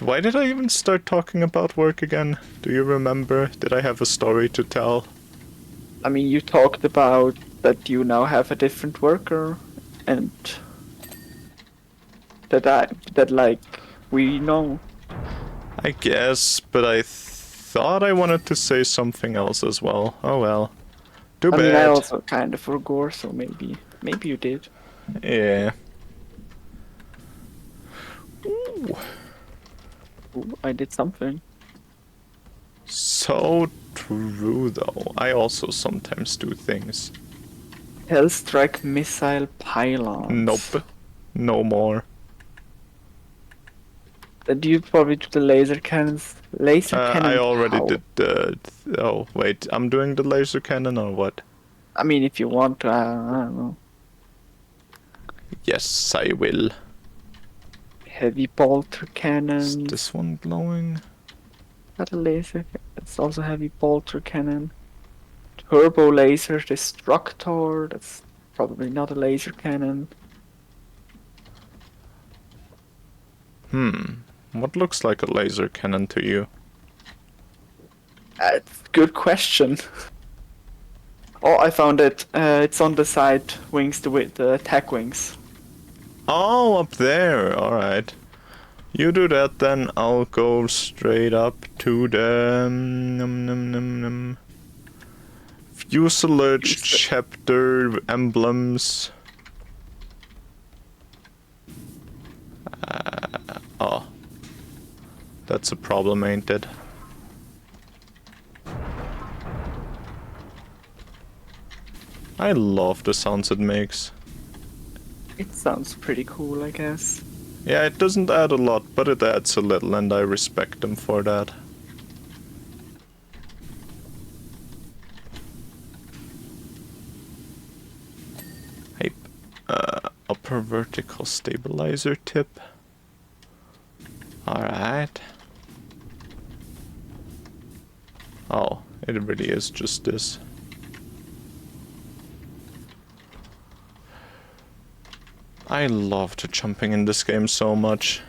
why did I even start talking about work again? Do you remember? Did I have a story to tell? I mean, you talked about that you now have a different worker, and that like we know. I guess, but I thought I wanted to say something else as well. Oh well. Too bad. I mean, I also kind of forgot, so maybe you did. Yeah. Ooh. Ooh, I did something. So true, though. I also sometimes do things. Hellstrike missile pylons. Nope. No more. Then you probably do the laser cannons. Laser cannon. I already did the... Oh, wait. I'm doing the laser cannon or what? I mean, if you want to, I don't know. Yes, I will. Heavy bolter cannons. Is this one glowing? Not a laser. It's also heavy bolter cannon. Turbo laser destructor. That's probably not a laser cannon. What looks like a laser cannon to you? Good question. Oh, I found it. It's on the side wings, the attack wings. Oh, up there. Alright. You do that, then I'll go straight up to the... Fuselage chapter emblems. Oh. That's a problem, ain't it? I love the sounds it makes. It sounds pretty cool, I guess. Yeah, it doesn't add a lot, but it adds a little, and I respect them for that. Hey, upper vertical stabilizer tip. Alright. Oh, it really is just this. I loved jumping in this game so much.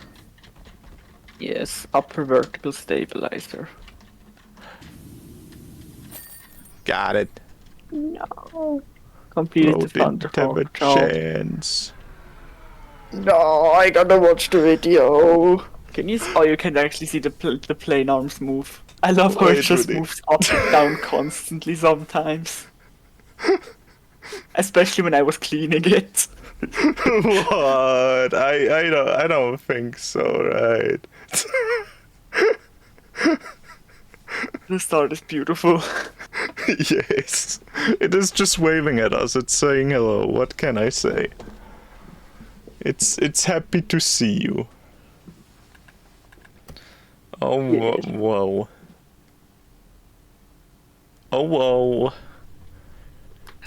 Yes, upper vertical stabilizer. Got it. No. Completed the Bro didn't have a Thunderhawk job. chance. No, I gotta watch the video. Can you? Oh, you can actually see the plane arms move. I love how it Wait, just really? moves up and down constantly sometimes. Especially when I was cleaning it. What? I don't think so, right? The start is beautiful. Yes. It is just waving at us. It's saying hello. What can I say? It's happy to see you. Oh, whoa. Oh, whoa.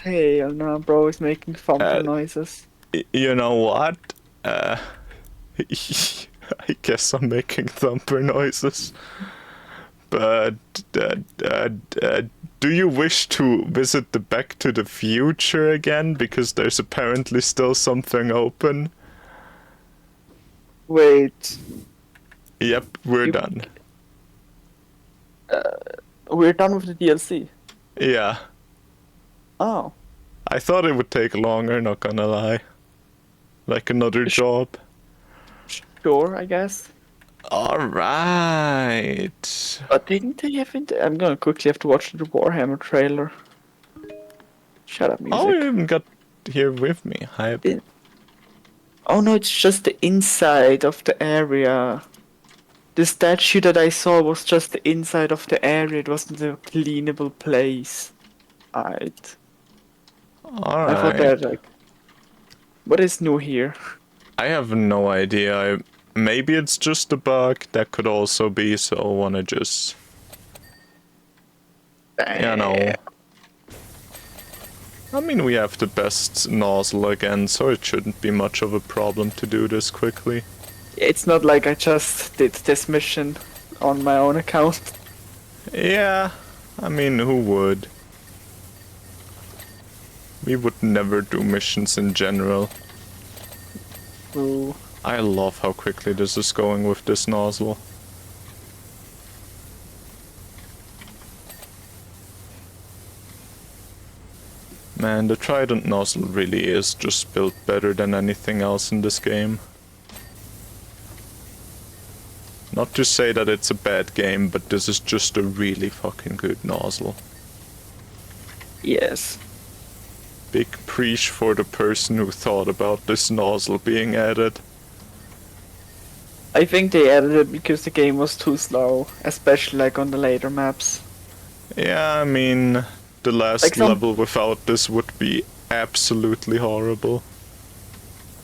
Hey, no, bro is making thumper noises. You know what? I guess I'm making thumper noises. But do you wish to visit the Back to the Future again? Because there's apparently still something open. Wait, Yep, we're done. we're done with the DLC. Yeah. Oh. I thought it would take longer, not gonna lie. Like another job. Sure, I guess. Alright. But didn't they have it? I'm gonna quickly have to watch the Warhammer trailer. Shut up, music. Oh, you even got here with me. Hi. Oh no, it's just the inside of the area. The statue that I saw was just the inside of the area. It wasn't a cleanable place. Alright. I thought Alright. that like, what is new here? I have no idea. Maybe it's just a bug. That could also be, so I wanna just... You know. I mean, we have the best nozzle again, so it shouldn't be much of a problem to do this quickly. It's not like I just did this mission on my own account. Yeah, I mean, who would? We would never do missions in general. Ooh. I love how quickly this is going with this nozzle. Man, the Trident nozzle really is just built better than anything else in this game. Not to say that it's a bad game, but this is just a really fucking good nozzle. Yes. Big preach for the person who thought about this nozzle being added. I think they added it because the game was too slow, especially like on the later maps. Yeah, I mean, the last Like level without this would be absolutely horrible.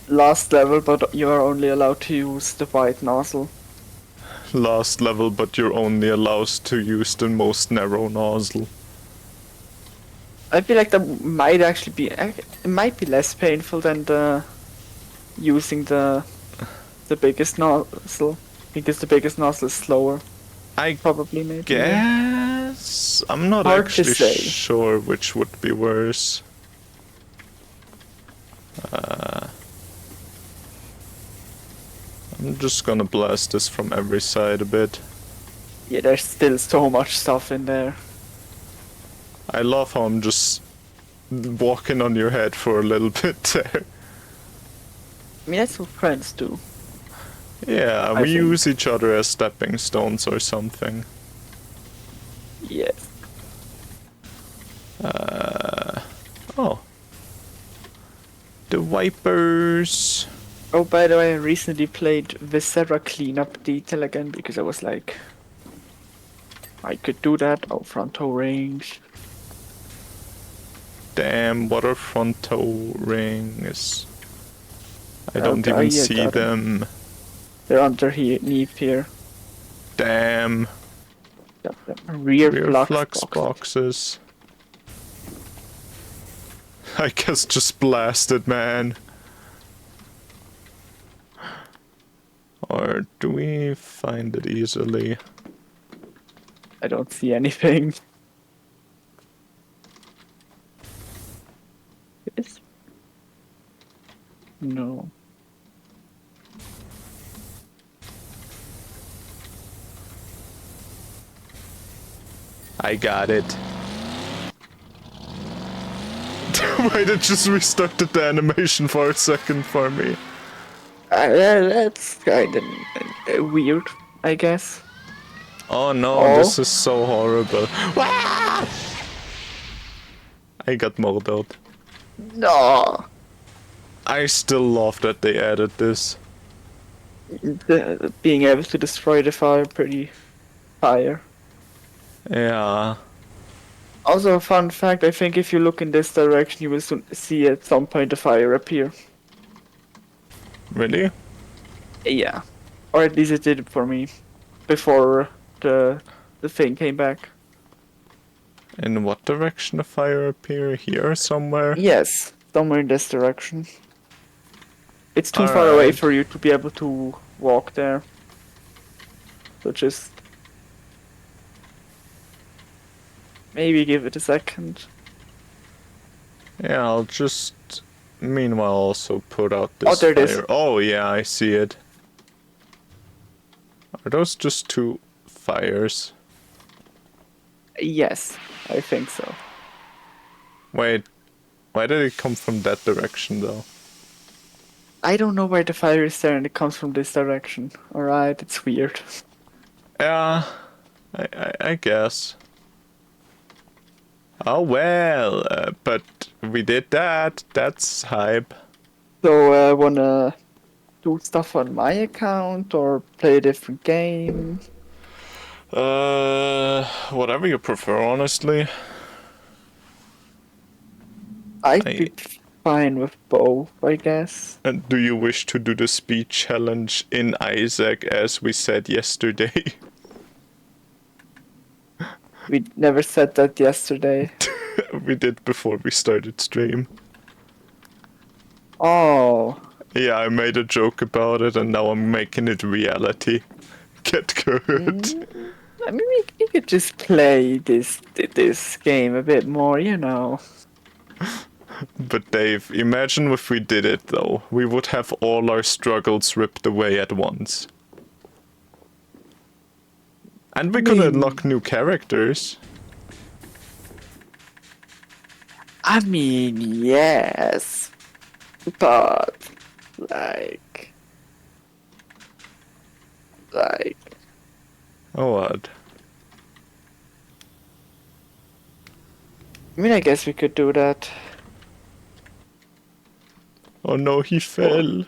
Last level, but you are only allowed to use the white nozzle. Last level, but you're only allowed to use the most narrow nozzle. I feel like that might actually be, it might be less painful than the using the biggest nozzle, because the biggest nozzle is slower. I Probably, maybe. guess I'm not Hard to actually say. sure which would be worse. I'm just gonna blast this from every side a bit. Yeah, there's still so much stuff in there. I love how I'm just walking on your head for a little bit there. I mean, that's what friends do. Yeah, I we think. use each other as stepping stones or something. Yes. Oh. The wipers. Oh, by the way, I recently played Viscera Cleanup Detail again because I was like, I could do that. Oh, front toe range. Damn, waterfront tow rings. I don't Oh, even yeah, see got 'em. them. They're underneath here. Damn. Got them. Rear Flux box. boxes. I guess just blast it, man. Or do we find it easily? I don't see anything. Yes. No. I got it. Why did it just restarted the animation for a second for me? That's kind of weird, I guess. Oh no, Oh. this is so horrible. Ah! I got murdered. No. I still love that they added this. Being able to destroy the fire pretty fire. Yeah. Also, a fun fact, I think if you look in this direction, you will soon see at some point a fire appear. Really? Yeah. Or at least it did for me. Before the thing came back. In what direction the fire appear? Here somewhere? Yes, somewhere in this direction. It's too far away Alright. for you to be able to walk there. So just... maybe give it a second. Yeah, I'll just meanwhile also put out this there it fire. is. Oh yeah, I see it. Are those just two fires? Yes, I think so. Wait, why did it come from that direction though? I don't know where the fire is there and it comes from this direction. Alright, it's weird. Yeah, I guess. Oh well, but we did that. That's hype. So, wanna do stuff on my account or play a different game? Whatever you prefer, honestly. I'd be fine with both, I guess. And do you wish to do the speed challenge in Isaac as we said yesterday? We never said that yesterday. We did before we started stream. Oh. Yeah, I made a joke about it and now I'm making it reality. Get good. I mean, we could just play this game a bit more, you know. But Dave, imagine if we did it though. We would have all our struggles ripped away at once. And we could unlock new characters. I mean, yes. But, like... Oh what? I mean, I guess we could do that. Oh no, he fell.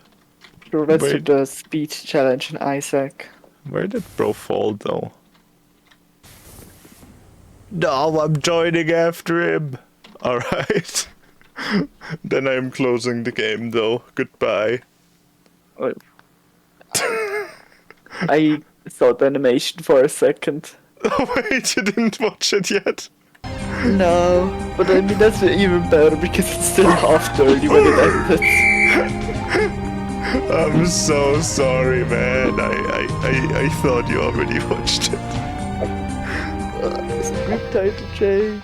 Sure, let's do Wait. the speed challenge in Isaac. Where did bro fall though? No, I'm joining after him. Alright. Then I'm closing the game though. Goodbye. Oh. I saw the animation for a second. Oh wait, you didn't watch it yet? No, but I mean that's even better because it's still half dirty when it ended. I'm so sorry, man. I thought you already watched it. Script title change.